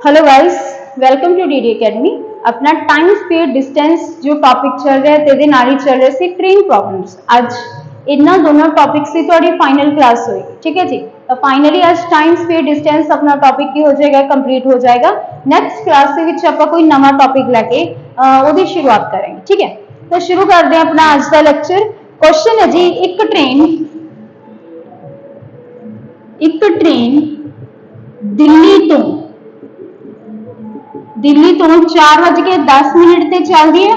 Hello guys, welcome to DD Academy. अपना time speed distance जो topic चल रहा है तेरे नाल ही चल रहे सी ट्रेन प्रॉब्लम्स। आज इन्ना दोनों टॉपिक से थोड़ी फाइनल क्लास होगी, ठीक है जी। तो फाइनली आज टाइम स्पीड डिस्टेंस अपना टॉपिक की हो जाएगा, कंप्लीट हो जाएगा। नेक्स्ट क्लास के विच आपां कोई नवा टॉपिक लैके ओदी शुरुआत करेंगे, ठीक है। तो शुरू करते हैं अपना आज का लेक्चर। क्वेश्चन है जी, एक ट्रेन दिल्ली तो 4:10 ते चलती है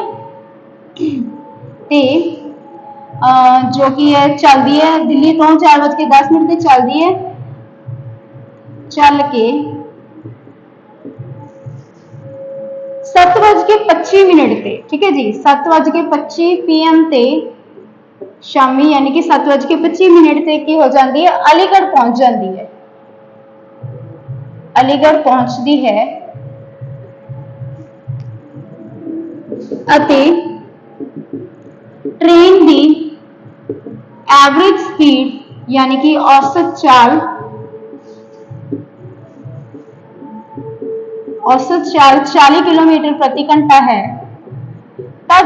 ते जो कि है चलती है दिल्ली तो 4:10 ते चलती है, चल के 7:25 ते, ठीक है जी। 7:25 PM ते शामी यानी कि 7:25 ते की हो जाती है, अलीगढ़ पहुंच जाती है। अलीगढ़ पहुंचती है अते ट्रेन की एवरेज स्पीड यानी कि औसत चाल 40 किलोमीटर प्रति घंटा है। तो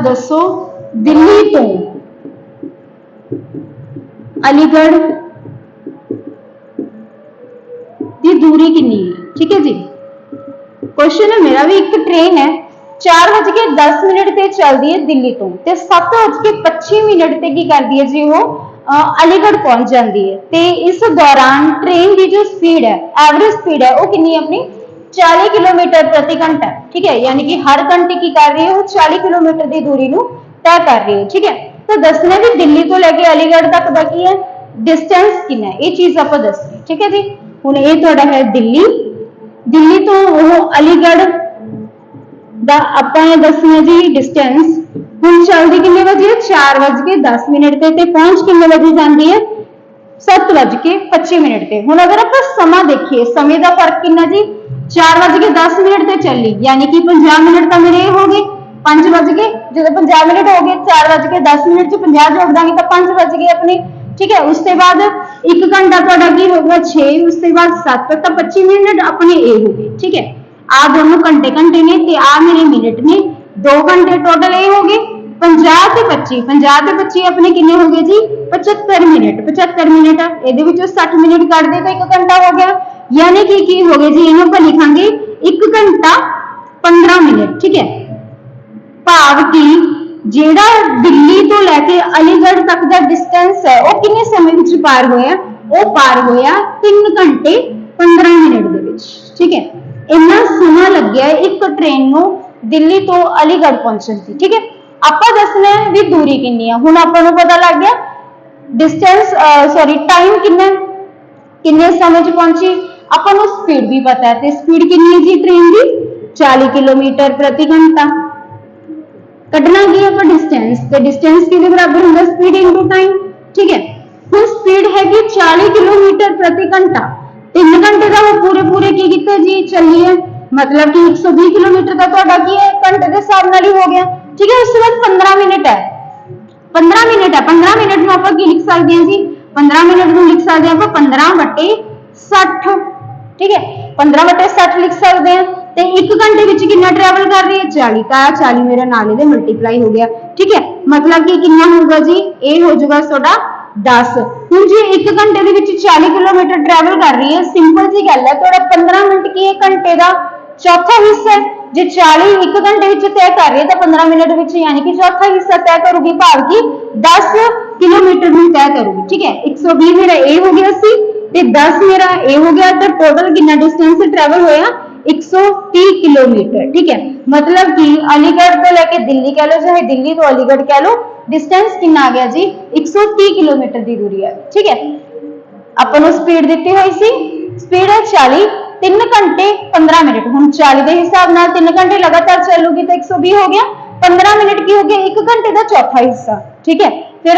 दसो दिल्ली तो अलीगढ़ की दूरी कितनी है, ठीक है जी। क्वेश्चन है मेरा भी, एक ट्रेन है 4:10 ते चलती है दिल्ली तो 7:25 ते की करती है जी वो अलीगढ़ पहुंच जाती है। ते इस दौरान ट्रेन की जो स्पीड है, एवरेज स्पीड है, वो कितनी है अपनी 40 किलोमीटर प्रति घंटा, ठीक है। यानी कि हर घंटे की कर रही है वो 40 किलोमीटर की दूरी को तय कर रही है, ठीक है। तो दसना भी दिल्ली तो लेके अलीगढ़ तक का की है डिस्टेंस कितना है, ये चीज आप दसनी, ठीक है जी। हुण ये थोड़ा है दिल्ली तो वो अलीगढ़ दा आपां दसना जी डिस्टेंस। हुण चलदी कितने बजे 4:10 ते पहुंच कितने बजे जाती है 7:25 ते। हुण अगर आप समा देखिए, समय का फर्क कितना जी 4:10 ते चली यानी कि 50 मिनट तो मेरे हो गए 5 बज गए, जो 50 मिनट हो गए 4:10 च 50 जोड़ देंगे तो 5 बज गए अपने, ठीक है। उसके बाद 1 घंटा थोड़ा की होगा 6, उसके बाद 7 तो 25 मिनट अपने ए हो गए, ठीक है। आ दोनों घंटे ने ते आ मेरे मिनट ने, 2 घंटे टोटल ए हो गए। 50 ते 25 अपने कितने हो गए जी 75 मिनट। 60 मिनट कर दे तो 1 घंटा हो गया, यानी कि हो गए जी इन्हों पर लिखांगे 1 घंटा 15 मिनट, ठीक है। भाव की जेड़ा दिल्ली तो लैके अलीगढ़ तक का डिस्टेंस है वो कितने समय विच पार होया, वो पार होया 3 घंटे 15 मिनट दे विच, ठीक है। इन्ना समा लग गया एक ट्रेन को दिल्ली तो अलीगढ़ पहुंचने की, ठीक है। आपा दसना है भी दूरी कितनी है। हुण आपां नूं पता लग गया डिस्टेंस टाइम किन्ने समय च पहुंची, आपां नूं स्पीड भी पता है। स्पीड कितनी है जी ट्रेन की 40 किलोमीटर प्रति घंटा। कटना की आप डिस्टेंस, तो डिस्टेंस के बराबर होगा स्पीड इनटू टाइम, ठीक है। हुण स्पीड हैगी 40 किलोमीटर प्रति घंटा, 3 घंटे का वो पूरे की किते जी चली है, मतलब कि 120 किलोमीटर का तो की है घंटे के हिसाब नाल ही हो गया, ठीक है। उसके बाद 15 मिनट है 15 मिनट में आप लिख सकते हैं जी 15 मिनट में लिख सकते हैं 15/60, ठीक है। 15/60 लिख सकते हैं। तो 1 घंटे विच कितना ट्रैवल कर रही है 40 का 40 मेरा नाल दे मल्टीप्लाई हो गया, ठीक है। मतलब कि कितना होगा जी ये हो जाएगा थोड़ा 10। हुण जी 1 घंटे दे विच 40 किलोमीटर ट्रैवल कर रही है, सिंपल जी गल है, थोड़ा 15 मिनट की 1 घंटे का चौथा हिस्सा है। जो 40 1 घंटे विच तय कर रही है तो 15 मिनट विच यानी कि चौथा हिस्सा तय करूगी, भाव की 10 किलोमीटर में तय करूगी, ठीक है। 120 मेरा ए हो गया सी ते 10 मेरा ए हो गया, तो टोटल कितना डिस्टेंस ट्रैवल होया 130 किलोमीटर, ठीक है। मतलब कि अलीगढ़ तो लेके दिल्ली कह लो, चाहे दिल्ली तो अलीगढ़ कह लो, डिस्टेंस कितना आ गया जी 130 किलोमीटर की दूरी है, ठीक है। अपन स्पीड दी हुई सी, स्पीड है 40, 3 घंटे 15 मिनट। हम 40 के हिसाब नाल 3 घंटे लगातार चलूगी तो 120 हो गया, 15 मिनट की हो गया 1 घंटे का चौथा हिस्सा, ठीक है। फिर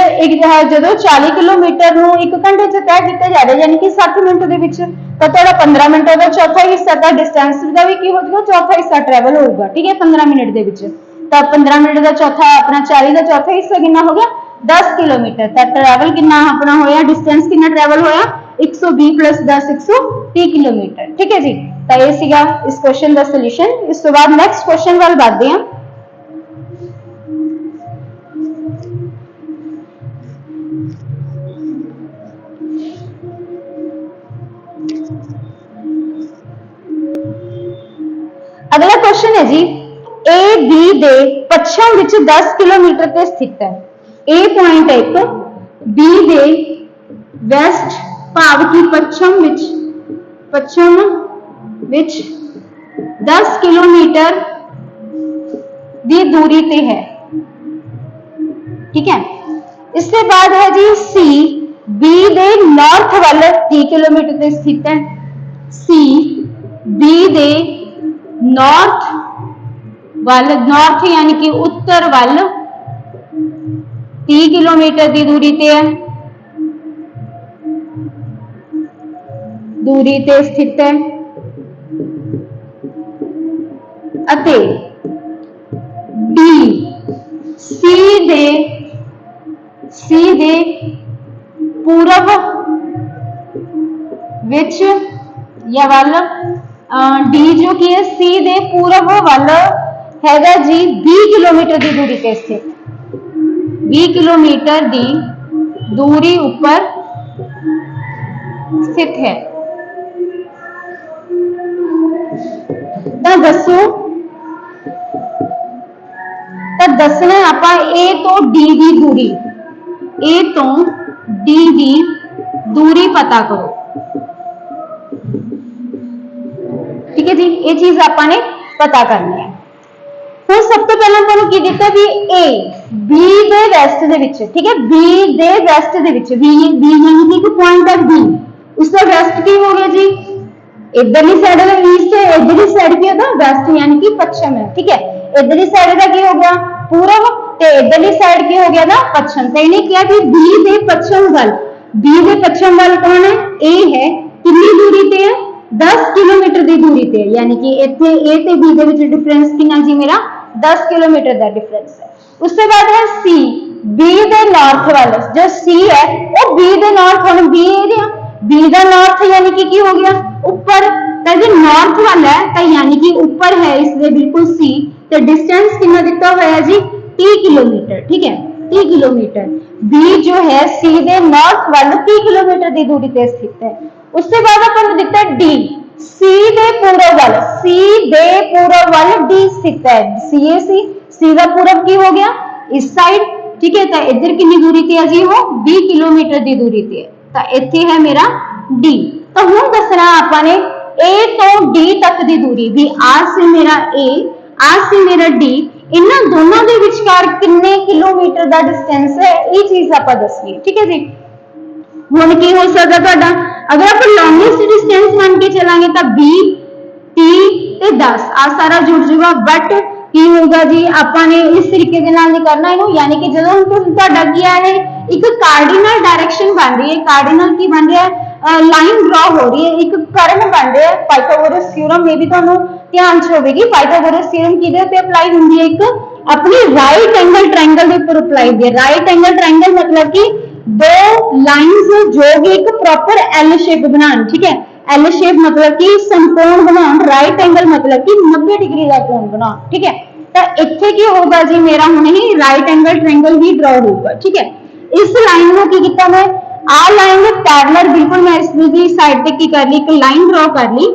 जो 40 किलोमीटर नूं 1 घंटे च तय किया जा रहा है यानी कि 60 मिनट दे विच, तो थोड़ा 15 मिनट का चौथा हिस्सा का डिस्टेंस का भी की हो जाएगा, चौथा हिस्सा ट्रैवल होगा, ठीक है। 15 मिनट दे विच तो 15 मिनट का चौथा अपना 40 का चौथा हिस्सा कितना हो गया 10 किलोमीटर। तो ट्रैवल कितना अपना होया, डिस्टेंस कितना ट्रैवल होया 120 प्लस 10 130 किलोमीटर। ठीक है जी, तो ये सीगा इस क्वेश्चन का सोल्यूशन। इस तो बाद नैक्सट क्वेश्चन वाल बढ़ते हैं। अगला क्वेश्चन है जी, A B they Paschim which 10 kilometre ते स्थित है। ए पॉइंट है एक, बी दे वेस्ट भाव की पश्चिम विच 10 किलोमीटर दी दूरी ते है। ठीक है, इसके बाद है जी सी बी दे नॉर्थ वाल 30 किलोमीटर ते स्थित है। सी बी दे नॉर्थ वाल, नॉर्थ यानी कि उत्तर वाल 30 किलोमीटर की दूरी ते है, दूरी ते स्थित है। अते डी सी दे पूरब विच या वाल, डी जो कि है सी दे पूरब वाल हैगा जी 20 किलोमीटर की दूरी ते स्थित, 20 किलोमीटर की दूरी ऊपर स्थित है। तो दसो, तो दसना आपां ए तो डी की दूरी, ए तो डी की दूरी पता करो। ठीक है जी, ये चीज आपने पता करनी है। हुण सब तो पहले तुहानूं की दिता भी ए बी दे वैस्ट दे विच, ठीक है, बी दे वैस्ट दे विच, बी यानी कि एक पॉइंट है बी, उसका वैस्ट की हो गया जी, इधरली साइड है ईस्ट है, इधरली साइड की होता वेस्ट यानी कि पश्चिम है। ठीक है, इधरली साइड का की हो गया पूरब ते इधरली साइड की हो गया ना पश्चिम। तो इन्हें किया कि बी दे पश्चिम वाल, बी दे पश्चिम वाल कौन है, ए है, कितनी दूरी ते है 10 किलोमीटर की दूरी ते, यानी कि इत्थे ए ते बी दे विच डिफरेंस कितना जी मेरा 10 किलोमीटर का डिफरेंस है। उसके बाद है सी बी दे नॉर्थ वाल, जो सी है वो बी दे नॉर्थ, हुण बी ए बी दा नॉर्थ यानी कि हो गया ऊपर, तो जो नॉर्थ वाला है तो यानी कि ऊपर है इसलिए बिल्कुल सी, तो डिस्टेंस कितना दिता हुआ है जी 30 किलोमीटर। ठीक है, 30 किलोमीटर, बी जो है सी दे नॉर्थ वाल 30 किलोमीटर की दूरी पे स्थित है। उसके बाद अपन दिता डी सी दे पूरब वाल, सी दे पूरब वाल डी स्थित है। सी का पूरब की हो गया इस साइड। ठीक है, तो इधर कितनी दूरी ते है जी वो 20 किलोमीटर की दूरी ते है, तो इत्थे है मेरा डी। तो हुण दसना आपने ए तो डी तक की दूरी भी, आ से मेरा ए, आ से मेरा डी, इन्हां दोनों के विचकार कितने किलोमीटर का डिस्टेंस है, ये चीज आप दसनी है। ठीक है जी, हुण की हो सकता तुहाडा, अगर आप लॉन्गेस्ट डिस्टेंस मान के चलांगे तो बी टी ते 10 आ सारा जुड़ जाएगा, बट की होगा जी आपने इस तरीके के नाल नहीं करना इनू, यानी कि जदों तुहाडा की है एक कार्डिनल डायरेक्शन बन रही है, कार्डिनल की बन रहा है, लाइन ड्रॉ हो रही है, एक कर्व बन रहा है। पाइथागोरस थ्योरम में भी तुहानू ध्यान च होगी, पाइथागोरस थ्योरम किहदे ते अप्लाई हुंदी है, एक अपनी राइट एंगल ट्रायंगल के ऊपर अप्लाई होती है। राइट एंगल ट्रायंगल मतलब कि दो लाइंस जो भी एक प्रॉपर एल शेप बनान। ठीक है, एल शेप मतलब कि समकोण बनान, राइट एंगल मतलब कि 90 डिग्री का कोण बनान। ठीक है, तो इत्थे की होगा जी मेरा हुणे ही राइट एंगल ट्रायंगल ही ड्रॉ होगा। ठीक है, इस लाइन को की कीता मैं, आ लाइन में पैरेलल बिल्कुल मैं इसकी साइड पे की कर ली, एक लाइन ड्रॉ कर ली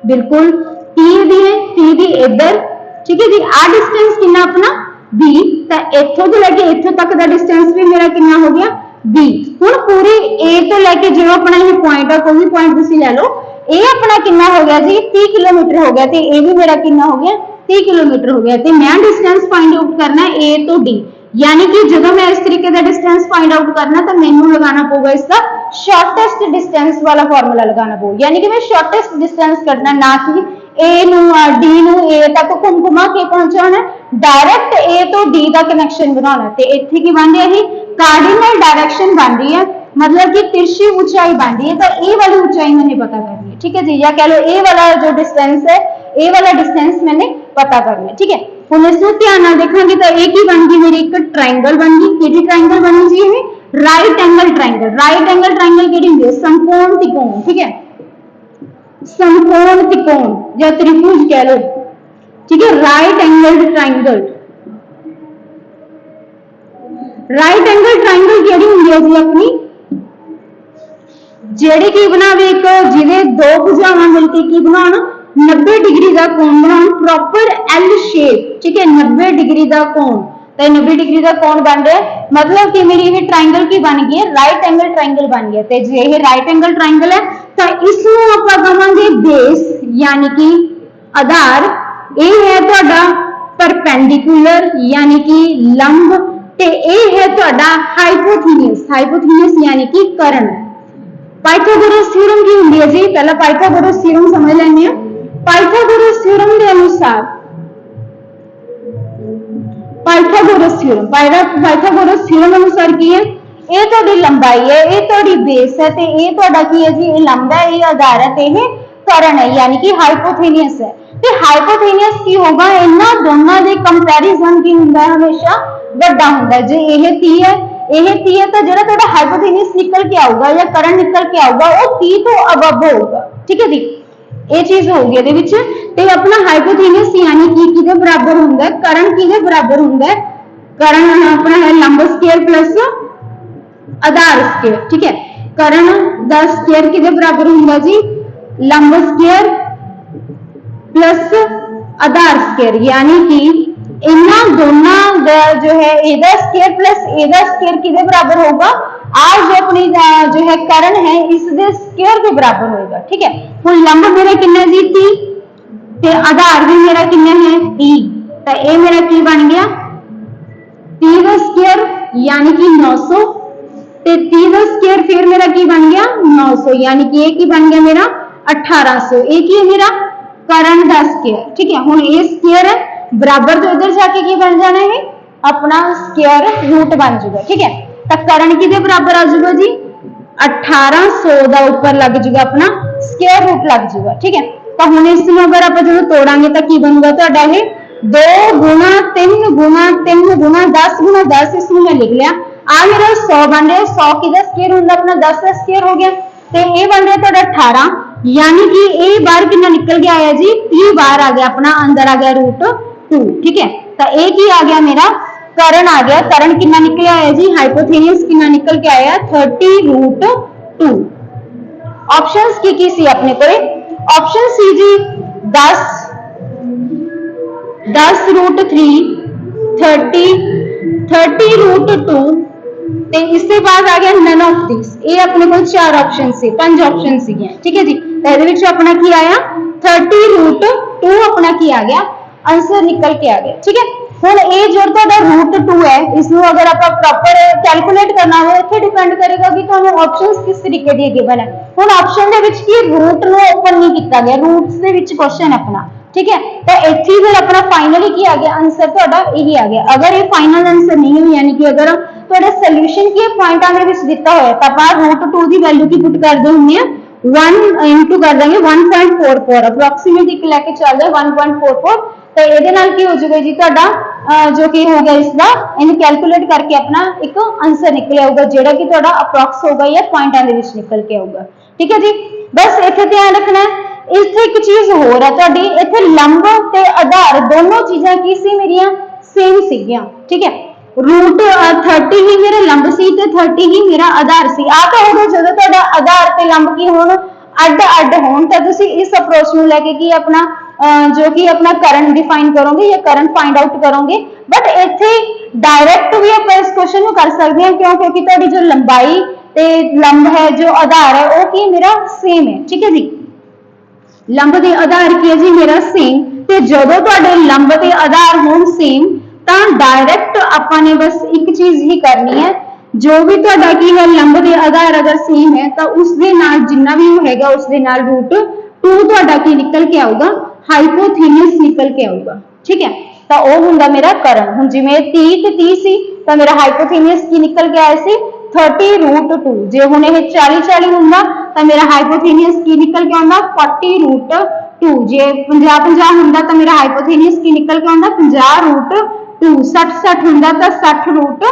बिल्कुल तीर दी है, तीर दी इधर। ठीक है जी, आ डिस्टेंस कितना अपना बी, तो इथों तो लेके इथों तक का डिस्टेंस भी मेरा कितना हो गया बी। हुण पूरी ए तो लेके जो अपना ये पॉइंट है, कोई भी पॉइंट तुसीं ले लो, ए अपना कितना हो गया जी 30 किलोमीटर हो गया, तो ए भी मेरा कितना हो गया 30 किलोमीटर हो गया। तो मैं डिस्टेंस फाइंड आउट करना है ए तो डी, यानी कि जब मैं इस तरीके का डिस्टेंस फाइंड आउट करना तो मैनू लगाना पड़ेगा इसका शॉर्टेस्ट डिस्टेंस वाला फॉर्मूला लगाना पड़ेगा, यानी कि मैं शॉर्टेस्ट डिस्टेंस करना, ना कि ए नु डी नु ए तक घुम घुमा के पहुंचाना, डायरेक्ट ए तो डी का कनेक्शन बनाना। तो इत्थे की बन रही है कार्डिनल डायरेक्शन बन रही है, मतलब कि तिरछी ऊंचाई बन रही है, तो ए वाली ऊंचाई मैंने पता करनी है। ठीक है जी, या कह लो ए वाला जो डिस्टेंस है, ए वाला डिस्टेंस मैंने पता करना है। ठीक है, हुण इसको ध्यान नाल देखांगे तो ए की बन गई मेरी एक ट्रायंगल बन गई, केडी ट्रायंगल बनी जी, ये राइट एंगल ट्राइंगल केड़ी हुंदी है समकोण त्रिकोण ठीक है समकोण त्रिकोण या त्रिभुज कह लो ठीक है राइट एंगल ट्राइंगल केड़ी हुंदी है जी अपनी जेड़ी की बनावे एक जिले दो भुजावां मिलके की बनाउण 90 डिग्री का कोण बनाउण प्रॉपर एल शेप ठीक है 90 डिग्री का कोण तो 90 डिग्री का कोण बन रहा है मतलब कि मेरी ये ट्राइंगल की बन गई है राइट एंगल ट्राइंगल बन गया तो जे ये राइट एंगल ट्राइंगल है तो इसनूं आपां कहांगे बेस यानी कि आधार ये है तुहाडा परपेंडिकुलर यानी कि लंब ते ये है तुहाडा हाइपोथेनियस यानी कि कर्ण पाइथागोरस थ्योरम की होंदी है जी पहला पाइथागोरस थ्योरम समझ लेंगे पाइथागोरस थ्योरम के अनुसार पाइथागोरस थ्योरम अनुसार की है ये तोड़ी लंबाई है ये तोड़ी बेस है ते ये तोड़ा की है जी ये लंबा है ये आधार है ते ये कर्ण है यानी कि हाइपोथेनियस है ते हाइपोथेनियस की होगा इन्हां दोनों दे कंपैरिजन की हुंदा है हमेशा बड़ा हुंदा है जे ये 30 है तो जेड़ा तोड़ा हाइपोथेनियस निकल के आऊगा या कर्ण निकल के आऊगा वो 30 तो अबव होगा ठीक है जी ये चीज होगी ਇਹਦੇ ਵਿੱਚ ਤੇ अपना हाइपोथेनियस यानी कि किदे बराबर ਹੁੰਦਾ है कर्ण किदे बराबर ਹੁੰਦਾ है कर्ण अपना है लंब स्क्वायर प्लस आधार स्क्वायर ठीक है कर्ण दा स्क्वायर किदे बराबर ਹੁੰਦਾ जी लंब स्क्वायर प्लस आधार स्क्वायर यानी कि इन्हां दोनों दा जो है एदा स्क्वायर प्लस एदा स्क्वायर किदे बराबर होगा आज जो अपनी जो है कर्ण है इसके स्क्वायर के बराबर होगा ठीक है हुण लंब मेरा कितना जी 30 ते आधार भी मेरा कितना है 30 तो ये मेरा की बन गया 30 का स्क्वायर यानी कि 900 ते 30 का स्क्वायर फिर मेरा की बन गया 900 यानी कि ये की बन गया मेरा 1800 ये की है मेरा कर्ण का स्क्वायर ठीक है हुण ये स्क्वायर है बराबर तो इधर जाके की बन जाना है अपना स्क्वायर रूट बन जाएगा ठीक है तो कर्ण किदे बराबर आ जाएगा जी 1800 का ऊपर लग जाएगा अपना स्क्वायर रूट लग जाएगा ठीक है तो हुण इसनूं अगर आप जो तोड़ांगे तो की बनूगा तुहाडा ये 2 गुणा 3 गुणा 3 गुणा 10 गुणा 10 इसनूं मैं लिख लिया आ मेरा 100 बन रहा है 100 किदा स्क्वायर हुंदा अपना 10 का स्क्वायर हो गया तो ये बन रहा तुहाडा 18 यानी कि ये बाहर कितना निकल के आया जी 30 बाहर आ गया अपना अंदर आ गया रूट 2 ठीक है तो ये की आ गया मेरा कर्ण आ गया कर्ण कितना निकल आया जी हाइपोथेनियस कितना निकल के आया 30 रूट 2 ऑप्शंस की सी अपने को ऑप्शन सी जी 10 रूट 3 30 रूट 2 ते इसके बाद आ गया नन ऑफ दिस ये अपने को 4 ऑप्शन से 5 ऑप्शन सी ठीक है जी तो ये अपना की आया 30 रूट 2 अपना की आ गया आंसर निकल के आ गया ठीक है हुण ये जो रूट 2 है इसमें अगर आप प्रॉपर कैलकुलेट करना हो इत्थे डिपेंड करेगा कि तुहानू ऑप्शंस किस तरीके दी गिवन है हुण ऑप्शन दे विच की रूट नू ओपन नहीं किया गया रूट्स दे विच क्वेश्चन अपना ठीक है तो इत्थे फिर अपना फाइनली की आ गया आंसर तुहाडा यही आ गया अगर ये फाइनल आंसर नहीं हो यानी कि अगर तुहाडा सॉल्यूशन की पॉइंटां दे विच दिता होया तां आपां रूट 2 दी वैल्यू की पुट कर दे हुंदे 1 इंटू कर देंगे 1.44 अप्रोक्सीमेट एक लेके चल जाए 1.44 तो ये की हो जाएगा जी तुहाडा जो कि हो गया इसका इन्हें कैलकुलेट करके अपना एक आंसर निकल आऊगा जेड़ा कि तुहाडा अप्रोक्स होगा या पॉइंटां दे विच निकल के आऊगा ठीक है जी बस इत्थे ध्यान रखना है इत्थे एक चीज होर है तुहाडी इत्थे लंब ते आधार दोनों चीज़ां की सी मेरियां सेम सीगियां ठीक है रूट 30 ही मेरा लंब सी ते 30 ही मेरा आधार सी आ तो होगा जदों तुहाडा आधार ते लंब की होण अड होण तां तुसीं इस अप्रोच नूं लैके की अपना जो कि अपना कर्ण डिफाइन करोगे या कर्ण फाइंड आउट करोगे बट इत्थे डायरेक्ट भी आप इस क्वेश्चन को कर सकते हैं क्यों क्योंकि तुहाडी जो लंबाई ते लंब है जो आधार है वो की मेरा सेम है ठीक है जी लंब ते आधार की है जी मेरा सेम ते जदों तुहाडे लंब ते आधार होण सेम तां डायरेक्ट आपां ने बस एक चीज ही करनी है जो भी तुहाडा की है लंब ते आधार अगर सेम है तो उसदे नाल जिन्ना भी होएगा उसदे नाल रूट 2 तुहाडा की निकल के आऊगा हाइपोथेनियस निकल के आऊगा ठीक है तो वो हुंदा मेरा कर्ण हुण जिवें 30 ते 30 सी तो मेरा हाइपोथेनियस की निकल के आया सी 30 रूट 2 जे हुण ये 40 हुंदा तो मेरा हाइपोथेनियस की निकल के आउंदा 40 रूट 2 जे 50 हुंदा तो मेरा हाइपोथेनियस की निकल के आउंदा 50 रूट 2 60 हुंदा तो 60 रूट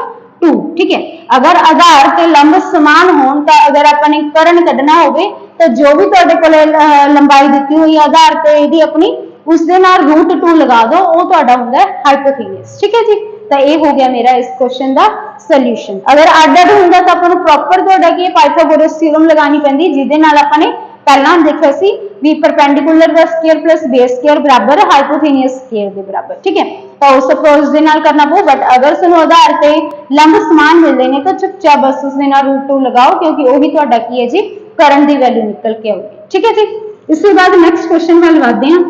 2। ठीक है, अगर आधार ते लंब समान होण तां अगर अपने करण कढना होवे तो जो भी तुहाडे कोले लंबाई दित्ती हुई आधार ते इहदी अपनी उसदे नाल √2 लगा दो, वो तुहाडा हुंदा है हाइपोथेनियस। ठीक है जी, तो ये हो गया मेरा इस क्वेश्चन का सोल्यूशन। अगर अड-अड हुंदा तां आपां नूं प्रॉपर तुहाडा की पाइथागोरस थ्योरम लगानी पैंदी, जिहदे नाल आपां ने पहला देखा सी भी परपेंडिकुलर दा स्क्वायर प्लस बेस स्क्वायर बराबर हाइपोथेनियस स्क्वायर के बराबर। ठीक है, तो उस अप्रोच दे नाल करना पऊ, बट अगर सानू आधार ते लंब समान मिलदे ने तो चुपचाप बस उसदे नाल √2 लगाओ, क्योंकि वही तुहाडा की है जी करंट दी वैल्यू निकल के आउगी। ठीक है जी, इसके बाद नेक्स्ट क्वेश्चन वल वधदे हां।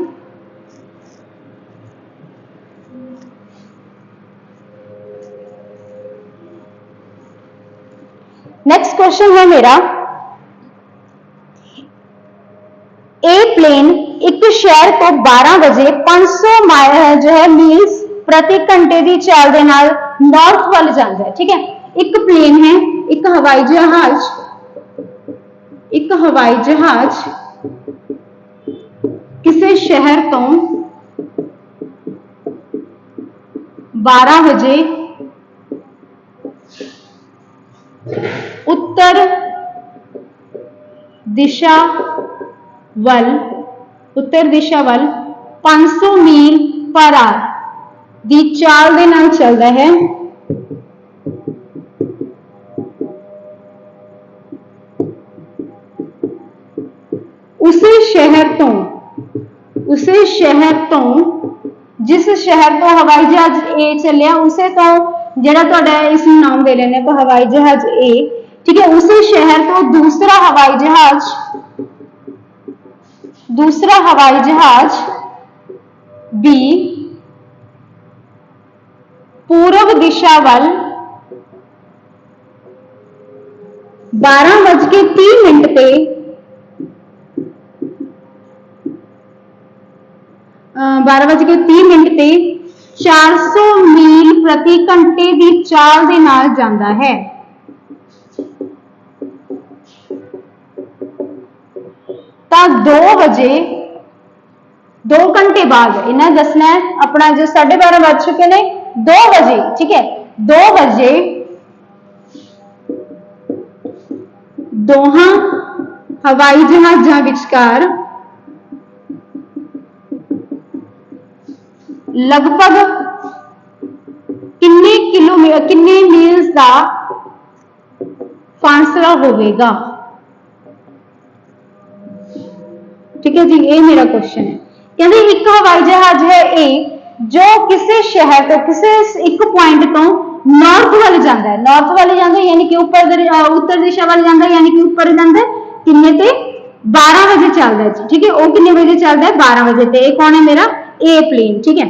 नेक्स्ट क्वेश्चन है मेरा, ए प्लेन एक शहर को 12 बजे 500 जो है मील्स प्रति घंटे की चाल दे नाल नॉर्थ वाल जांदा है। ठीक है, एक प्लेन है, एक हवाई जहाज किसी शहर तो 12 बजे उत्तर दिशा वल 500 मील पर आवर की चाल दे नाल चलदा है। उसे शहर तो जिस शहर तो हवाई जहाज ए चलिया, उसे तो जेड़ा तुहाडा इस नाम दे लेने को हवाई जहाज ए। ठीक है, उसी शहर तो दूसरा हवाई जहाज बी पूर्व दिशा वल 12:30 पे 400 मील प्रति घंटे की चाल दे नाल जांदा है। तो 2 बजे 2 घंटे बाद इन्हें दसना है अपना जो 12:30 बज चुके ने 2 बजे। ठीक है, 2 बजे दोहां हवाई जहाज़ां विचकार लगभग किन्ने मील्स का फासला होगा। ठीक है जी, ये मेरा क्वेश्चन है। कहते एक हवाई जहाज है ए जो किसी शहर तो किसी एक पॉइंट तो नॉर्थ वाल जाता है, यानी कि उत्तर दिशा वाल जाता है, यानी कि ऊपर जाता है किन्ने ते 12 बजे चलता है। ठीक है, वो किन्ने बजे चलता है 12 बजे ते। कौन है मेरा ए प्लेन। ठीक है,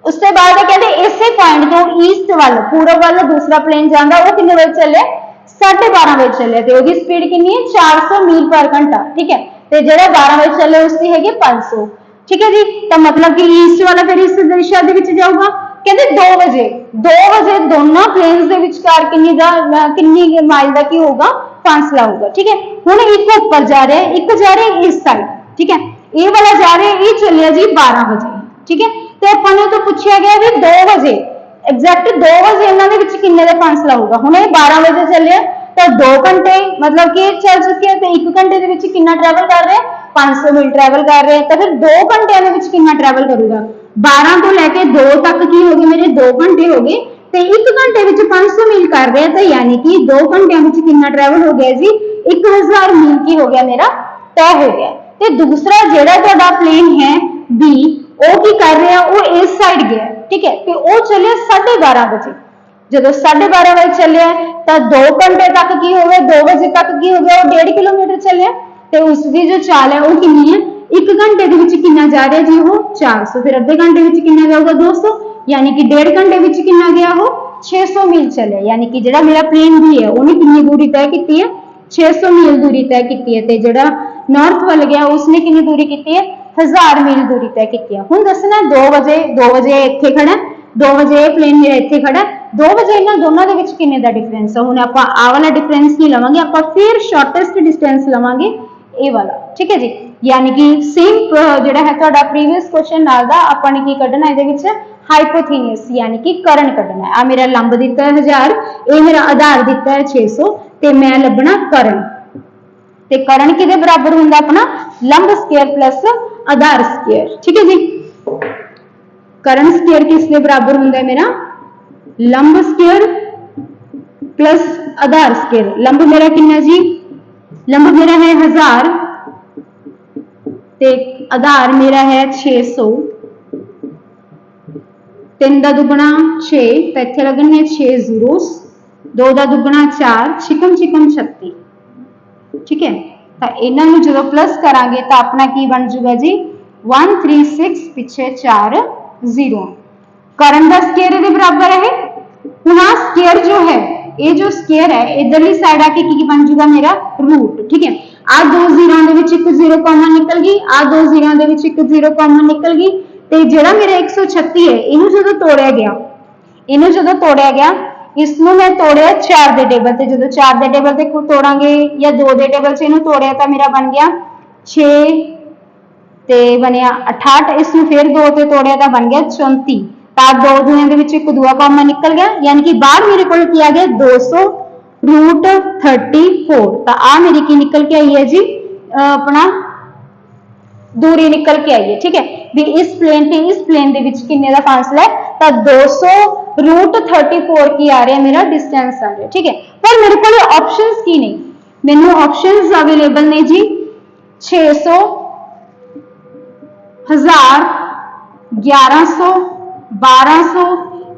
उसके बाद कहते इसे पॉइंट तो ईस्ट वाल पूरब वाल दूसरा प्लेन जाता, वो किन्ने बजे चले 12:30 बजे चले, तो उसकी स्पीड कितनी है 400 मील पर घंटा। ठीक है, तो जो 12 बजे चले उसकी है 500। ठीक है जी, तो मतलब कि ईस्ट वाला फिर इस दिशा के जाऊगा। कहते 2 बजे दोनों प्लेन्स के विचकार किन्नी माइल का की होगा फासला होगा। ठीक है, हुण एक ऊपर जा रहा है, एक जा रहा है इस साइड। ठीक है, ये वाला जा रहा है, ये चलिया जी 12 बजे। ठीक है, तो अपने तो पूछा गया भी 2 बजे एग्जैक्ट 2 बजे इन्होंने किन्ने का फासला होगा। हुण 12 बजे चलिया तो 2 घंटे मतलब कि चल चुके हैं, तो 1 घंटे के कितना ट्रैवल कर रहे हैं 500 मील ट्रैवल कर रहे हैं। तो फिर 2 घंटे के कितना ट्रैवल करूंगा 12 तो लैके 2 तक की होगी मेरे 2 घंटे हो गए, तो 1 घंटे में 500 मील कर रहे हैं, तो यानी कि 2 घंटे में कितना ट्रैवल हो गया जी 1000 मील की हो गया मेरा तय हो गया। तो दूसरा जेड़ा तुहाडा प्लेन है बी वो की कर रहे हैं, वो इस साइड गया। ठीक है, तो वो चले 12:30 बजे। जो 12:30 बजे चलिया तो 2 घंटे तक की हो गया, 2 बजे तक की हो गया वो 1.5 किलोमीटर चलिया, तो उसकी जो चाल है वो कितनी है 1 घंटे कितना जा रहा है जी वो 400। फिर अद्धे घंटे में कितना जाऊगा 200, यानी कि 1.5 घंटे में कितना गया वो 600 मील चलिया। यानी कि जो मेरा प्लेन भी है उन्हें कितनी दूरी तय की है 600 मील दूरी तय की है, तो जो नॉर्थ वाल गया उसने कितनी दूरी की है 1000 मील दूरी तय की है। हुण दसना 2 बजे इत्थे खड़ा, 2 बजे प्लेन मेरा इत्थे खड़ा, 2 बजे इन्हां दोनों दे विच किन्ने दा डिफरेंस है। हुण आपां आ वाला डिफरेंस नहीं लवांगे, आपां फिर शॉर्टेस्ट डिस्टेंस लवांगे ए वाला। ठीक है जी, यानी कि सेम जिहड़ा है तुहाडा प्रीवियस क्वेश्चन नाल दा आपां ने की कढना इहदे विच हाइपोथेनियस यानी कि करण कढ़ना है। आ मेरा लंब दिता है 1000, ये मेरा आधार दिता है 600 ते मैं लभना करण। ते करण किदे बराबर हुंदा अपना लंब स्क्वायर प्लस आधार स्क्वायर। ठीक है जी, करण स्क्वायर किसके बराबर हुंदा है मेरा लंब स्क्वायर प्लस आधार स्क्वायर। लंब मेरा कितना जी, लंब मेरा है 1000 ते आधार मेरा है 600। 3 का दुगना 6 तो इत्थे लगने 6 जीरोस, 2 का दुगना 4, छिकम छिकम 36। ठीक है, तो इन्हों जो प्लस करांगे तो अपना की बन जूगा जी 136, पिछे 4 जीरो। करण का स्केयर के बराबर है। हुण आ स्केयर जो है, ये जो स्केयर है इधरली साइड आके की बन जूगा मेरा रूट। ठीक है, आ दो जीरो दे विच एक जीरो कॉमन निकल गई, आ दो जीरो दे विच एक जीरो कॉमन निकल गई। ते जिहड़ा मेरा 136 है इनू जो तोड़िया गया, इनू जो तोड़िया गया इसनू मैं तोड़िया 4 के टेबल से। जो 4 के टेबल से तोड़ांगे या 2 के टेबल से इनू तोड़िया तो मेरा बन गया 6 ते बनया 68। इसनू फिर 2 ते तोड़िया तो बन गया 34। तो 2 दूनिया दे विच एक दूआ कॉमन निकल गया, यानी कि बाहर मेरे को किया गया 200 रूट 34। तो आ मेरी की निकल के आई है जी अपना दूरी निकल के आई है। ठीक है, भी इस प्लेन से इस प्लेन के विच किन्ने दा फासला है तो 200 रूट 34 की आ रहा है मेरा डिस्टेंस आ रहा है। ठीक है, पर मेरे को ऑप्शंस की नहीं, मैनू ऑप्शंस अवेलेबल ने जी 600, 1000, 1100, 1200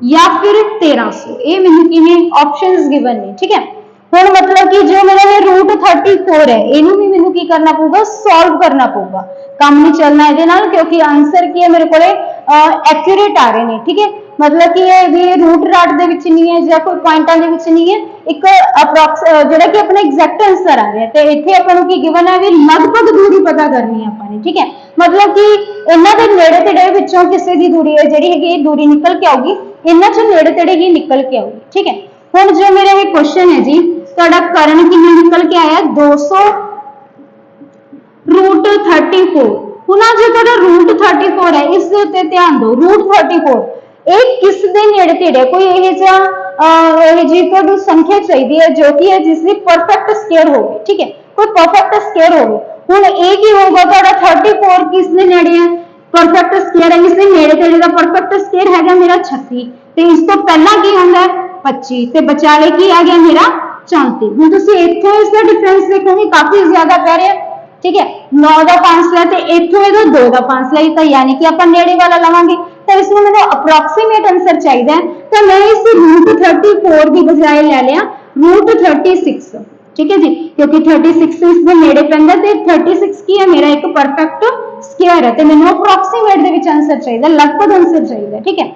या फिर 1300। ये मैंने किमें ऑप्शंस गिवन ने। ठीक है, हुण मतलब कि जो मेरा ये रूट 34 है इनू भी मैनू की करना पऊगा, सॉल्व करना पऊगा। काम नहीं चलना ये नाल, क्योंकि आंसर की है मेरे को एक्यूरेट आ रहे हैं। ठीक है, मतलब कि ये भी रूट राट दे विच नहीं है या कोई पॉइंटां दे विच नहीं है, एक अप्रॉक्स जेड़ा कि अपना एग्जैक्ट आंसर आ रहा है। तो इत्थे आपां नूं की गिवन है भी लगभग दूरी पता करनी है आपां ने। ठीक है, मतलब कि इन्हां दे नेड़े तेड़े विचों किसी दी दूरी है जिहड़ी हैगी दूरी निकल के आऊगी, इन्हां चों नेड़े तेड़े ही निकल के आऊगी। ठीक है, हुण जो मेरा ये क्वेश्चन है जी तुहाडा करण किन्ना निकल के आया 200 रूट 34। हुण जो तुहाडा रूट 34 है इस दे उत्ते ध्यान दो, रूट 34 एक किस दे नेड़े तेड़े कोई यह जी तुहानू संख्या चाहिए है जो कि है जिसकी परफेक्ट स्केयर होगी। ठीक है, कोई परफेक्ट स्केयर होगी। हुण ये की होगा तुहाडा 34 किस दे नेड़े है परफेक्ट स्केयर है, इसके नेड़े तेड़े का परफेक्ट स्केयर है मेरा 36। तो इस तो पहला की होंगे 25 ते बचाले की आ गया मेरा 34। हुण तुसीं इत्थों इसका डिफरेंस देखोगे काफी ज्यादा पै रहा है। ठीक है, 9 का फासला ते इत्थों इहदा 2 का फासला ही, तो यानी कि आपां नेड़े वाला लवांगे। तो इसमें मैंने अप्रोक्सीमेट आंसर चाहिए, तो मैं इस रूट 34 की बजाय ले लिया रूट 36। ठीक है जी, क्योंकि 36 इसके नेड़े पैंदा ते 36 की है मेरा एक परफेक्ट स्क्वायर है, तो मैंने अप्रोक्सीमेट दे विच आंसर चाहिए, लगभग आंसर चाहिए। ठीक है,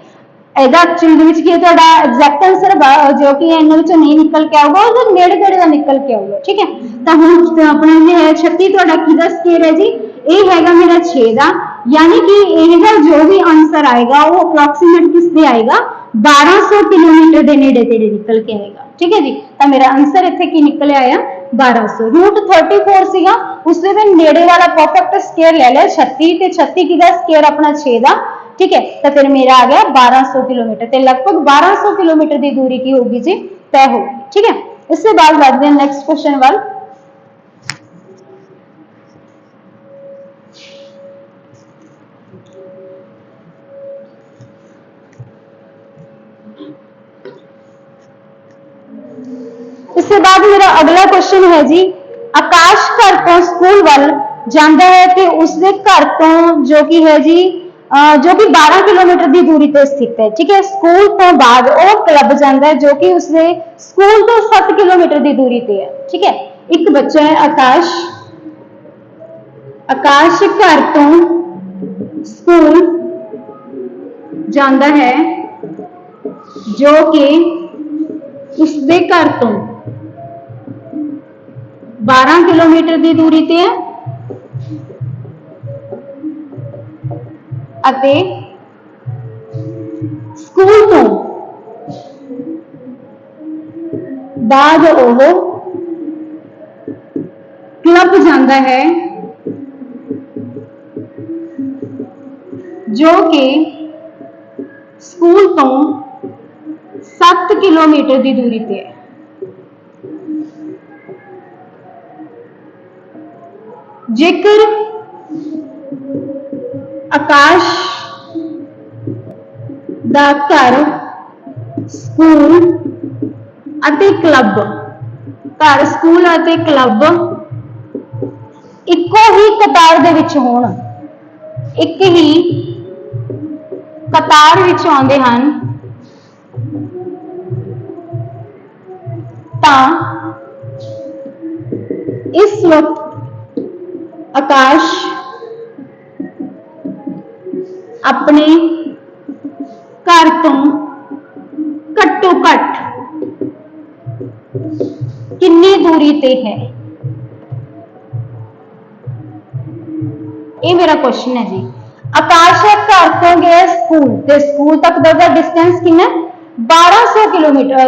ਇਹਦਾ ਐਕਚੁਅਲ ਦੇ ਵਿੱਚ ਕੀ ਤੁਹਾਡਾ ਐਗਜ਼ੈਕਟ ਆਨਸਰ ਜੋ ਕਿ ਇਹਨਾਂ ਵਿੱਚੋਂ ਨਹੀਂ ਨਿਕਲ ਕੇ ਆਊਗਾ ਉਹ ਨੇੜੇ ਤੇੜੇ ਦਾ ਨਿਕਲ ਕੇ ਆਊਗਾ। ਠੀਕ ਹੈ, ਤਾਂ ਹੁਣ ਆਪਣਾ ਇਹ ਹੈ 36 ਤੁਹਾਡਾ ਕਿਹਦਾ ਸਕੁਅਰ ਹੈ ਜੀ, ਇਹ ਹੈਗਾ ਮੇਰਾ 6 ਦਾ, यानी कि ਇਹਦਾ जो भी आंसर आएगा वो अप्रोक्सीमेट किस दे आएगा 1200 किलोमीटर के नेड़े तेड़े निकल के आएगा। ठीक है जी, तो मेरा आंसर इत्थे की निकल आया 1200। रूट 34 सीगा उससे मैं नेड़े वाला परफेक्ट स्क्वायर ले लिया 36 ते 36 किहदा स्क्वायर अपना 6 दा। ठीक है, तो फिर मेरा आ गया 1200 किलोमीटर, तो लगभग 1200 किलोमीटर की दूरी की होगी जी तय होगी। ठीक है, इससे बाद बढ़ते हैं नेक्स्ट क्वेश्चन वाल। इसके बाद मेरा अगला क्वेश्चन है जी, आकाश घर तो स्कूल वाल जाता है कि उसके घर तो जो कि है जी जो कि 12 किलोमीटर की दूरी पर स्थित है। ठीक है, स्कूल तो बाद वो क्लब जाता है जो कि उसके स्कूल तो 7 किलोमीटर की दूरी पे है। ठीक है, एक बच्चा है आकाश, आकाश घर तो स्कूल जाता है जो कि उसके घर तो 12 किलोमीटर की दूरी पे है अते स्कूल तो बाद वो क्लब जाता है जो कि ਸਕੂਲ ਤੋਂ 7 ਕਿਲੋਮੀਟਰ ਦੀ ਦੂਰੀ ਤੇ ਹੈ। ਜੇਕਰ ਆਕਾਸ਼ ਦਾ ਘਰ ਸਕੂਲ ਅਤੇ ਕਲੱਬ ਘਰ ਸਕੂਲ ਅਤੇ ਕਲੱਬ ਇੱਕੋ ਹੀ ਕਤਾਰ ਦੇ ਵਿੱਚ ਹੋਣ, ਇੱਕ ਹੀ ਕਤਾਰ ਵਿੱਚ ਆਉਂਦੇ ਹਨ, ਤਾਂ ਇਸ ਵਕਤ ਆਕਾਸ਼ ਆਪਣੇ ਘਰ ਤੋਂ ਘੱਟੋ ਘੱਟ ਕਿੰਨੀ ਦੂਰੀ ਤੇ ਹੈ? ਇਹ ਮੇਰਾ ਕੁਐਸਚਨ ਹੈ ਜੀ। ਆਕਾਸ਼ ਘਰ ਤੋਂ ਗਿਆ ਸਕੂਲ ਤੇ ਸਕੂਲ ਤੱਕ ਦਾ डिस्टेंस कितना 1200 किलोमीटर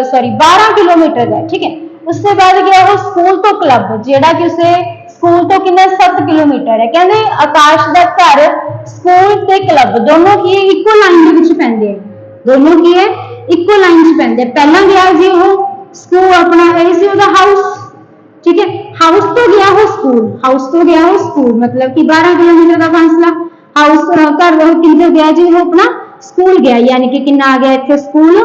12 किलोमीटर है, ठीक है। उसके बाद गया वो स्कूल तो क्लब जेड़ा कि उसे स्कूल तो कितना 7 किलोमीटर है। कहते आकाश का घर स्कूल ते क्लब दोनों की इक्को लाइन दे विच पैंदे हैं, दोनों की है इक्को लाइन च पैंदे। पहला गया जी वो स्कूल अपना है सी ओदा हाउस, ठीक है। हाउस तो गया वो स्कूल, हाउस तो गया वो स्कूल मतलब कि 12 किलोमीटर का फासला। हाउस घर किधर गया जी वो अपना स्कूल गया, यानी कि कितना आ गया इतने स्कूल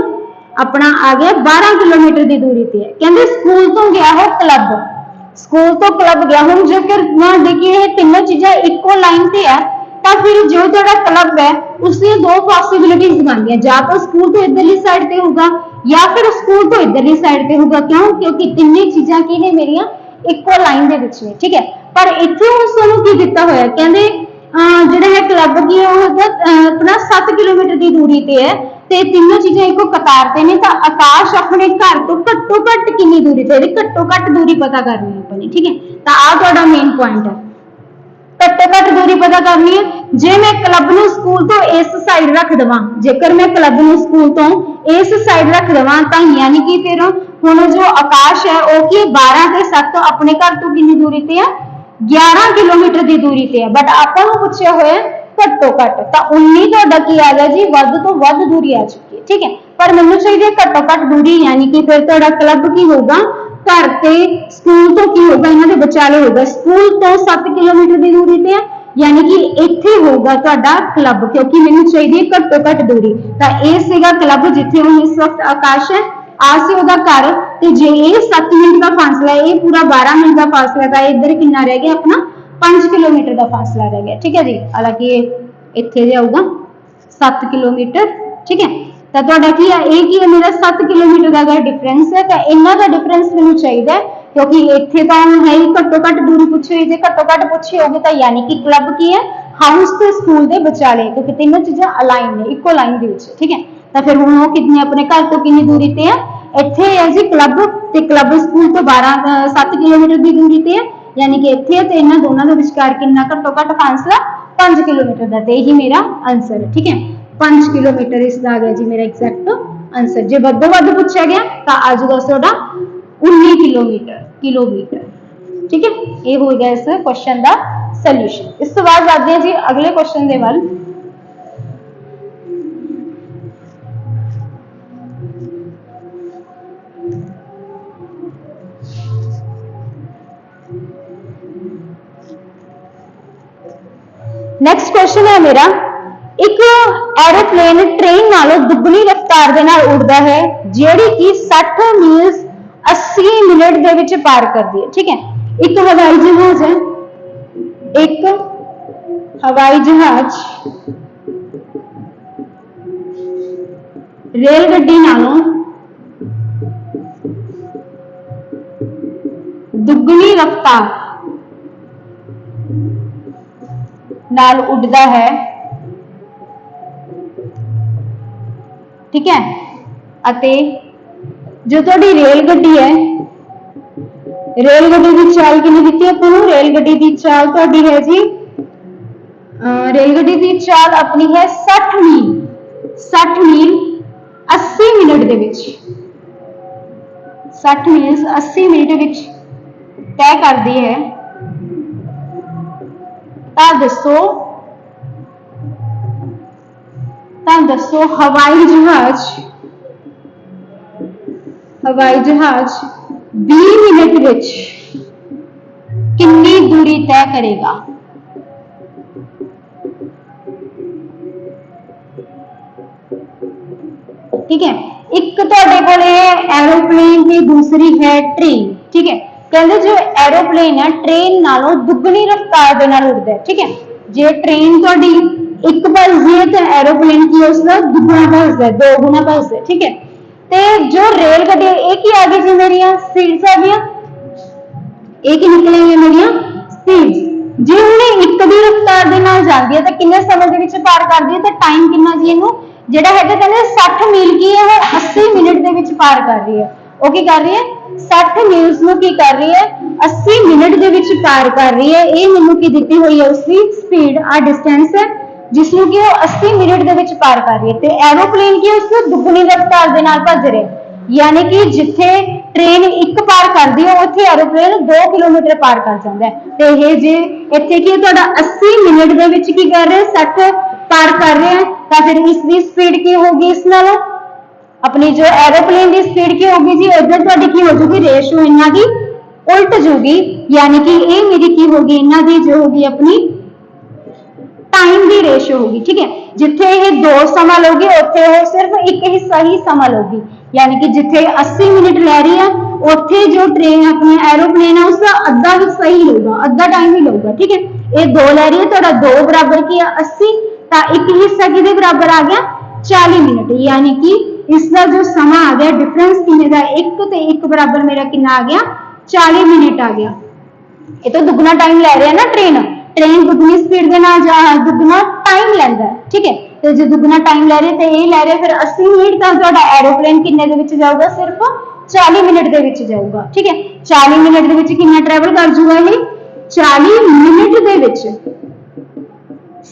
अपना आ गया 12 किलोमीटर की दूरी पे है। कहते स्कूल तो गया है क्लब, स्कूल तो क्लब गया। हम जेकर देखिए तीनों चीजें इक्को लाइन पे है तो फिर जो जोड़ा क्लब है उसकी दो पॉसिबिलिटीज बनती है, या तो स्कूल तो इधरली साइड पे होगा या फिर स्कूल तो इधरली साइड पे होगा। क्यों? क्योंकि तीनों चीजें की है मेरिया इक्को लाइन के विच में, ठीक है। पर इत्थे उसनूं की दिता होया कहंदे ਜਿਹੜਾ ਹੈ क्लब की अपना 7 किलोमीटर की दूरी ते है ते तीनों चीजें इको कतार ते ने। तो आकाश अपने घर तो घट्टो घट कितनी दूरी ते घट्टो घट दूरी पता करनी है अपनी, ठीक है। तो आ तुहाडा मेन पॉइंट है, घट्टो घट दूरी पता करनी है। जे मैं क्लब नूं स्कूल तो इस साइड रख देवां, जेकर मैं क्लब नूं स्कूल तो इस साइड रख देवां तां यानी कि फिर हुण जो आकाश है वो की 12 ते 7 अपने घर तो कितनी दूरी ते है 11 किलोमीटर की दूरी पे है। बट आपां नूं पुछया होया घट्टो घट तो 19 तुहाडा की आ गया जी वध तो वध दूरी आ चुकी है, ठीक है। पर मैनूं चाहिए घट्टो घट दूरी, यानी कि फिर तुहाडा क्लब की होगा घर ते स्कूल तो की होगा इन्हां दे विचाले होगा स्कूल तो 7 किलोमीटर की दूरी पे है, यानी कि इत्थे होगा तुहाडा क्लब, क्योंकि मैनूं चाहिए घट्टो घट दूरी। तो ये सीगा क्लब जिथे हुण इस वक्त आकाश है आसी ओदा घर ते जे ये 7 मिनट का फासला है ये पूरा 12 मिनट का फासला था, इधर कितना रह गया अपना 5 किलोमीटर का फासला रह गया, ठीक है जी। हालांकि इत्थे जाऊगा 7 किलोमीटर, ठीक है। तो तुहाडा की है ये की है मेरा 7 किलोमीटर का डिफरेंस है। तो इन्ना का डिफरेंस मैनूं चाहिए क्योंकि इत्थे तो है ही घट्टो घट दूरी पूछी हुई, जे घट्टो घट पूछी होगी तो यानी कि क्लब की है हाउस ते स्कूल दे विचाले, क्योंकि तीनों चीजें अलाइन ने इक्को लाइन दे विच, ठीक है। तो फिर हुण वो कितनी अपने घर तो कितनी दूरी पे है इत्थे है जी क्लब ते क्लब स्कूल तो 7 किलोमीटर की दूरी पे है, यानी कि इत्थे ते इन्हां दोनों के विचकार कितना घट्टो घट फासला 5 किलोमीटर का। ते यही मेरा आंसर है, ठीक है। 5 किलोमीटर इसका आ गया जी मेरा एग्जैक्ट आंसर। जे वधो वध पूछा गया तो आ जाएगा तुहाडा 19 किलोमीटर, ठीक है। ये हो गया इस क्वेश्चन का सोल्यूशन। इस तो बाद आते हैं जी अगले क्वेश्चन के वाल। नेक्स्ट क्वेश्चन है मेरा, एक एरोप्लेन ट्रेन नालों दुगनी रफ्तार दे नाल उड़दा है जेड़ी कि 60 मील 80 मिनट दे विच पार करदी है, ठीक है। एक हवाई जहाज है, एक हवाई जहाज रेलगड्डी नालों दुगनी रफ्तार नाल उड़दा है, ठीक है। अते जो तुहाडी रेलगड्डी है रेलगड्डी की चाल कितनी दी है आपको? रेलगड्डी की चाल तुहाडी है जी रेलगड्डी की चाल अपनी है 60 मील 80 मिनट दे विच 60 मील 80 मिनट विच तय करती है। तो दसो दसो हवाई जहाज 20 मिनट विच कितनी दूरी तय करेगा? ठीक है, एक तुहाडे कोले है एरोप्लेन ते दूसरी है ट्रेन। ठीक है, कहते जो एरोप्लेन है ट्रेन नालों दुगनी रफ्तार दे नाल उड़दा है। ठीक है, जे ट्रेन तुहाडी एक भजदी है तो एरोप्लेन की उसका दुगना भजदा है, 2 गुना भजदा है। ठीक है, ते जो रेल गड्डी ये की आ गई जी मेरिया स्पीड्स आ गई, एक ही निकले हुए मेरिया स्पीड्स। जे उन्हें एक दी रफ्तार दे नाल जांदी है तो किन्ने समय दे विच पार करदी है तो टाइम कितना जी इहनू जेड़ा है कहते 60 मील की है वो 80 मिनट दे विच पार कर रही है। वो की कर रही है 60 मील्स नू की कर रही है 80 मिनट दे विच पार कर रही है। ये मैनू की दी हुई है उसकी स्पीड आ डिस्टेंस है जिसनू कि वो 80 मिनट दे विच पार कर रही है। तो एरोप्लेन की उसको दुगनी रफ्तार दे नाल भज रहे, यानी कि जिथे ट्रेन एक पार करती है उत्थे एरोप्लेन 2 किलोमीटर पार कर जाता है। तो ये जे इत्थे की तुहाडा 80 मिनट दे विच की कर रहे 60 पार कर रहे हैं तो फिर इसकी स्पीड की होगी इस नालों अपनी जो एरोप्लेन की स्पीड की होगी जी इधर तुहाडी की हो जाएगी रेशो इन्हां दी उल्ट जूगी, यानी कि ये मेरी की होगी इन्हां दी जो होगी अपनी टाइम की रेशो होगी। ठीक है, जिथे ये 2 समा लोगी उत्थे वो सिर्फ एक हिस्सा ही समा लोगी, यानी कि जिथे 80 मिनट ले रही है उत्थे जो ट्रेन अपनी एरोप्लेन है उसका अद्धा हिस्सा ही लोगा, अद्धा टाइम ही लोगा। ठीक है, ये 2 ले रही है तो 2 बराबर की 80 तो एक हिस्सा किदे बराबर आ गया 40 मिनट, यानी कि इसका जो समा आ गया डिफरेंस किने दा 1 तो 1 बराबर मेरा कितना आ गया 40 मिनट आ गया। ये तो दुगना टाइम ले रही है ना ट्रेन दुगनी स्पीड के नाल दुगना टाइम लेंदा है। ठीक है, तो जो दुगना टाइम ले रहे तो ये ले रहे फिर 80 मिनट का तुहाडा एरोप्लेन किन्ने दे विच जाऊगा सिर्फ 40 मिनट दे विच जाऊगा। ठीक है, 40 मिनट दे विच कितना ट्रैवल कर जूगा ये 40 मिनट दे विच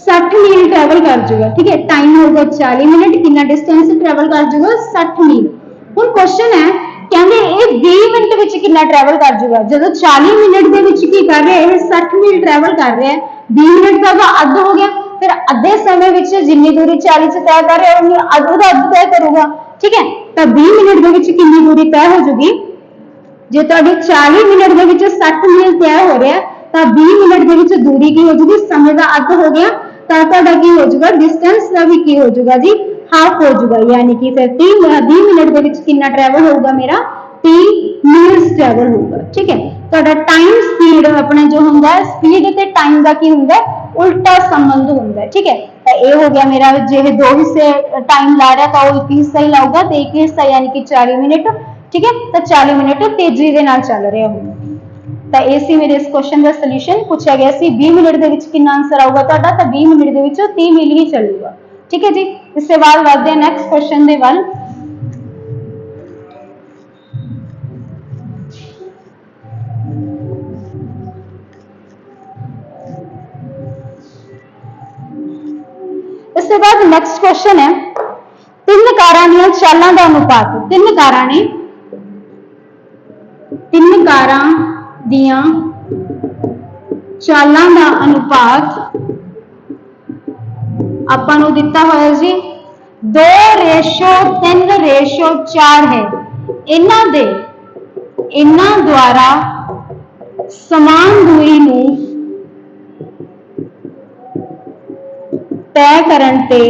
60 मील ट्रैवल कर जूगा। ठीक है, टाइम होगा 40 मिनट, कितना डिस्टेंस ट्रैवल कर जूगा 60 मील। हुण क्वेश्चन है कहंदे ये 20 मिनट विच कितना ट्रैवल कर जूगा, जदों 40 मिनट दे विच की कर रहे हैं 60 मील ट्रैवल कर रहे हैं 20 मिनट का अद्ध हो गया, फिर अद्धे समय विच जिन्नी दूरी 40 से तय कर रहे हैं उन्नी अद्ध तय करूंगा। ठीक है, तो 20 मिनट दे विच कितनी दूरी तय हो जूगी, जे तुहाडी 40 मिनट दे विच 60 मील तय हो रहा है तो 20 मिनट दे विच दूरी की हो जूगी समय का अद्ध हो गया तो तुहाडा की हो जूगा डिस्टेंस का भी की हो जूगा जी हाफ हो जूगा, यानी कि फिर 20 मिनट दे विच कितना ट्रैवल होगा मेरा 30 मील्स ट्रैवल होगा। ठीक है, तुहाडा टाइम स्पीड अपना जो होंगे स्पीड ते टाइम का की होंगे उल्टा संबंध होंगे। ठीक है, तो ये हो गया मेरा जे 2 हिस्से टाइम ला रहा तो वो एक हिस्सा ही लाऊगा तो एक हिस्सा यानी कि 40 मिनट। ठीक है, तो 40 मिनट तेजी के नाल चल रहे हो। तो ये सी मेरे इस क्वेश्चन का सोल्यूशन पूछा गया सी 20 मिनट दे विच कितना आंसर आऊगा तुहाडा, तो 20 मिनट दे विच 30 मील ही चलूगा। ठीक है जी, इसके बाद बढ़ते हैं नेक्स्ट क्वेश्चन दे वल। इसके बाद नेक्स्ट क्वेश्चन है 3 कारां दीयां चालां दा अनुपात। 3 कारां ने 3 कारां दीयां चालां दा अनुपात आपां नूं दिता होया जी 2:3:4 है। इन्हां द्वारा समान दूरी नूं तय करन ते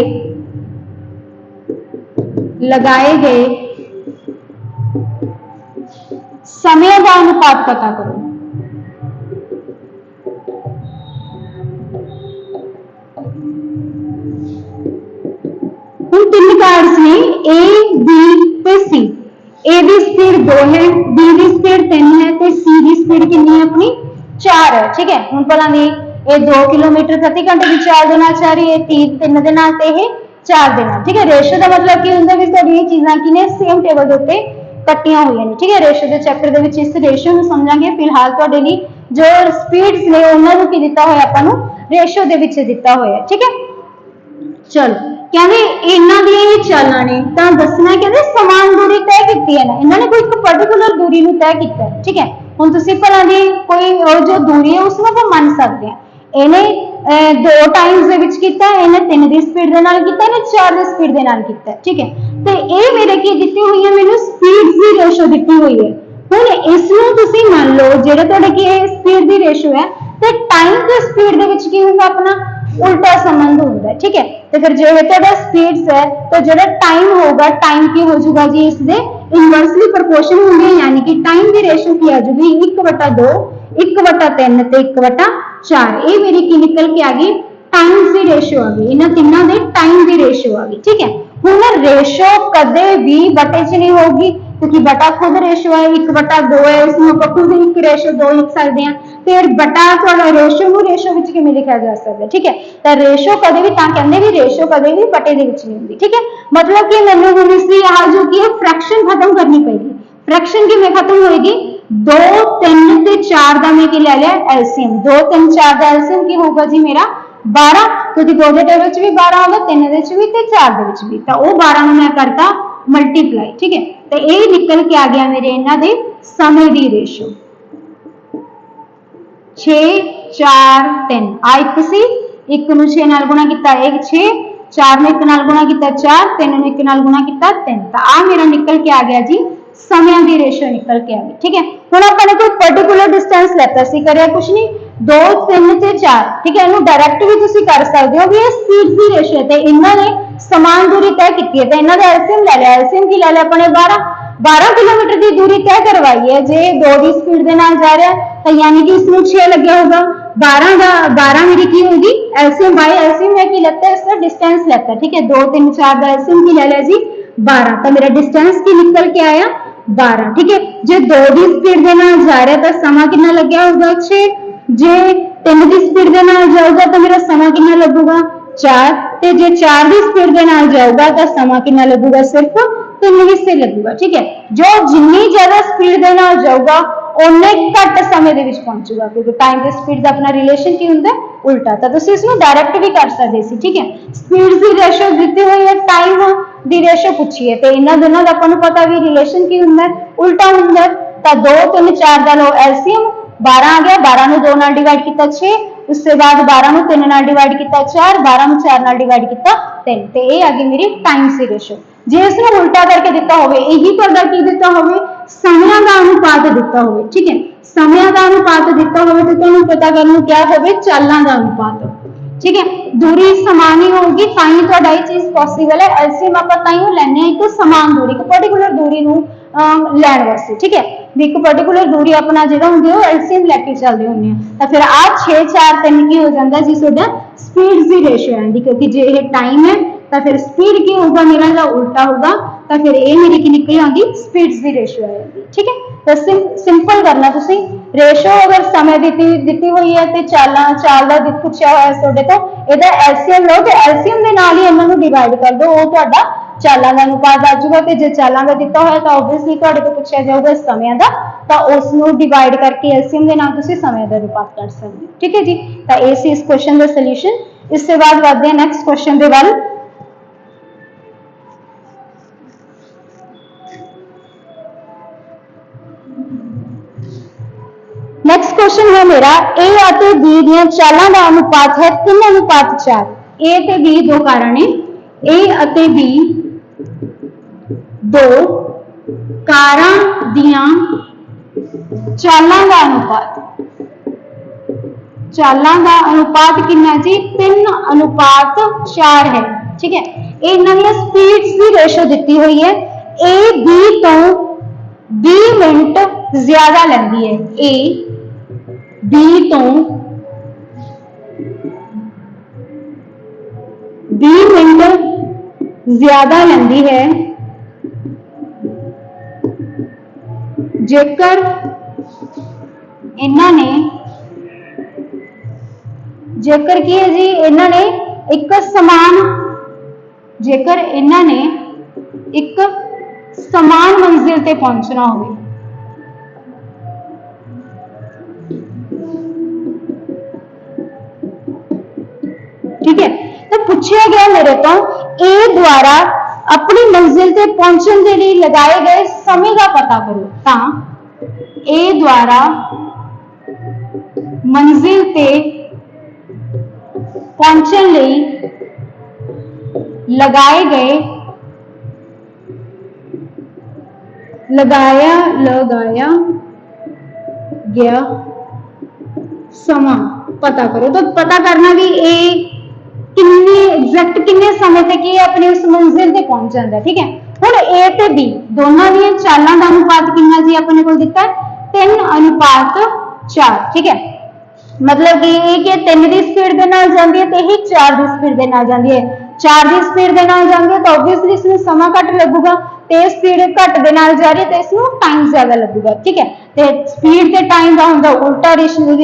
लगाए गए समय का अनुपात पता करो। हम 3 कार्ड्स ने ए बी ते सी। ए की स्पीड 2 है, बी की स्पीड 3 है तो सी की स्पीड कितनी है अपनी 4 है। ठीक है, हम पता नहीं ये 2 किलोमीटर प्रति घंटे की 4 दे नाल चल रही है, 3 दे नाल ते 4 दे नाल। ठीक है, रेशो का मतलब की हुंदा भी साडी ये चीज़ां की ने सेम टेबल दे उत्ते कट्टियां हुई ने। ठीक है, रेशो के चैप्टर दे विच इस रेशो नूं समझांगे। फिलहाल तुहाडे लई जो स्पीड्स ने उन्हां नूं की दित्ता होया आपां नूं रेशो दे विच दित्ता होया। ठीक है, चलो कहते इन्हां दी ही चालां ने तां दसना कहते समान दूरी तय कीती है ना, इन्हां ने कोई एक पर्टिकुलर दूरी नूं तय कीता है। ठीक है, हुण तुसीं भला दी कोई जो दूरी है उसनूं आप मन सकते हैं। इन्हें 2 टाइम्स ਦੇ ਵਿੱਚ ਕੀਤਾ, ਇਹਨੇ 3 ਦੀ ਸਪੀਡ ਦੇ ਨਾਲ ਕੀਤਾ, ਇਹਨੇ 4 ਦੀ ਸਪੀਡ ਦੇ ਨਾਲ ਕੀਤਾ। ਠੀਕ ਹੈ, ਤੇ ਇਹ ਮੇਰੇ ਕੀ ਦਿੱਤੀ ਹੋਈ ਹੈ, ਮੈਨੂੰ ਸਪੀਡ ਦੀ ਰੇਸ਼ੋ ਦਿੱਤੀ ਹੋਈ ਹੈ। ਹੁਣ ਇਸ ਨੂੰ ਤੁਸੀਂ ਮੰਨ ਲਓ ਜਿਹੜਾ ਤੁਹਾਡੇ ਕੀ ਹੈ ਸਪੀਡ ਦੀ ਰੇਸ਼ੋ ਹੈ, ਤੇ ਟਾਈਮ ਤੇ ਸਪੀਡ ਦੇ ਵਿੱਚ ਕੀ ਹੁੰਦਾ ਆਪਣਾ उल्टा संबंध होता है। ठीक है, तो फिर जो है स्पीड्स है तो जो टाइम होगा, टाइम की हो जाएगा जी इसके इनवर्सली प्रोपोर्शन होंगे, यानी कि टाइम की रेशो की आ जाएगी 1/2, 1/3 ते 1/4। ये मेरी की निकल के आ गई टाइम की रेशो आ गई, इन्हां तिन्हां दे टाइम की रेशो आ गई। ठीक है, हुण रेशो कदे भी बटे च नहीं होगी, क्योंकि बटा खुद रेशो है, 1/2 है, उसमें आप खुद 1 रेशो 2 लिख सकते हैं, फिर बटा थोड़ा रेशो ਨੂੰ रेशो ਵਿੱਚ ਕਿਵੇਂ ਲਿਖਿਆ ਜਾ ਸਕਦਾ। ठीक है, ਤਾਂ रेशो कदे भी ਤਾਂ ਕਹਿੰਦੇ ਵੀ रेशो कदे भी बटे ਦੇ ਵਿੱਚ ਨਹੀਂ ਹੁੰਦੀ। ठीक है, मतलब कि ਮੈਨੂੰ ਹੁਣ ਇਸ ਲਈ ਆਹ ਜੋ ਕਿ ਹੈ फ्रैक्शन खत्म करनी पड़ेगी। फ्रैक्शन ਕਿਵੇਂ खत्म होएगी, 2, 3 ਤੇ 4 ਦਾ ਮੈਂ ਕੀ ਲੈ ਲਿਆ एलसीएम, 2, 3, 4 ਦਾ एलसीएम ਕੀ ਹੋਊਗਾ ਜੀ ਮੇਰਾ 12, क्योंकि 2 ਦੇ ਟੇਬਲ ਵਿੱਚ ਵੀ 12 ਆਉਂਦਾ, 3 ਦੇ ਵਿੱਚ ਵੀ ਤੇ 4 ਦੇ ਵਿੱਚ ਵੀ, ਤਾਂ ਉਹ 12 ਨੂੰ ਮੈਂ ਕਰਤਾ ਮਲਟੀਪਲਾਈ। ठीक है, तो ये निकल के आ गया मेरे इन्हां दे समय दी रेशो 6, 4, 3। आ 1 सी, 1 ਨੂੰ 6 ਨਾਲ ਗੁਣਾ ਕੀਤਾ 1 6, 4 ਨੂੰ 1 ਨਾਲ ਗੁਣਾ ਕੀਤਾ 4, 3 ਨੂੰ 1 ਨਾਲ ਗੁਣਾ ਕੀਤਾ 3। ਤਾਂ ਆ ਮੇਰਾ ਨਿਕਲ ਕੇ ਆ ਗਿਆ ਜੀ ਸਮਿਆਂ ਦੀ ਰੇਸ਼ੋ ਨਿਕਲ ਕੇ ਆ ਗਈ। ठीक है, ਹੁਣ ਆਪਾਂ ਨੇ ਕੋਈ ਪਾਰਟਿਕੂਲਰ ਡਿਸਟੈਂਸ ਲੈਤਾ ਸੀ, ਕਰਿਆ ਕੁਛ ਨਹੀਂ, 2, 3 ਤੇ 4। ठीक है, ਇਹਨੂੰ ਡਾਇਰੈਕਟ ਵੀ ਤੁਸੀਂ ਕਰ ਸਕਦੇ ਹੋ ਵੀ ਇਹ ਸਪੀਡ ਦੀ ਰੇਸ਼ੋ ਹੈ, ਤੇ ਇਹਨਾਂ ਨੇ ਸਮਾਨ ਦੂਰੀ ਤੈਅ ਕੀਤੀ ਹੈ, ਤੇ ਇਹਨਾਂ ਦਾ ਐਲਸੀਐਮ ਲੈ ਲਿਆ। ਐਲਸੀਐਮ ਕੀ ਲੈ ਲਿਆ ਆਪਣੇ 12 किलोमीटर की दूरी तय करवाई है। जे 2 की स्पीड के नाल जा रहा है तो यानी कि इसमें 6 लगे होगा, 12 मेरी की होगी एलसीएम बाय एलसीएम में की लगता है इसका डिस्टेंस लगता है। ठीक है, 2, 3, 4 का एलसीएम की ले लिया जी 12, तो मेरा डिस्टेंस की निकल के आया 12। ठीक है, जे 2 की स्पीड के नाल जा रहा है तो समा कितना लग गया होगा 6, जे 3 की स्पीड के नाल जाऊगा तो मेरा समा कितना लगेगा 4, ते जे 4 की स्पीड के नाल जाऊगा तो समा कितना लगेगा सिर्फ 3 हिस्से लगेगा। ठीक है, जो जिन्नी ज्यादा स्पीड के नाल जाऊगा उन्ने घट समय दे विच पहुंचेगा, क्योंकि टाइम ते स्पीड दा अपना रिलेशन की हुंदा उल्टा। तो तुसीं इसनूं डायरेक्ट भी कर सकदे सी। ठीक है, स्पीड दी रेशो दित्ती हुई है, टाइम दी रेशो पूछी है, ते इन्हां दोनों दा आपां नूं पता भी रिलेशन की हुंदा उल्टा हुंदा। तो 2, 3, 4 दा लो एलसीएम 12 आ गया, 12 नूं 2 नाल डिवाइड कीता 6, उसके बाद 12 नूं 3 नाल डिवाइड कीता 4, 12 नूं 4 नाल डिवाइड कीता 3, ते ये आ गई मेरी टाइम सी रेशो। जे इसमें उल्टा करके दिता होवे, यही तुहाडा की दिता होवे समय का अनुपात दिता होवे। ठीक है, समय का अनुपात दिता होवे तो तुहानूं पता करना क्या होवे चालां का अनुपात। ठीक है, दूरी समान ही होगी ताई तुहाडा ये चीज पॉसिबल है। एलसीएम आपां ताईं लैने एक समान दूरी, एक पर्टिकुलर दूरी नूं लैण वास्ते। ठीक है, भी एक पर्टिकुलर दूरी अपना जिहड़ा हुंदी है एलसीएम लैके चलदे हुंदे आ, तां फिर आ 6, 4, 3 की हो जांदा जी तुहाडा स्पीड दी रेशो आंदी, क्योंकि जे ये टाइम है तो फिर स्पीड की होगा मेरा जो उल्टा होगा, तो फिर ये मेरी की निकल आती स्पीड्स की रेशो आएगी। ठीक है, तो सिंपल करना तुसी रेशो अगर समय दी हुई है तो चाल का पूछा हुआ है तो यदा एलसीएम लो, तो एलसीएम के नाल ही इन्होंने डिवाइड कर दो, वो तुहाडा चालां का अनुपात आ जाऊगा। तो जो चालां का दिता होया तो ओबवियसली तुहाडे तो पूछा जाऊगा समय का, तो उसनूं डिवाइड करके एलसीएम के नाल तुसी समय का अनुपात कर सकते हो। ठीक है जी, तो ये सी इस क्वेश्चन का सोल्यूशन। इसके बाद बढ़ते हैं नैक्सट क्वेश्चन के वाल। नेक्स्ट क्वेश्चन है मेरा ए और बी दियां चालां दा अनुपात है 3:4। ए ते बी दो कारण है, ए और बी दो कारां दियां चालां दा अनुपात, चालां दा अनुपात कितना जी 3:4 है। ठीक है, ये इन्हां स्पीड्स की रेशो दी हुई है, ए बी तो 20 मिनट ज्यादा लगती है, ए बी तो 20 मिनट ज्यादा लेंदी है जेकर इन्हां ने जेकर की है जी इन्हां ने एक समान, जेकर इन्हां ने एक समान मंजिल ते पहुंचना हो। ठीक है, तो पूछा गया मेरे तो ए द्वारा अपनी मंजिल ते पहुंचने के लिए लगाए गए समय का पता करो। तो ए द्वारा मंजिल ते पहुंचने लई लगाए गए लगाया गया समा पता करो। तो पता करना भी ए किन्ने एग्जैक्ट किन्ने समय तक ये अपनी उस मंजिल ते पहुंच जाता है। ठीक है, हुण ए ते बी दोनों दी चालां दा अनुपात किन्ना जी अपने को दिता है 3:4। ठीक है, मतलब कि ये 3 की स्पीड के नाल जाती है तो यही 4 की स्पीड के नाल जाती है। 4 की स्पीड के नाल जाती है तो ऑब्वियसली इसमें समा घट लगूगा, तो स्पीड घट के नाल जा रही है तो इसमें टाइम ज्यादा लगूगा। ठीक है, तो स्पीड ते टाइम का होंदा उल्टा रिलेशन,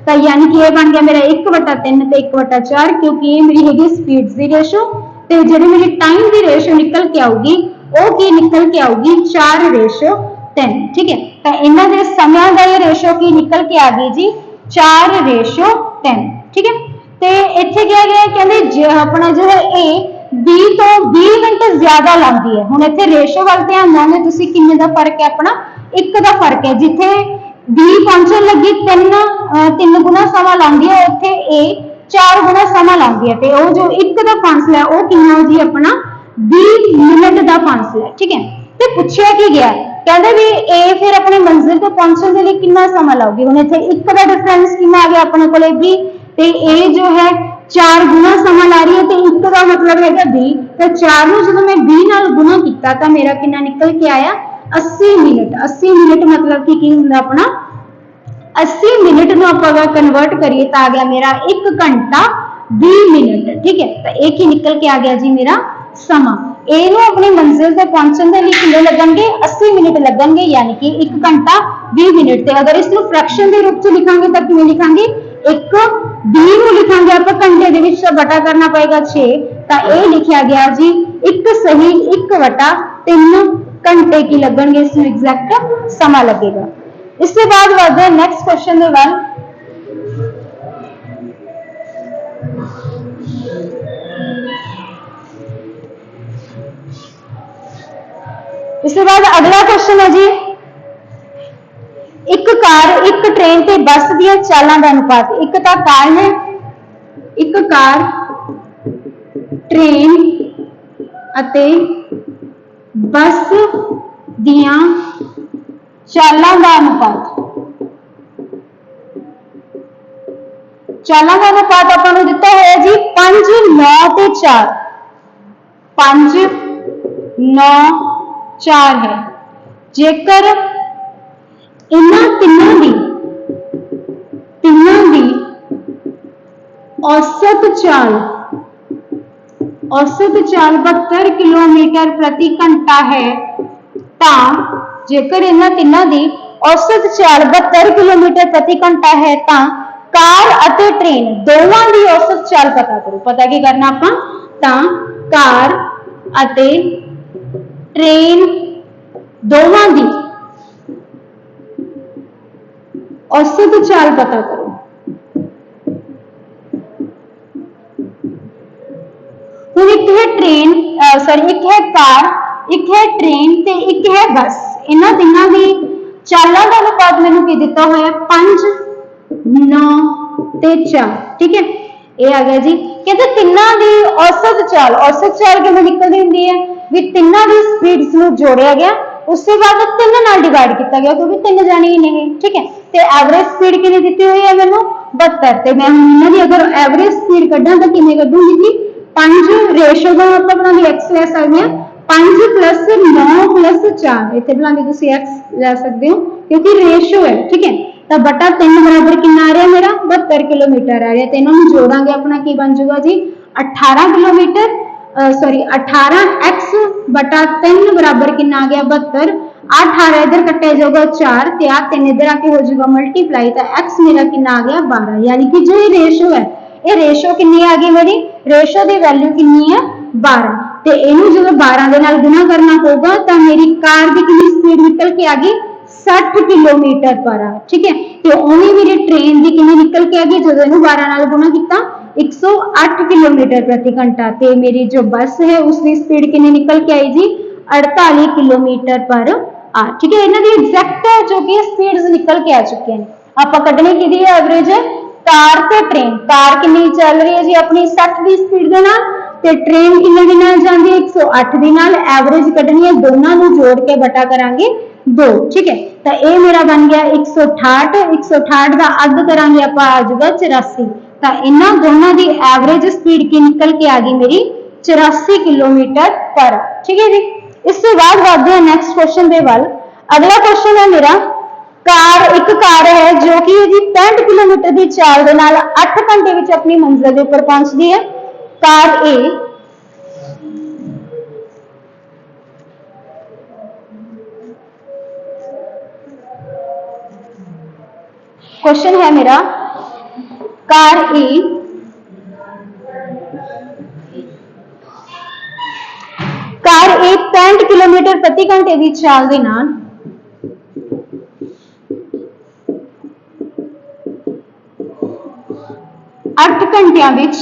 तो यानी कि ये बन गया मेरा 1/3 ते 1/4, क्योंकि ये मेरी हैगी स्पीड की रेशो, तो जी मेरी टाइम की रेशो निकल के आऊगी वो की निकल के आऊगी 4:3। ठीक है, तो इन्हों के समय का ये रेशो की निकल के आ गई जी 4:10। ठीक है, तो इत्थे क्या गया कहते अपना जो है ए 20 तो 20 मिनट ज्यादा लाती है। हुण इत्थे रेशो वाल ध्यान दोगे तुसीं किन्ने दा फर्क है, अपना 1 का फर्क है। जिथे 20 पहुंचने लगी 3 गुना समा लाती है, उत्थे ए 4 गुना समा लाती है, तो वो जो 1 का फासला है वो कितना जी अपना 20 मिनट का फासला है। ठीक है, तो पूछा की गया कहते भी ए फिर अपने मंजिल तक पहुंचने के लिए कितना समा लाऊगी। हुण इत्थे 1 का डिफरेंस कितना आ गया अपने को 20, तो ए जो है 4 गुना समा ला रही है, तो 1 का मतलब है 20, तो 4 में जो मैं 20 नाल गुना किया तो मेरा कितना निकल के आया 80 मिनट। 80 मिनट मतलब कि अपना 80 मिनट में आप कन्वर्ट करिए तो आ गया मेरा 1 घंटा 20 मिनट। ठीक है, तो एक ही निकल के आ गया जी मेरा समा। ए अपनी मंजिल तक पहुंचने के लिए कितने लगेंगे 80 मिनट लगेंगे, यानी कि 1 घंटा 20 मिनट। अगर इसको फ्रैक्शन के रूप में लिखांगे तो किवें लिखांगे 1 20 को लिखांगे आप घंटे दे विच बटा करना पएगा 6, तो ये लिखा गया जी 1 सही 1/3 घंटे की लगेंगे, इसमें एग्जैक्ट समा लगेगा। इसके बाद बढ़ते हैं नेक्स्ट क्वेश्चन के वाल। इसके बाद अगला क्वेश्चन है जी एक कार एक ट्रेन ते बस दियां चालां दा अनुपात। एक तो कार है, एक कार ट्रेन अते बस दियां चालां दा अनुपात। चालां दा अनुपात आपां नूं दिता होया जी 5 9 ते 4। 5 9 4 है। जेकर इन्हां तिन्हां दी औसत चाल 72 किलोमीटर प्रति घंटा है, जेकर इन्हां तिन्हां दी औसत चाल 72 किलोमीटर प्रति घंटा है, कार अते ट्रेन दोवां दी औसत चाल पता करो। पता की करना आपां, कार अते ट्रेन दोवां दी औसत चाल पता करो। एक है ट्रेन एक है कार, एक है ट्रेन ते एक है बस। इन्हां तिन्हां दी चालां दा अनुपात मैनूं की दिता होया 5 9 ते 4। ठीक है, ये आ गया जी। कहते तिन्हां दी औसत चाल किवें निकलदी हुंदी है भी तिन्हां दी स्पीड्स नूं जोड़िया गया, उसके बाद 3 नाल डिवाइड किया गया क्योंकि 3 जाने ही नहीं। ठीक है, तो एवरेज स्पीड कितनी दी हुई है मैनूं 72, तो मैं इन्हां दी अगर एवरेज स्पीड कड्ढां तो किवें कड्ढूंगी जी 5 रेशो का मतलब बना दी एक्स ले सकते हैं 5 + 9 + 4 इतने बना दी तुम एक्स ले सकते हो क्योंकि रेशो है। ठीक है, तो बटा 3 बराबर कितना आ रहा है मेरा 72 किलोमीटर आ रहा है, तो इन्होंने जोड़ांगे अपना की बन जाएगा जी 18 किलोमीटर 18x बटा 3 बराबर कितना आ गया 72। 18 इधर कटे जाएगा 4 ते 3 इधर आके हो जाएगा मल्टीप्लाई, तो x मेरा कितना आ गया 12, यानी कि जो ये रेशो है ये रेशो कितनी आ गई मेरी रेशो की वैल्यू कितनी है 12, तो इनू जो 12 के नाल गुना करना होगा तो मेरी कार की कितनी स्पीड निकल के आ गई 60 किलोमीटर पर आवर। ठीक है, तो उन्हें मेरी ट्रेन की कितनी निकल के आ गई जो इनू 12 नाल गुना किया 108 किलोमीटर प्रति घंटा, तो मेरी जो बस है उसकी स्पीड कितनी निकल के आई जी 48 किलोमीटर पर आवर। ठीक है, इन्हों की एग्जैक्ट जो कि स्पीड निकल के आ चुके हैं। आप कढ़ने की एवरेज है कार ते ट्रेन, कार कितनी चल रही है जी अपनी 60 की स्पीड के नाल, ते ट्रेन कितने के नाल जाती है 108 के नाल। एवरेज कढनी है, दोनों को जोड़ के बटा करांगे 2, ठीक है। तो ये मेरा बन गया 168, 168 का अद्ध करांगे आप आ जाऊगा 84। तो इन्हों दोनों की एवरेज स्पीड की निकल के आ गई मेरी 84 किलोमीटर पर, ठीक है जी। इसके बाद बढ़ते हैं नेक्स्ट क्वेश्चन के वाल। अगला क्वेश्चन है मेरा, एक कार है जो कि जी 65 किलोमीटर की चाल के नाल 8 घंटे में अपनी मंजिल के ऊपर पहुंचती है। कार ए क्वेश्चन है मेरा, कार ए 65 किलोमीटर प्रति घंटे की चाल के नाल 8 घंटिया विच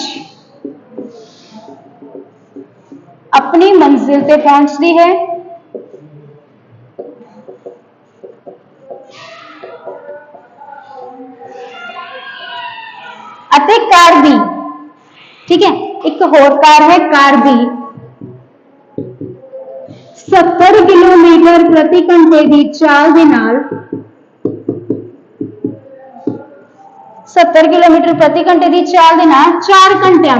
अपनी मंजिल पे पहुंचती है। अते कार बी, ठीक है, एक होर कार है कार बी 70 किलोमीटर प्रति घंटे की चाल के नाल 70 किलोमीटर प्रति घंटे की चाल के नाल 4 घंटिया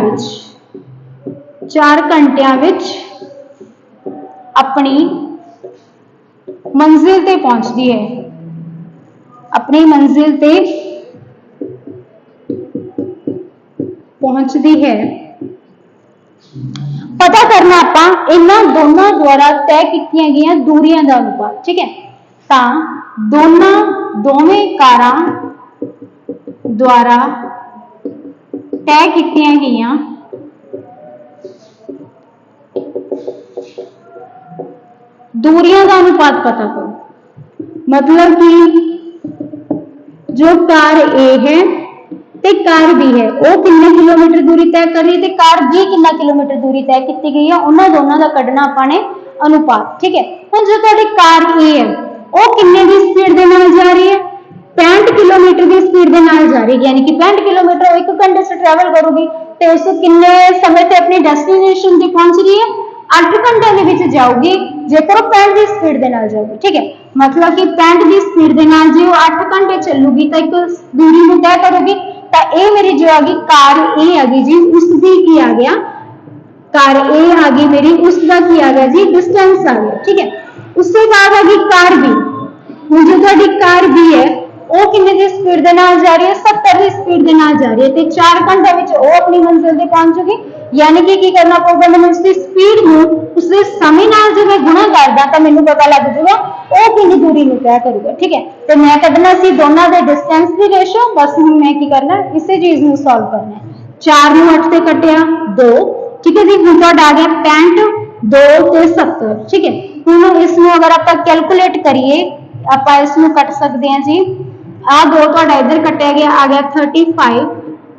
अपनी मंजिल ते पहुंचती है, अपनी मंजिल ते पहुंचती है। पता करना आपा इन्हां दोनों द्वारा तय कीतियां गईयां दूरियां दा अनुपात, ठीक है। तां दोवें कारां द्वारा तय कीतियां गईयां दूरियां का अनुपात पता करो। मतलब कि जो कार ए है ते कार बी है वो कितने किलोमीटर दूरी तय कर रही है, ते कार बी कितना किलोमीटर दूरी तय की गई है, उन्होंने दोनों का कढ़ना अपने अनुपात, ठीक है। हम जो तुहाडी कार ए है वो कितने की स्पीड के नाल जा रही है, 65 किलोमीटर की स्पीड के नाल जा रही है, यानी कि 65 किलोमीटर 1 घंटे से ट्रैवल करूगी तो उस कितने समय से अपनी डेस्टिनेशन तक पहुंच रही है, 8 घंटे के विच जाऊगी जेकर 65 की स्पीड के नाल जाऊगी, ठीक है। मतलब कि 65 की स्पीड के नाल जे 8 घंटे चलूगी तो एक दूरी को तय करूगी। तो ये मेरी जो आ गई कार ए आ गई जी, उसकी की आ गया, कार ए आ गई मेरी, उसका की आ गया जी डिस्टेंस आ गया, ठीक है। उसके बाद आ गई कार बी। जो तुहाडी कार बी है वो कितने की स्पीड के नाल जा रही है, 70 की स्पीड के नाल जा रही है, तो 4 घंटे में वो अपनी मंजिल तक पहुंचूगी। यानी कि की करना पड़ेगा, मैंने उसकी स्पीड को उसके समय नाल जो मैं गुणा करदा तो मैंने पता लग जाएगा वो कितनी दूरी में तय करूगा, ठीक है। तो मैं कढ़ना सी दोनों के डिस्टेंस की रेशो, बस हूँ मैं की करना इसी चीज को सॉल्व करना है। 4 ਨੂੰ 8 से कटिया 2, ठीक है जी। हम आ गया 65 2 ਤੇ 70, ठीक है। हम इसमें अगर आप कैलकुलेट करिए आप इसमें कट सकते हैं जी, आ 2 इधर कटिया गया आ गया 35,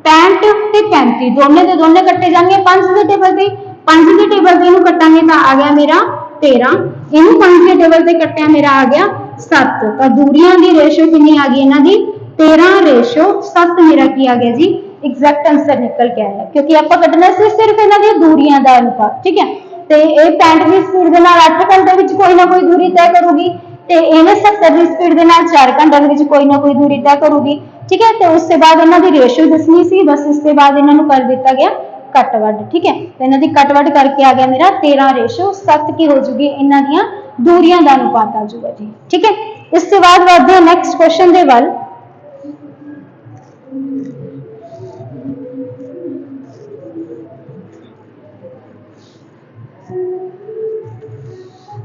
65 ਤੇ 35 दोनों के दोनों कट्टे जाएंगे 5 के टेबल से, 5 के टेबल से इन्हों कटांगे तो आ गया मेरा 13, इन्हों 5 के टेबल से कट्टिया मेरा आ गया 7। तो दूरियां की रेशो कितनी आ गई इन्हों की 13:7 मेरा की आ गया जी, एग्जैक्ट आंसर निकल के आया, क्योंकि आप कटना सिर्फ इन्हों दूरियां का अनुपात, ठीक है। तो ये 65 की स्पीड के 8 घंटे में कोई ना कोई दूरी तय करूगी, तो इन्हें 70 की स्पीड के 4 घंटे में कोई ना कोई दूरी तय करूगी, ठीक है। तो उसके बाद इन्हों की रेशो दसनी सी, बस उसके बाद इन्हों कर दिता गया कटवट, ठीक है। तो इन्हों की कटवट करके आ गया मेरा 13:7 की हो जूगी, इन्हों दियां दूरियां का अनुपात आ जाऊगा जी, ठीक है। इसके बाद बढ़ते हैं नेक्स्ट क्वेश्चन के वाल।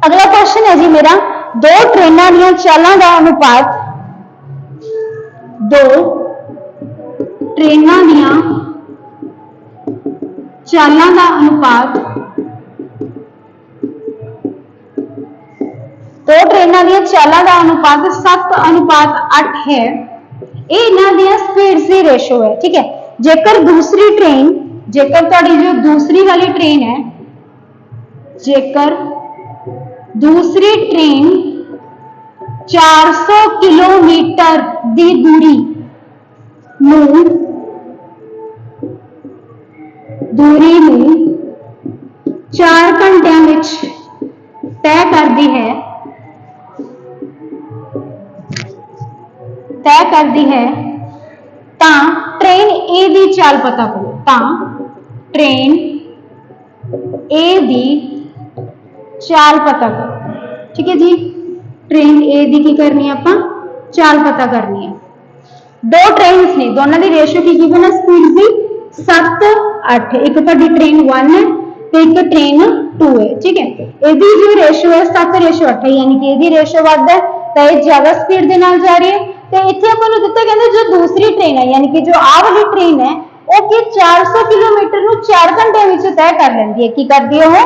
अगला क्वेश्चन है जी मेरा, 2 ट्रेनों दी चालों का अनुपात, 2 ट्रेनों दी चालों का अनुपात, 2 ट्रेनों दी चालों का अनुपात 7:8 है। ये इन्हां दी स्पीड की रेशो है, ठीक है। जेकर दूसरी ट्रेन, जेकर तुहाडी जो दूसरी वाली ट्रेन है, जेकर दूसरी ट्रेन 400 किलोमीटर की दूरी दूरी ਨੂੰ 4 ਘੰਟਿਆਂ ਵਿੱਚ ਤੈਅ ਕਰਦੀ ਹੈ ਤਾਂ ट्रेन ए ਦੀ ਚਾਲ ਪਤਾ ਕਰੋ। ਤਾਂ ट्रेन ए ਦੀ ਚਾਲ ਪਤਾ ਕਰੋ। ठीक है जी, ट्रेन ए ਦੀ ਕੀ ਕਰਨੀ ਹੈ ਆਪਾਂ ਚਾਲ ਪਤਾ ਕਰਨੀ ਹੈ। दो ट्रेन्स ने, दोनों की रेशो की गिवन है स्पीड की 7 8, एक ਤੁਹਾਡੀ ट्रेन 1 है ਤੇ ਇੱਕ ट्रेन 2 है। ठीक है, ਇਹਦੀ जो रेशो है 7 रेशो 8 है, यानी कि ਇਹਦੀ रेशो ਵੱਧ है ਤਾਂ ਇਹ ਜ਼ਿਆਦਾ स्पीड ਦੇ ਨਾਲ ਜਾ ਰਹੀ है। ਤੇ ਇੱਥੇ ਆਪਾਂ ਨੂੰ ਦਿੱਤਾ ਕਹਿੰਦੇ ਜੋ दूसरी ट्रेन है, यानी कि जो ਆਹ ਵਾਲੀ ट्रेन है ਉਹ ਕਿ 400 ਕਿਲੋਮੀਟਰ ਨੂੰ 4 ਘੰਟਿਆਂ ਵਿੱਚ ਤੈਅ ਕਰ ਲੈਂਦੀ ਹੈ। ਕੀ ਕਰਦੀ ਹੈ ਉਹ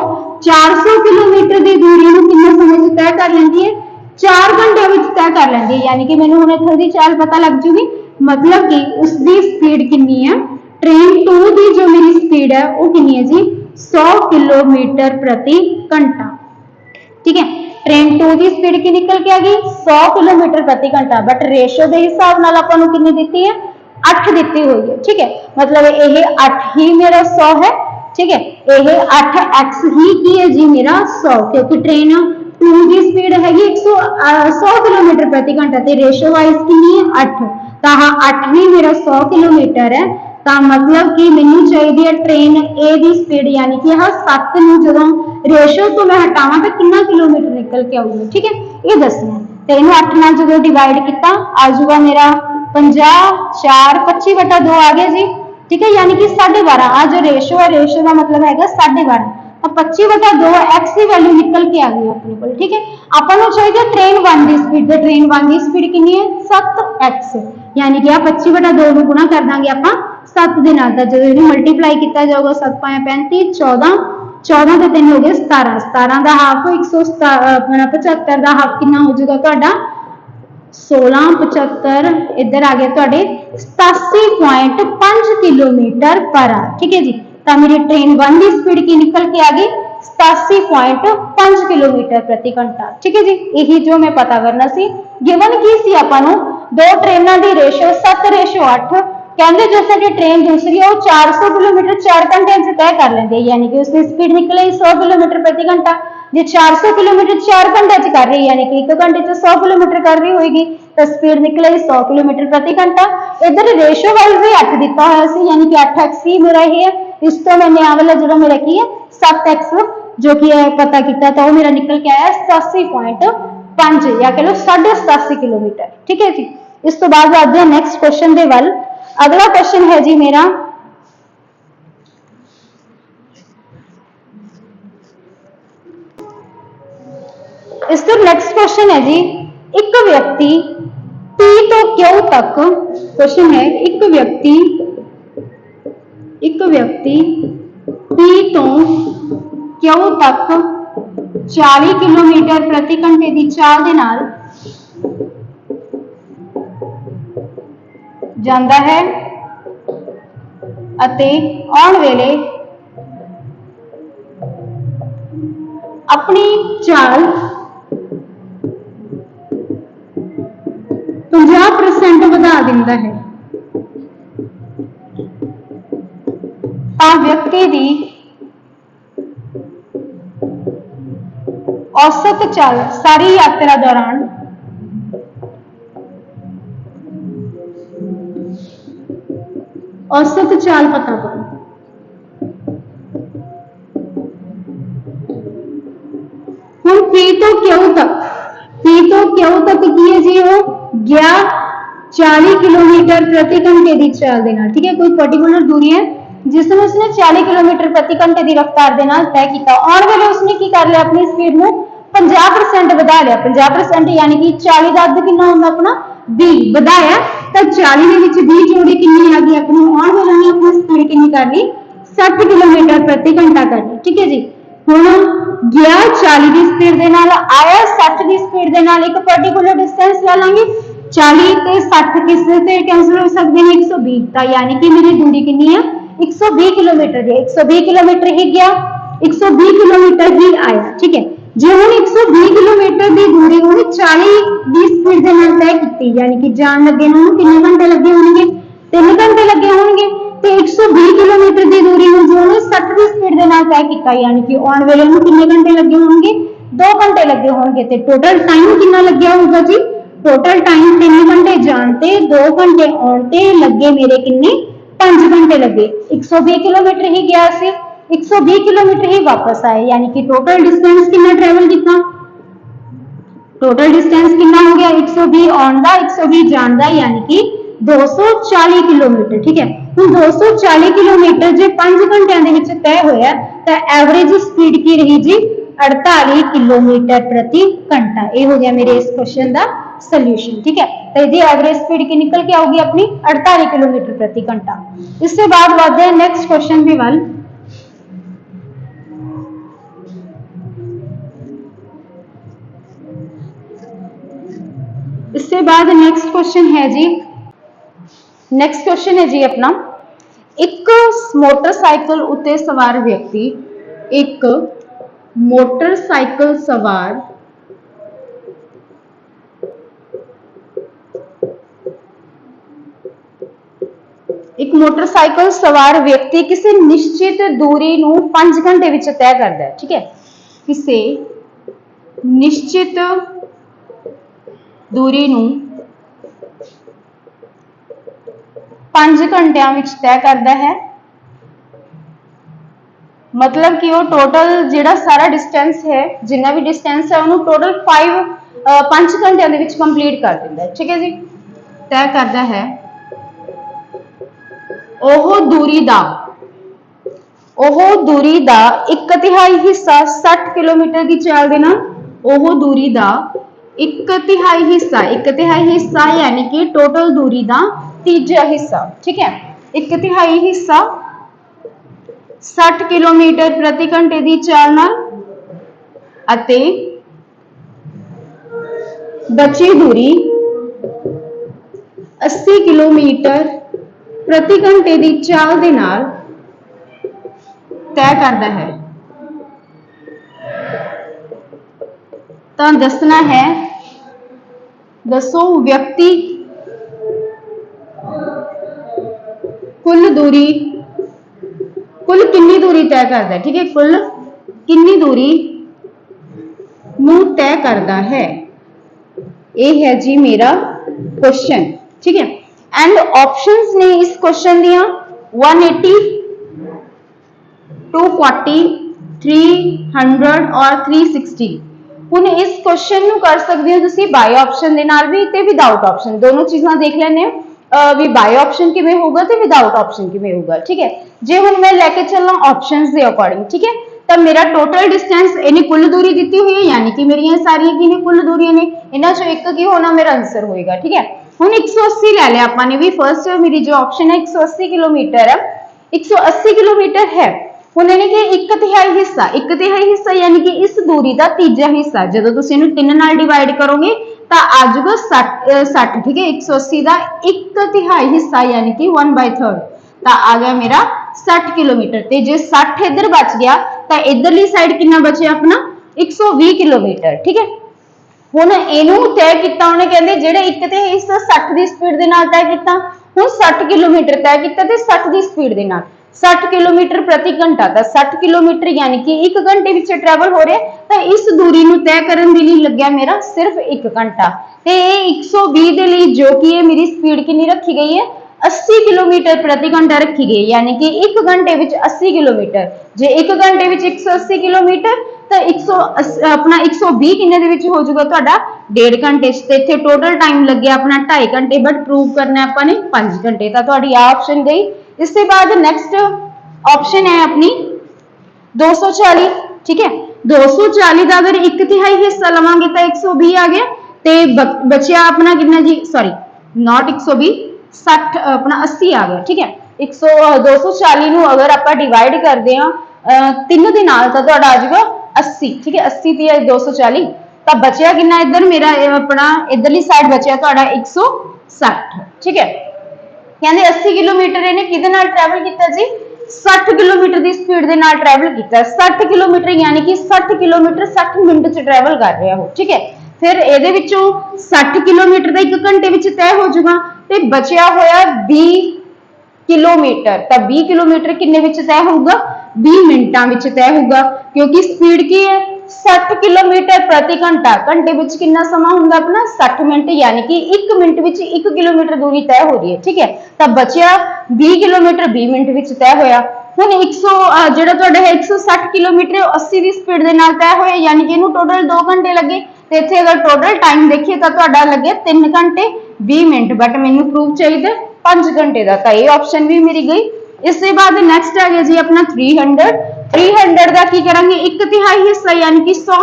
400 ਕਿਲੋਮੀਟਰ ਦੀ ਦੂਰੀ ਨੂੰ ਕਿੰਨੇ ਸਮੇਂ ਵਿੱਚ ਤੈਅ ਕਰ ਲੈਂਦੀ ਹੈ 4 ਘੰਟਿਆਂ ਵਿੱਚ ਤੈਅ ਕਰ ਲੈਂਦੀ ਹੈ। यानी कि ਮੈਨੂੰ ਹੁਣ ਇੱਥੋਂ ਦੀ ਚਾਲ ਪਤਾ ਲੱਗ ਜੂਗੀ, मतलब कि उसकी स्पीड कितनी है, ट्रेन 2 की जो मेरी स्पीड है वो कितनी है जी 100 किलोमीटर प्रति घंटा। ठीक है, ट्रेन 2 की स्पीड की निकल के आ गई 100 किलोमीटर प्रति घंटा, बट रेशो के हिसाब नाल आपां नूं कितनी दित्ती है 8 दित्ती हुई है। ठीक है, मतलब यह 8 ही मेरा 100 है। ठीक है, यह 8x ही की है जी मेरा 100, क्योंकि ट्रेन 2 की स्पीड हैगी 100 किलोमीटर प्रति घंटा ते रेशो वाइज कितनी है 8, तो हाँ 8 ही मेरा 100 किलोमीटर है। तो मतलब कि मैनू चाहिए ट्रेन ए की स्पीड, यानी कि हाँ 7 जो रेशो तो मैं हटावा तो कितना किलोमीटर निकल के आऊगा। ठीक है, ये दसना तो इन्हें 8 नाल जो डिवाइड किया आजूगा मेरा 50 4 25/2 आ गया जी। ठीक है, यानी कि 12.5 आ जो रेशो है, रेशो का मतलब है 12.5, तो 25/2 एक्स की वैल्यू निकल के आ गई अपने को। ठीक है, अपन चाहिए ट्रेन 1 की स्पीड, तो ट्रेन 1 की स्पीड कितनी है 7x, यानी कि 25/2 में गुणा कर देंगे आप 7 के नाल, जो मल्टीप्लाई किया जाएगा 7 5 35 14 14 के 3 हो गए 17, 17 का हाफ 175 का हाफ कितना हो जाएगा ਤੁਹਾਡਾ 16 75, इधर आ गया ਤੁਹਾਡੇ 87.5 किलोमीटर पर आवर। ठीक है जी, तो मेरी ट्रेन 1 की स्पीड की निकल के आ गई 87.5 किलोमीटर प्रति घंटा। ठीक है जी, यही जो मैं पता करना सी। गिवन की सी आपां नूं दो ट्रेनों की रेशो 7:8, कहते जो साडी ट्रेन दूसरी है वो 400 किलोमीटर 4 घंटे तय कर लेंदी है, यानी कि उसकी स्पीड निकले 100 किलोमीटर प्रति घंटा। जो 400 किलोमीटर 4 घंटे कर रही है, यानी कि 1 घंटे 100 किलोमीटर कर रही होगी, तो स्पीड निकले 100 किलोमीटर प्रति घंटा। इधर रेशो वाइज भी 8 दिता हुआ सी, यानी कि 8x ही मेरा ये है। इस तो मैंने आ वाला जो मेरा की है 7x जो कि है पता किया, तो वो मेरा निकल के आया 87.5 या कह लो 87.5 किलोमीटर। ठीक है जी, इस तो बाद आते हैं नेक्स्ट क्वेश्चन दे वल। अगला क्वेश्चन है जी मेरा इस तो नेक्स्ट क्वेश्चन है जी, एक व्यक्ति P तो Q तक, क्वेश्चन है एक व्यक्ति P तो Q तक 40 किलोमीटर प्रति घंटे की चाल दे नाल जांदा है अते आउण वेले अपनी चाल 50% ਵਧਾ ਦਿੰਦਾ है। व्यक्ति की औसत चाल सारी यात्रा दौरान औसत चाल पता करो। हम P तो Q तक की है जी वो गया 40 किलोमीटर प्रति घंटे की चाल दे नाल। ठीक है, कोई पर्टिकुलर दूरी है जिसमें उसने 40 किलोमीटर प्रति घंटे की रफ्तार दे नाल तय किया। आने वाले उसने की कर लिया अपनी स्पीड में 50% बढ़ा लिया। 50% यानी कि 40 का अद्ध कितना होगा अपना 20 बढ़ाया, तो 40 के 20 जोड़ी कितनी आ गई अपनी। आने वाले ने अपनी स्पीड कितनी कर ली 60 किलोमीटर प्रति घंटा कर ली। ठीक है जी, हुण गया 40 की स्पीड दे नाल आया 60 की स्पीड दे नाल, एक पर्टिकुलर डिस्टेंस ले लेंगे 40 ते 60 किससे से कैंसिल हो सकते हैं 120, तो यानी कि मेरी दूरी कितनी है 120 किलोमीटर है। 120 किलोमीटर ही गया 120 किलोमीटर ही आया। ठीक है, जो हम 120 किलोमीटर की दूरी उन्हें 40 की स्पीड के नाल तय की, यानी कि जान लगे कितने घंटे लगे होंगे 3 घंटे लगे होंगे। तो 120 किलोमीटर की दूरी में जो 60 की स्पीड के नाल तय किया, यानी कि आने वाले में कितने घंटे लगे होंगे, 2 घंटे लगे होंगे। तो टोटल टाइम कितना लग्या होगा जी, टोटल टाइम 3 घंटे जानते 2 घंटे आते लगे मेरे किन्ने 5 घंटे लगे। 120 किलोमीटर ही गया सी, 120 किलोमीटर ही वापस आए, यानी कि टोटल डिस्टेंस कितना ट्रैवल किया, टोटल डिस्टेंस कितना हो गया 120 आउण दा 120 जाण दा, यानी कि 240 किलोमीटर। ठीक है, हम 240 किलोमीटर जो 5 घंटिया के विच तय होया तो एवरेज स्पीड की रही जी 48 किलोमीटर प्रति घंटा। ये हो गया मेरे इस क्वेश्चन का सोल्यूशन। ठीक है, तो ये एवरेज स्पीड की निकल के आऊगी अपनी 48 किलोमीटर प्रति घंटा। इसके बाद बढ़ते हैं नेक्स्ट क्वेश्चन के वाल। इसके बाद नेक्स्ट क्वेश्चन है जी, नेक्स्ट क्वेश्चन है जी अपना, एक मोटरसाइकिल उत्ते सवार व्यक्ति, एक मोटरसाइकिल सवार एक मोटरसाइकिल सवार व्यक्ति किसी निश्चित दूरी नू 5 घंटे विच तय करता है। ठीक है, किसी निश्चित दूरी नू 5 घंटिया विच तय करता है, मतलब कि वो टोटल जिहड़ा सारा डिस्टेंस है, जिन्ना भी डिस्टेंस है उन्होंने टोटल 5 घंटिया दे विच कंप्लीट कर दिंदा है। ठीक है जी, तय करता है ओह दूरी दा 1/3 हिस्सा 60 किलोमीटर की चाल दे नाल, ओह दूरी दा 1/3 हिस्सा यानी कि टोटल दूरी दा तीजा हिस्सा। ठीक है, 1/3 हिस्सा 60 किलोमीटर प्रति घंटे की चाल नाल अते बची दूरी 80 किलोमीटर प्रति घंटे की चाल दे नाल तय करता है। तो दसना है, दसो व्यक्ति कुल कितनी दूरी तय करता है। ठीक है, कुल कितनी दूरी नू तय करता है, ये है जी मेरा क्वेश्चन। ठीक है, एंड ऑप्शंस ने इस क्वेश्चन दिया 180, 240, 300 और 360। हुण इस क्वेश्चन नू कर सकते हो तुसी बाय ऑप्शन दे नाल भी ते विदाउट ऑप्शन, दोनों चीज़ां देख लेने भी बाय ऑप्शन किवें होगा ते विदाउट ऑप्शन किवें होगा। ठीक है, जे हुण मैं लेके चलना ऑप्शंस दे अकॉर्डिंग, ठीक है, तो मेरा टोटल डिस्टेंस इन्हें कुल दूरी दी हुई है, यानी कि मेरी सारियां की कुल दूरियां ने, इन्हां चों एक की होना मेरा आंसर होएगा। ठीक है, हुण 180 ले लिया आपने भी, फर्स्ट मेरी जो ऑप्शन है 180 किलोमीटर है, 180 किलोमीटर है। हुण इन्हें कि 1/3 हिस्सा यानी कि इस दूरी का तीजा हिस्सा, जो तुसीं इहनूं 3 नाल डिवाइड करोगे तो आ जाऊगा 60। ठीक है, 180 का 1/3 हिस्सा यानी कि 1/3, तो आ गया मेरा 60 किलोमीटर। तो जे 60 इधर बच गया तो इधरली साइड कितना बचे अपना 120 किलोमीटर। ठीक है, हुण इहनूं तय किया उन्हें, कहते जिहड़े 1/3 हिस्सा 60 की स्पीड के नाल तय किया, हुण 60 किलोमीटर तय किया ते 60 की स्पीड के नाल 60 किलोमीटर प्रति घंटा, तो 60 किलोमीटर यानी कि 1 घंटे विच ट्रैवल हो रहा है। तो इस दूरी नूं तय करन दे लई लग्या मेरा सिर्फ 1 घंटा। तो ये 120 के लिए जो कि है मेरी स्पीड कितनी रखी गई है 80 किलोमीटर प्रति घंटा रखी गई, यानी कि 1 घंटे विच 80 किलोमीटर। जे 1 घंटे विच 180 किलोमीटर तो 120 किन्ने दे विच हो जाऊगा तुहाडा 1.5 घंटे। इत्थे टोटल टाइम लग्या अपना 2.5 घंटे, बट प्रूव करना है अपने 5 घंटे। तो तुहाडी आ ऑप्शन गई। इसके बाद नेक्स्ट ऑप्शन है अपनी 240। ठीक है, 240 का अगर 1/3 हिस्सा लवांगे तो 120 आ गया, तो बचिया अपना कितना जी, सॉरी नॉट 120, 60 अपना 80 आ गया। ठीक है, 240 नूं अगर आप डिवाइड करते हैं 3 दे नाल तो तुहाडा आ जाएगा 80। ठीक है, 80 ते 240 तो बचिया कितना इधर मेरा अपना इधरली साइड बचिया तुहाडा 160। ठीक है, कहते 80 किलोमीटर इन्हें किहदे नाल ट्रैवल किया जी 60 किलोमीटर की स्पीड के नाल ट्रैवल किया। 60 किलोमीटर यानी कि 60 किलोमीटर 60 मिनट च ट्रैवल कर रहा हो। ठीक है, फिर ये 60 किलोमीटर का 1 घंटे विच तय हो जाऊगा, तो बचिया होया 20 किलोमीटर, तो 20 किलोमीटर किन्ने विच तय होगा? 20 मिनटां विच तय होगा, क्योंकि स्पीड की है 60 किलोमीटर प्रति घंटा। घंटे विच कितना समा हुंदा अपना? 60 मिनट, यानी कि 1 मिनट विच 1 किलोमीटर दूरी तय हो रही है। ठीक है, तो बचिया 20 किलोमीटर 20 मिनट विच तय होया। हुण 100 ਜਿਹੜਾ ਤੁਹਾਡਾ है 160 किलोमीटर 80 ਦੀ स्पीड ਦੇ ਨਾਲ तय होया, यानी कि ਇਹਨੂੰ टोटल 2 घंटे लगे। ਤੇ ਇੱਥੇ अगर टोटल टाइम देखिए तो ਤੁਹਾਡਾ ਲੱਗੇ 3 घंटे 20 मिनट, बट ਮੈਨੂੰ प्रूफ चाहिए 5 घंटे का, तो ये ऑप्शन भी मेरी गई। इसके बाद नेक्स्ट आ गया जी अपना 300 का की करांगे 1/3 हिस्सा, यानी कि 100,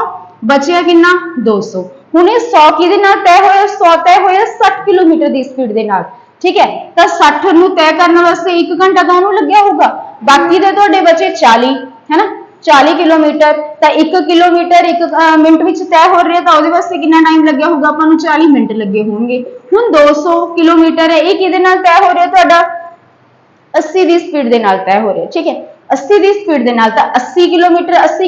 बचिया कितना? 200। हुण 100 किहदे नाल तय होया? 100 तय होया 60 किलोमीटर की स्पीड दे नाल। ठीक है, तो 60 ਨੂੰ तय करने वास्ते 1 घंटा तो ਉਹਨੂੰ ਲੱਗਿਆ ਹੋਊਗਾ, बाकी ਦੇ ਤੁਹਾਡੇ बचे 40, है ना, 40 किलोमीटर, तो 1 किलोमीटर 1 मिनट विच तय हो रहा है, तो ਉਹਦੇ ਵਾਸਤੇ कितना टाइम लग्या होगा? ਆਪਾਂ ਨੂੰ 40 मिनट लगे होंगे। ਹੁਣ 200 किलोमीटर है, ये किहदे नाल तय हो रहा है? ਤੁਹਾਡਾ 80 ਦੀ स्पीड ਦੇ ਨਾਲ तय हो रहा है। ठीक है, 80 ਦੀ स्पीड ਦੇ ਨਾਲ, ਤਾਂ 80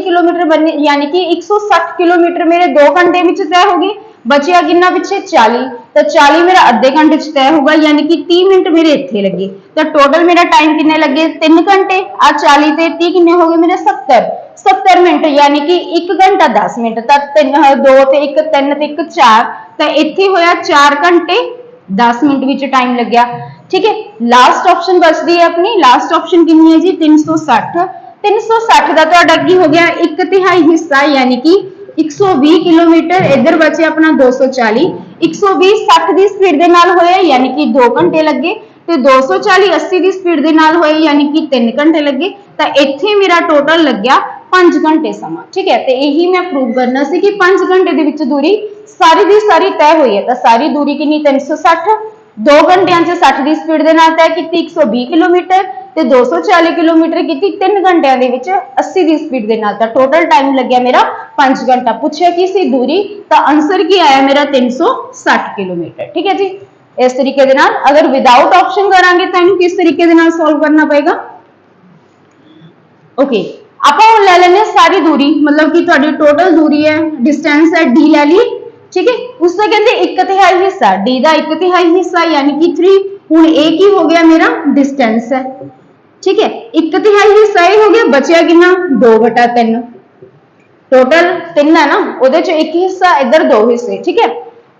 किलोमीटर बने, यानी कि 160 किलोमीटर मेरे 2 घंटे में तय हो गए। बचिया कितना पिछे? 40, तो 40 मेरा अद्धे घंटे तय होगा, यानी कि 30 मिनट मेरे इत्थे लगे। तो टोटल मेरा टाइम कितने लगे? 3 घंटे। आ 40 ते 30 कितने हो गए मेरे? 70 मिनट, यानी कि 1 घंटा 10 मिनट। तो 2 ते 1 3 ते 1 4, तो इत्थे होया 4 घंटे 10 मिनट विच टाइम लग्या। ठीक है, लास्ट ऑप्शन बचती है अपनी, लास्ट ऑप्शन कितनी है जी? 360। 360 का तुहाडा की हो गया? 1/3 हिस्सा, यानी कि 120 किलोमीटर। इधर बचे अपना 240, 120 60 की स्पीड के नाल होया, यानी कि 2 घंटे लगे, तो 240 80 की स्पीड के नाल होए, यानी कि 3 घंटे लगे। तो इत्थे मेरा टोटल लग गया 5 घंटे समा। ठीक है, तो यही मैं प्रूव करना सी कि 5 घंटे दे विच दूरी सारी दी सारी तय हुई है। तो सारी दूरी कितनी? 360, 2 घंटियां च 60 की स्पीड के नाल तय की 120 किलोमीटर, ते 240 किलोमीटर की 3 घंटिया दे विच 80 की स्पीड के नाल। टोटल टाइम लग्या मेरा 5 घंटा। पूछा की सी दूरी, तो आंसर की आया मेरा 360 किलोमीटर। ठीक है जी, इस तरीके दे नाल। अगर विदाउट ऑप्शन करांगे तो इन्हू किस तरीके दे नाल सॉल्व करना पएगा? ओके, आप ले लेने सारी दूरी, मतलब कि तुहाडी टोटल दूरी है, डिस्टेंस है डी ले ली। ठीक है, उससे कहते 1/3 हिस्सा, डी का 1/3 हिस्सा, यानी कि 3। हुण ए की हो गया मेरा? डिस्टेंस है। ठीक है, 1/3 हिस्सा ही हो गया, बचिया कितना? 2/3। टोटल 3 है ना, ਉਹਦੇ ਚ एक हिस्सा, इधर 2 हिस्से। ठीक है,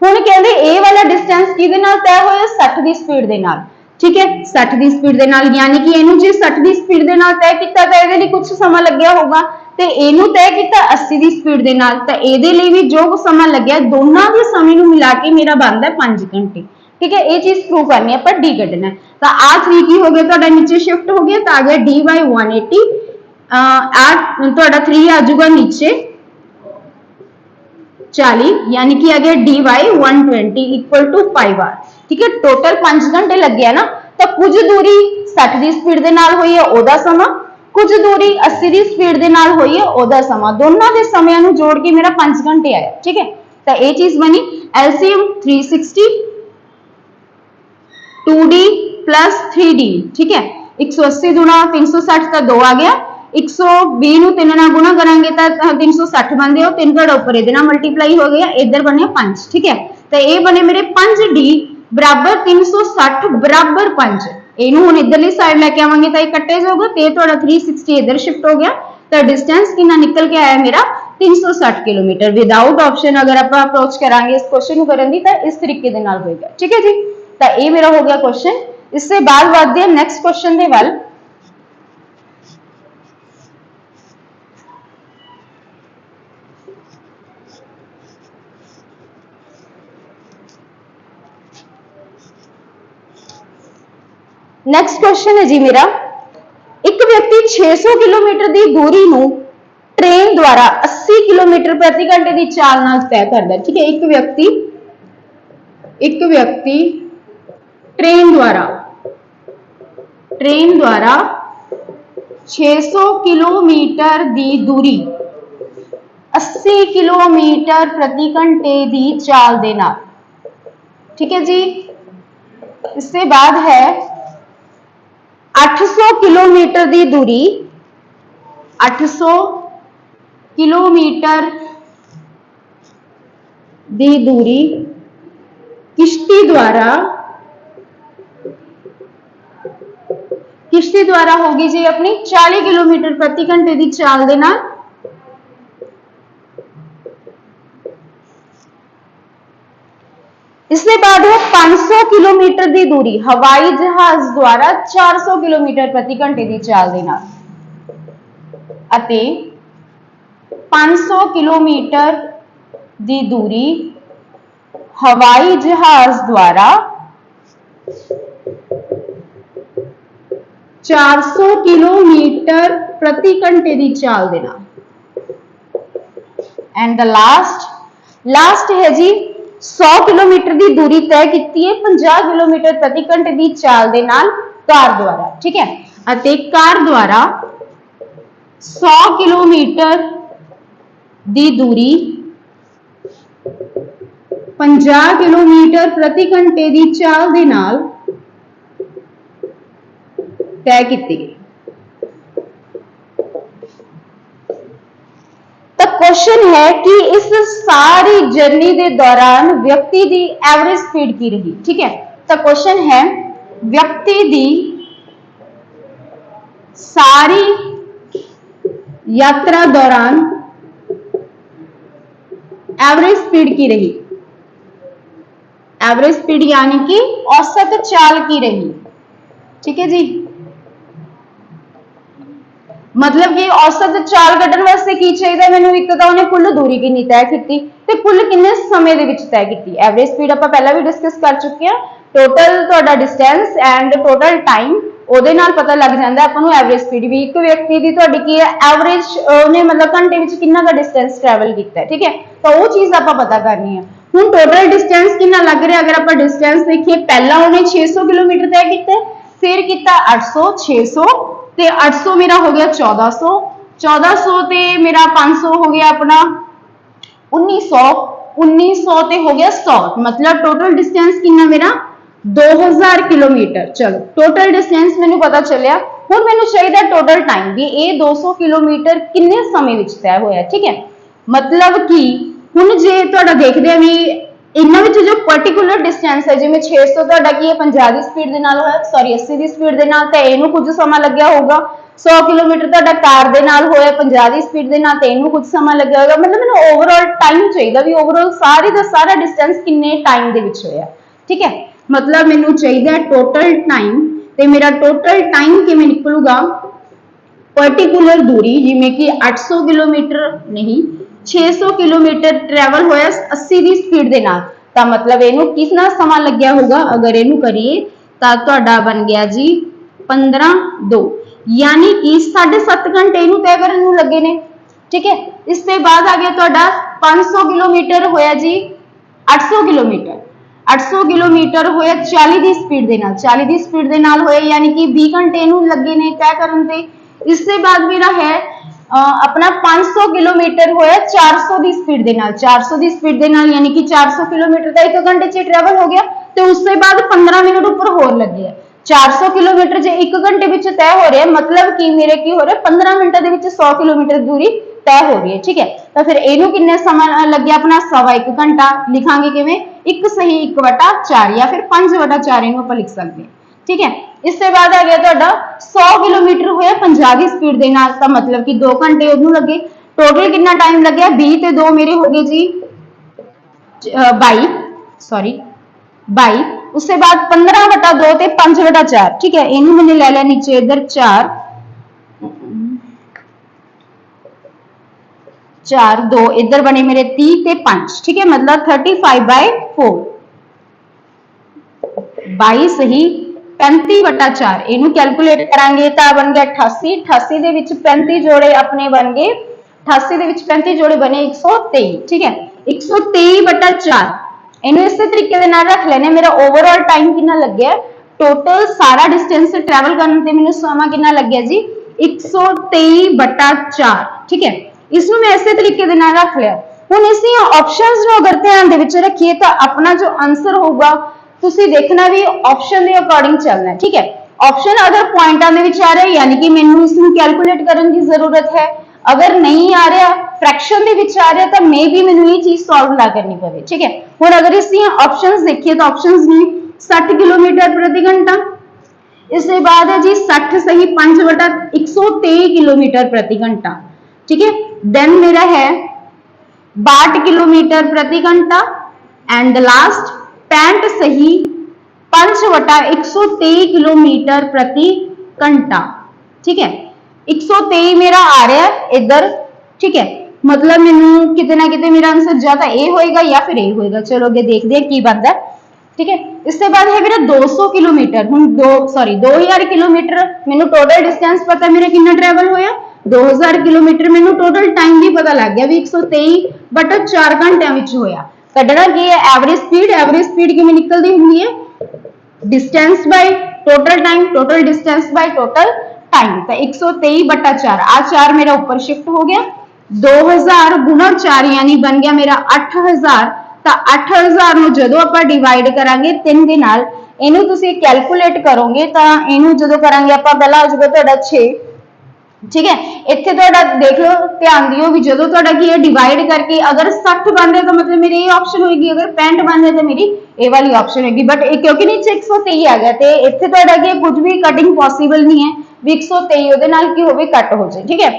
हुण कहते ए वाला डिस्टेंस किहदे नाल तय होया? 60 की स्पीड दे नाल। ठीक है, 60 की स्पीड दे नाल, यानी कि इहनू जे 60 की स्पीड दे नाल तय कीता तो इहदे लई कुछ समा लग्या होगा, ते इहनू तय कीता 80 की स्पीड दे नाल, तो इहदे लई भी जो समा लग्या दोनों के समय नू मिला के मेरा बनदा 5 घंटे। ठीक है, ये चीज प्रूव करनी है, पर डी कढना है। तो आ 3 की हो गया तुहाडा नीचे शिफ्ट हो गया, तो आ गया डी बाय 180। तुहाडा 3 आ जाऊगा नीचे 40, यानी कि आ गया D by 120 equal to 5R। ठीक है, टोटल 5 घंटे लग गया ना। तो कुछ दूरी 60 की स्पीड के नाल हुई है, ओदा समा, कुछ दूरी 80 की स्पीड के नाल हुई है, ओदा समा। दोनों के समयां नू जोड़ के मेरा 5 घंटे आया। ठीक है, तो ये चीज बनी। LCM 360 2D plus 3D। ठीक है, 180 गुणा 360 का 2 आ गया, 120 ਨੂੰ 3 ਨਾਲ गुणा करांगे तो 360 बनते हो, 3 घड़ा ऊपर इहदे नाल मल्टीप्लाई हो गया, इधर बने 5। ठीक है, तो ये बने मेरे 5D बराबर 360 बराबर 5। इहनू हुण इधरली साइड लेके आवांगे तो ये कट्टे जाऊगा, तो ये तुहाडा 360 इधर शिफ्ट हो गया। तो डिस्टेंस कितना निकल के आया मेरा? 360 किलोमीटर। विदाउट ऑप्शन अगर आप अप्रोच करांगे इस क्वेश्चन को करन दी, तो इस तरीके दे नाल होएगा। ठीक है जी, तो ये मेरा हो गया क्वेश्चन। इससे बाद बढ़ते हैं नेक्स्ट क्वेश्चन दे वाल। नेक्स्ट क्वेश्चन है जी मेरा, एक व्यक्ति 600 किलोमीटर की दूरी नू ट्रेन द्वारा 80 किलोमीटर प्रति घंटे की चाल नाल तय करता है। ठीक है, एक व्यक्ति ट्रेन द्वारा 600 किलोमीटर की दूरी 80 किलोमीटर प्रति घंटे की चाल दे नाल। ठीक है जी, इससे बाद है 800 किलोमीटर की दूरी, 800 किलोमीटर की दूरी किश्ती द्वारा किश्ती द्वारा होगी जी अपनी 40 किलोमीटर प्रति घंटे की चाल दे नाल। इसके बाद है 500 किलोमीटर की दूरी हवाई जहाज द्वारा 400 किलोमीटर प्रति घंटे की चाल दे नाल अते 500 किलोमीटर की दूरी हवाई जहाज द्वारा 400 किलोमीटर प्रति घंटे की चाल दे नाल। एंड द लास्ट है जी 100 किलोमीटर की दूरी तय की है 50 किलोमीटर प्रति घंटे की चाल दे नाल कार द्वारा। ठीक है, अते कार द्वारा 100 किलोमीटर की दूरी 50 किलोमीटर प्रति घंटे की चाल दे नाल तय की गई। तो क्वेश्चन है कि इस सारी जर्नी के दौरान व्यक्ति की एवरेज स्पीड की रही। ठीक है, तो क्वेश्चन है व्यक्ति की सारी यात्रा दौरान एवरेज स्पीड की रही। एवरेज स्पीड यानी कि औसत चाल की रही। ठीक है जी, मतलब कि औसत चाल कड्ढण वास्ते की चाहिए मैनूं, एक तो उन्हें कुल दूरी कितनी तय की ते कुल किन्ने समय दे विच तय की। एवरेज स्पीड आपां पहला भी डिस्कस कर चुके हैं। टोटल तुहाडा डिस्टेंस एंड टोटल टाइम ਉਹਦੇ ਨਾਲ पता लग जाता ਆਪਾਂ ਨੂੰ एवरेज स्पीड भी। एक व्यक्ति की तुहाडी की है एवरेज उन्हें मतलब घंटे विच कितना का डिस्टेंस ट्रैवल किया है। ठीक है, तो वो चीज़ आपां पता करनी है। हुण टोटल डिस्टेंस कितना लग रहा, अगर आपां डिस्टेंस देखिए पहला उन्हें 600 किलोमीटर तय किया, फिर किया 800, 600 ते 800 मेरा हो गया 1400, 1400 ते मेरा 500 हो गया अपना 1900, 1900 ते हो गया 100, मतलब टोटल डिस्टेंस कितना मेरा 2000 किलोमीटर। चलो टोटल डिस्टेंस मैंने पता चलिया। हुण मैनूं चाहिए टोटल टाइम भी ये 200 किलोमीटर किन्ने समय विच तय होया। ठीक है, मतलब कि हुण जे तुहाडा देखदे आ भी इन्हां विच जो पर्टिकुलर डिस्टेंस है जिवें 600 तुहाडा की 50 की स्पीड दे नाल होया, सॉरी 80 की स्पीड दे नाल, ते इहनूं कुछ समय लग्या होगा। 100 किलोमीटर तुहाडा कार दे नाल होया 50 की स्पीड दे नाल, ते इहनूं कुछ समय लग्या होगा। मतलब मैनूं ओवरऑल टाइम चाहिए भी ओवरऑल सारे दा सारा डिस्टेंस किन्ने टाइम दे विच होया। ठीक है, मतलब मैनूं चाहिए टोटल टाइम, ते मेरा टोटल टाइम किवें निकलूगा पर्टिकुलर दूरी जिवें कि 800 किलोमीटर नहीं 600 किलोमीटर ट्रैवल होया 80 की स्पीड दे नाल, तां मतलब इहनूं कितना समय लग्या होगा। अगर इहनूं करिए तां तुहाडा बन गया जी 15/2, यानी कि 7.5 घंटे इहनूं तय करन नूं लगे ने। ठीक है, इसके बाद आ गया तुहाडा 500 किलोमीटर होया जी 800 किलोमीटर, 800 किलोमीटर होया 40 की स्पीड दे नाल, 40 की स्पीड दे नाल होया, यानी कि 20 घंटे इहनूं लगे ने तय करन ते। इसके बाद मेरा है अपना 500 किलोमीटर होया 400 की स्पीड दे नाल, 400 की स्पीड दे नाल, यानी कि 400 किलोमीटर का 1 घंटे च ट्रैवल हो गया। तो उसके बाद 15 मिनट ऊपर होर लगे है। 400 किलोमीटर जो 1 घंटे विच तय हो रहा है, मतलब कि मेरे की हो रहा है 15 मिनट दे विच 100 किलोमीटर दूरी तय हो रही है। ठीक है, तो फिर इनू किन्ने समय लगे अपना 1.25 घंटा। लिखांगे किवें 1 सही 1/4 या फिर 5/4 इनू आपां लिख सकते हैं। ठीक है, इसके बाद आ गया तुहाडा 100 किलोमीटर होया 50 की स्पीड दे नाल, तां मतलब कि 2 घंटे उहनूं लगे। टोटल कितना टाइम लग गया 20 ते 2 मेरे हो गए जी 22, सॉरी 22। उसके बाद 15/2 ते 5/4। ठीक है, इनू मैंने ले लिया नीचे इधर 4 4 2 इधर बने मेरे 30 ते 5। ठीक है, मतलब 35/4, 22 सही 35/4 इनू कैलकुलेट करांगे तो बन गया 88। 88 दे विच 35 जोड़े अपने बन गए, 88 दे विच 35 जोड़े बने 123। ठीक है, 123/4 इनू इस तरीके दे नाल रख लेने। मेरा ओवरऑल टाइम कितना लग गया, टोटल सारा डिस्टेंस ट्रैवल करने ते मैनू समा कितना लग गया जी 123/4। ठीक है, इसमें मैं इस तरीके दे नाल रख लिया। हुण इसी ऑप्शंस नूं अगर ध्यान दे विच रखिए तो अपना जो आंसर होगा तुसी देखना भी ऑप्शन के अकॉर्डिंग चलना है। ठीक है, ऑप्शन अगर पॉइंटां दे विच आ रहा है यानी कि मैनू इसनूं कैलकुलेट करने की जरूरत है। अगर नहीं आ रहा फ्रैक्शन दे विच आ रहा तो मे भी मैनू ये चीज सॉल्व ना करनी पवे। ठीक है, हुण अगर इसकी ऑप्शंस देखिए तो ऑप्शंस ने 60 किलोमीटर प्रति घंटा, इसके बाद है जी 60 सही 5/123 किलोमीटर प्रति घंटा, ठीक है। देन मेरा है 62 किलोमीटर प्रति घंटा एंड लास्ट 65 सही 5/123 किलोमीटर प्रति घंटा, ठीक है। 123 मेरा आ रहा है इधर, ठीक है, मतलब मैनू किते ना किते मेरा आंसर ज्यादा ए होएगा या फिर ए होएगा। चलो अगे देखते हैं की बनता है, ठीक है। इसके बाद है मेरा 200 किलोमीटर, हुण 2000 किलोमीटर मैनू टोटल डिस्टेंस पता मेरा कितना ट्रैवल होया 2000 किलोमीटर, मैनू टोटल टाइम भी पता लग गया भी 123/4 घंटिया विच होया। कढ़ना की है एवरेज स्पीड किवें निकलदी हुंदी है distance by total time, total distance by total time. तो 123/4 आ 4 मेरा ऊपर शिफ्ट हो गया, 2000 गुणा 4 यानी बन गया मेरा 8000। तो 8000 ਨੂੰ ਜਦੋਂ ਆਪਾਂ ਡਿਵਾਈਡ ਕਰਾਂਗੇ 3 ਦੇ ਨਾਲ, ਇਹਨੂੰ ਤੁਸੀਂ ਕੈਲਕੂਲੇਟ ਕਰੋਗੇ ਤਾਂ ਇਹਨੂੰ ਜਦੋਂ ਕਰਾਂਗੇ ਆਪਾਂ ਪਹਿਲਾਂ ਹੋ ਜਾਊਗਾ ਤੁਹਾਡਾ 6, ठीक है। इत्थे तुहाडा देख लो ध्यान दियो भी जदों तुहाडा की है डिवाइड करके अगर 60 बन रहा तो मतलब मेरी ये ऑप्शन होगी, अगर 65 बन रहा तो मेरी ए वाली ऑप्शन होगी। बट क्योंकि नीचे 123 आ गया तो इत्थे तुहाडा की कुछ भी कटिंग पॉसिबल नहीं है भी 123 ਉਹਦੇ ਨਾਲ ਕੀ ਹੋਵੇ कट हो जाए, ठीक है।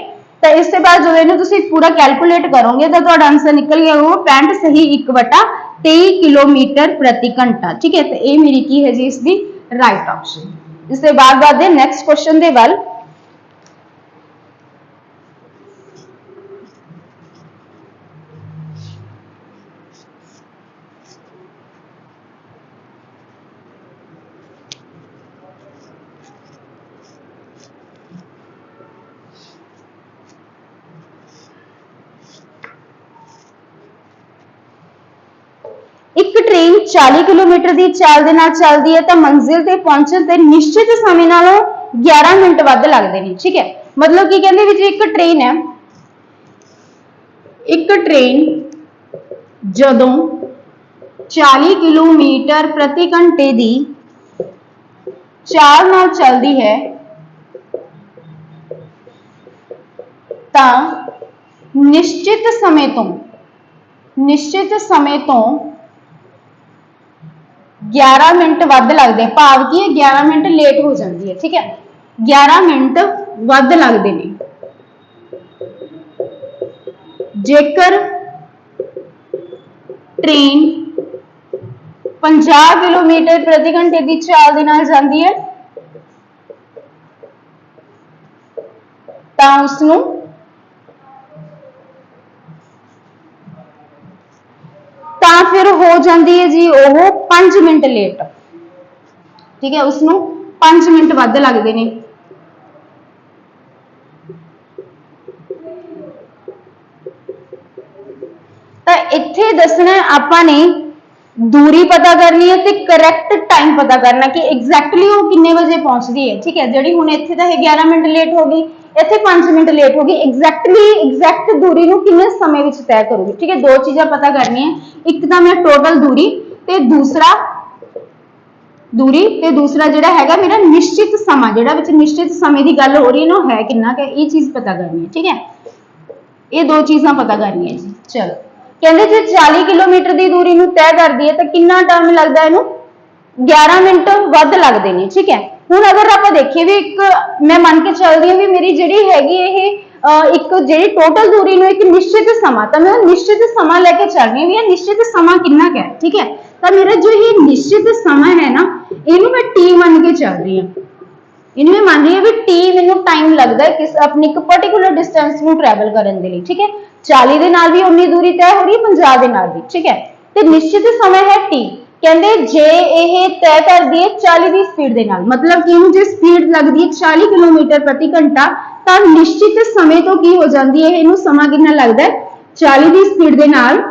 तो इसके बाद जो ਇਹਨੂੰ ਤੁਸੀਂ पूरा कैलकुलेट करोगे तो ਤੁਹਾਡਾ आंसर निकल गया वो 65 सही 1/23 किलोमीटर प्रति घंटा, ठीक है। तो ये मेरी की है जी इसकी राइट ऑप्शन। इसके बाद बात नेक्स्ट क्वेश्चन के वाल। एक ट्रेन 40 किलोमीटर की चाल दे नाल चलदी है तो मंजिल ते पहुंचण ते निश्चित समय नालों 11 मिनट वध लगदे ने, ठीक है। मतलब की कहंदे विच एक ट्रेन है, एक ट्रेन जदों 40 किलोमीटर प्रति घंटे की चाल नाल चलदी है तां निश्चित समय तो 11 मिनट वध लगते, भाव की है 11 मिनट लेट हो जाती है, ठीक है। 11 मिनट वध लगते ने जेकर ट्रेन 50 किलोमीटर प्रति घंटे की चाल दे नाल जाती है तां उसनूं फिर हो जाती है जी वो 5 मिनट लेट, ठीक है। उसनूं 5 मिनट वध लगते हैं। तो इत्थे दसना आपां ने दूरी पता करनी है तो करैक्ट टाइम पता करना कि एग्जैक्टली वो कितने बजे पहुंचती है, ठीक है। जी हुण इत्थे तो 11 मिनट लेट हो गई, इत्थे 5 मिनट लेट होगी, एग्जैक्ट दूरी नूं कितने समय विच तय करूगी, ठीक है। दो चीज़ां पता करनी है, एक तो मैं टोटल दूरी ते दूसरा जिहड़ा हैगा मेरा निश्चित समा, जिहड़ा विच निश्चित समय की गल हो रही है ना है कितना कि ये चीज़ पता करनी है, ठीक है। ये दो चीज़ां पता करनी है जी। चलो कहते जे 40 किलोमीटर की दूरी नूं तय करदी है तो कितना टाइम लगता है इहनूं 11 मिनट वध लगते हैं, ठीक है। हुण अगर आप देखिए भी एक मैं मन के चलती हूँ भी मेरी जिहड़ी हैगी एक जिहड़ी टोटल दूरी नूं एक निश्चित समा, तो मैं निश्चित समा लेके चल रही हूँ, निश्चित समा कितना है, ठीक है। तो मेरा जो ये निश्चित समय है ना इनू मैं टी मन के चल रही हूँ, इनू मैं मान रही हूँ भी टी मैनू टाइम लगता है किस अपनी एक पर्टिकुलर डिस्टेंस में ट्रैवल करने के लिए, ठीक है। 40 के नाल भी उन्नी दूरी तय हो रही है, 50 के नाल भी, ठीक है। तो निश्चित समय है टी, कहते जे ये तय कर दी है 40 की स्पीड के नाल, मतलब कि जो स्पीड लगती है 40 किलोमीटर प्रति घंटा तो निश्चित समय तो की हो जाती है इनू समा कितना लगता है 40 की स्पीड के नाल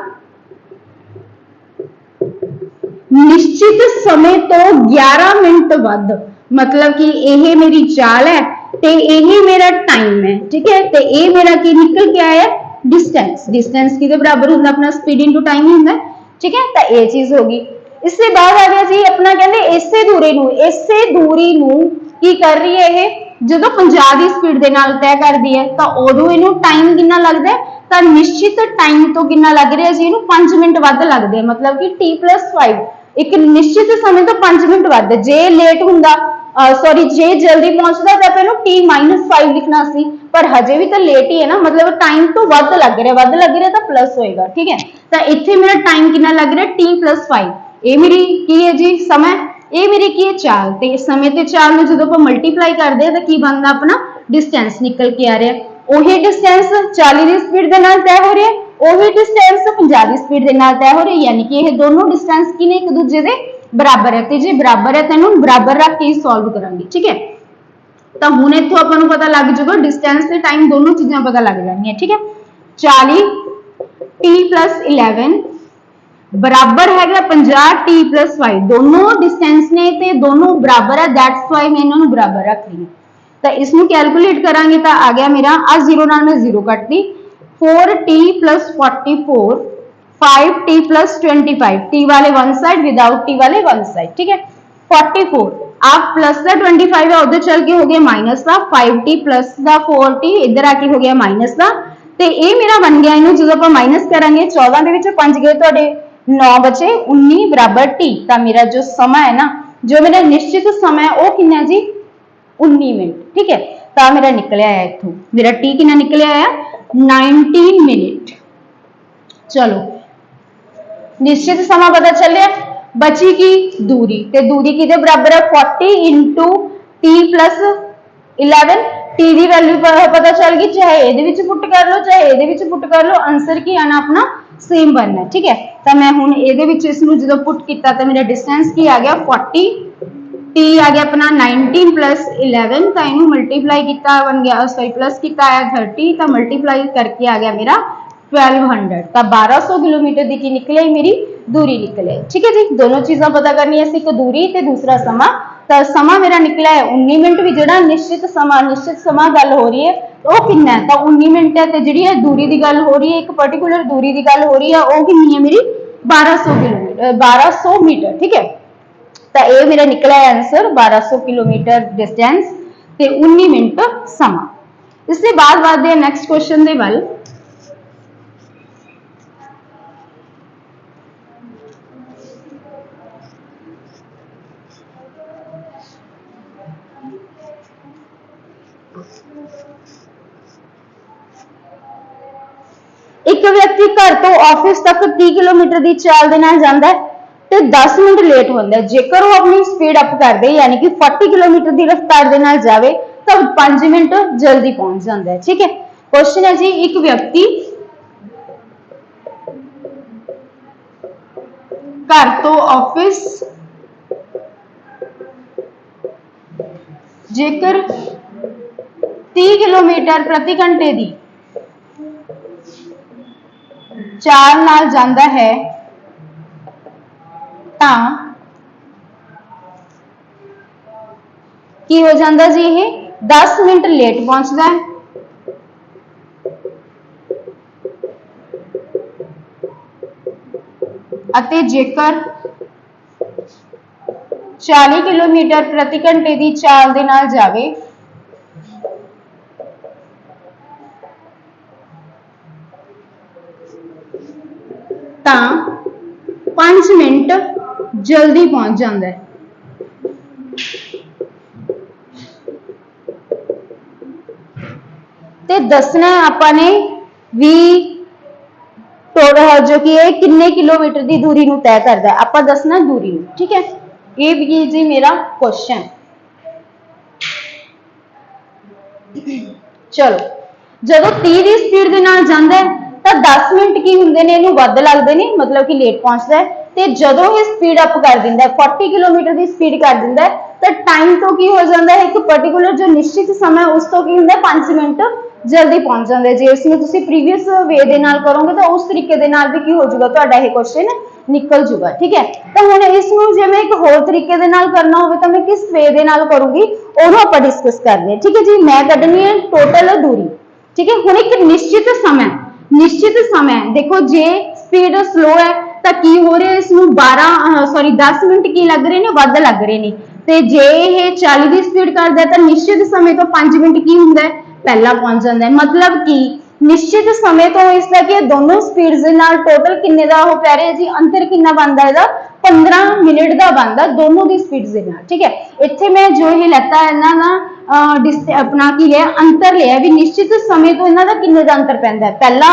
निश्चित समय तो 11 मिनट वध, मतलब कि यह मेरी चाल है तो यही मेरा टाइम है, ठीक है। तो ये मेरा की निकल के आया डिस्टेंस की बराबर होता अपना स्पीड इनटू टाइम ही होता है, ठीक है। तो ये चीज होगी। इससे बाद आ गया जी अपना कहते इसे दूरी नूं की कर रही है ये जो 50 की स्पीड के नाल तय कर दी है तो उदों इनू टाइम कितना लगता है तो निश्चित टाइम तो कितना लग रहा है जी इनू 5 मिनट वध लगते हैं, मतलब कि T+5 एक निश्चित समय तो 5 मिनट वध, जे लेट हुंदा सॉरी जे जल्दी पहुंचता तो ਆਪਾਂ ਇਹਨੂੰ t-5 लिखना सी, पर हजे भी तो लेट ही है ना, मतलब टाइम तो वध लग रहा तो प्लस होएगा। ठीक है, तो इत्थे मेरा टाइम कितना लग रहा t+5, ये मेरी की है जी समय, ये मेरी की है चाल, ते समय ते चाल में जो आप मल्टीप्लाई करते हैं तो की बनता अपना डिस्टेंस निकल के आ रहा है। ਉਹੀ डिस्टेंस 40 की स्पीड के नाल तय हो रहा है, ਉਹੀ डिस्टेंस 50 की स्पीड के नाल तय हो रही है, यानी कि ये दोनों डिस्टेंस की ने एक दूजे के बराबर है, तो जे बराबर है तो इन्होंने बराबर रख के सॉल्व करांगे। ठीक है, तो हुण इत्थों आपां नूं पता लग जाऊगा डिस्टेंस ते टाइम दोनों चीज़ां पता लग जाएंगियां। ठीक है, 40 t+11 बराबर है 50 t+5, दोनों डिस्टेंस ने ते दोनों बराबर है, दैट्स वाई मैं इन्होंने बराबर रख रही हूँ। तो इसमें कैलकुलेट करांगे तो आ गया मेरा आ 0 नाल मैं 0 कट दी, 4t+44, 5t+25, t वाले वन साइड विदाउट t वाले वन साइड। ठीक है, 44 आप प्लस का 25 है उधर चल के हो गया माइनस का, 5t प्लस का 4t इधर आके हो गया माइनस का, तो ये मेरा बन गया, इन्हों जो आप माइनस करांगे 14 के विच 5 गए तो 9 बचे 19 बराबर t, तो मेरा जो समय है ना, जो मेरा निश्चित समय है वो कितना जी 19 मिनट। ठीक है, तो मेरा निकलिया है इथों मेरा t कितना निकलिया है 19 मिनट। चलो निश्चित समय पता चलिया, बची की दूरी, ते दूरी किदे बराबर है 40 इंटू t+11, t की वैल्यू पता चल गई, चाहे ये पुट कर लो चाहे ये पुट कर लो, आंसर की आना अपना सेम बनना। ठीक है, तो मैं हुण ये जो पुट किया तो मेरा डिस्टेंस की आ गया 40, t आ गया अपना 19+11, तो इनू मल्टीप्लाई किया बन गया, सॉरी प्लस किया आया 30, तो मल्टीप्लाई करके आ गया मेरा 1200, तो 1200 किलोमीटर की निकले मेरी दूरी निकले। ठीक है जी, दोनों चीज़ां पता करनी है, एक दूरी ते दूसरा समा, तो समा मेरा निकला है 19 मिनट, भी जो निश्चित समा गल हो रही है वो कितना है, तो 19 मिनट है, तो जी दूरी की गल हो रही है, एक पर्टिकुलर दूरी की गल हो रही है, वो कितनी है मेरी 1200 किलोमीटर 1200 मीटर। ठीक है, तो ये मेरा निकला है आंसर 1200 किलोमीटर डिस्टेंस ते 19 मिनट समा। इसके बाद बढ़ते हैं नैक्सट क्वेश्चन के वल। एक व्यक्ति घर तो ऑफिस तक 30 किलोमीटर की चाल दे नाल जांदा है ते 10 मिनट लेट होंदा है, जेकर वो अपनी स्पीड अप कर दे यानी कि 40 किलोमीटर की रफ्तार दे नाल जावे तो 5 मिनट जल्दी पहुंच जाता है। ठीक है, क्वेश्चन है जी एक व्यक्ति घर तो ऑफिस जेकर 30 किलोमीटर प्रति घंटे की चाल नाल जांदा है तां की हो जाता जी ये 10 मिनट लेट पहुंचता है, अते जेकर 40 किलोमीटर प्रति घंटे की चाल दे नाल जावे तां 5 मिनट जल्दी पहुंच जाता है। ते दसना आपां ने भी जो कि किन्ने किलोमीटर की दूरी नूं तय करता है, आपां दसना दूरी नूं। ठीक है, ये भी जी मेरा क्वेश्चन। चलो जदों 30 की स्पीड के नाल जांदा है तो 10 मिनट की हुंदे ने इहनूं वध लगदे ने, मतलब कि लेट पहुंचता है, ते जदों ही स्पीड अप कर दिंदा है 40 किलोमीटर की स्पीड कर दिंदा है तो टाइम तो की हो जाता है एक पर्टिकुलर जो निश्चित समय उस तो की हुंदा है 5 मिनट जल्दी पहुंच जाता है। जे इसमें तुसीं प्रीवियस वे दे नाल करोगे तो उस तरीके दे नाल भी की हो जाऊगा, तुहाडा यह क्वेश्चन निकल जूगा। ठीक है, तो हुण इसनूं जे मैं एक होर तरीके दे नाल करना होवे तो मैं किस वे दे नाल करूंगी ओनू आपां डिस्कस करदे हां। ठीक है जी, मैं कड्ढनी है टोटल दूरी। ठीक है, हुण एक निश्चित समय देखो जे स्पीड स्लो है तो की हो रहा है इसनूं 10 मिनट की लग रहे हैं वध लग रहे हैं, ते जे ये 40 की स्पीड करदा है तो निश्चित समय तो 5 मिनट की हुंदा है पहला पहुंच जाता है, मतलब कि निश्चित समय तो इसका कि दोनों स्पीड्स दे नाल टोटल किन्ने दा हो पै रहा जी, अंतर किन्ना बनदा है 15 मिनट का बनता दोनों की स्पीड्स दे नाल। ठीक है, इत्थे मैं जो ये लैता इन्हां दा अपना की लिया अंतर लिया भी निश्चित समय तो इन्हां दा किन्ने दा अंतर पैंदा है। पहला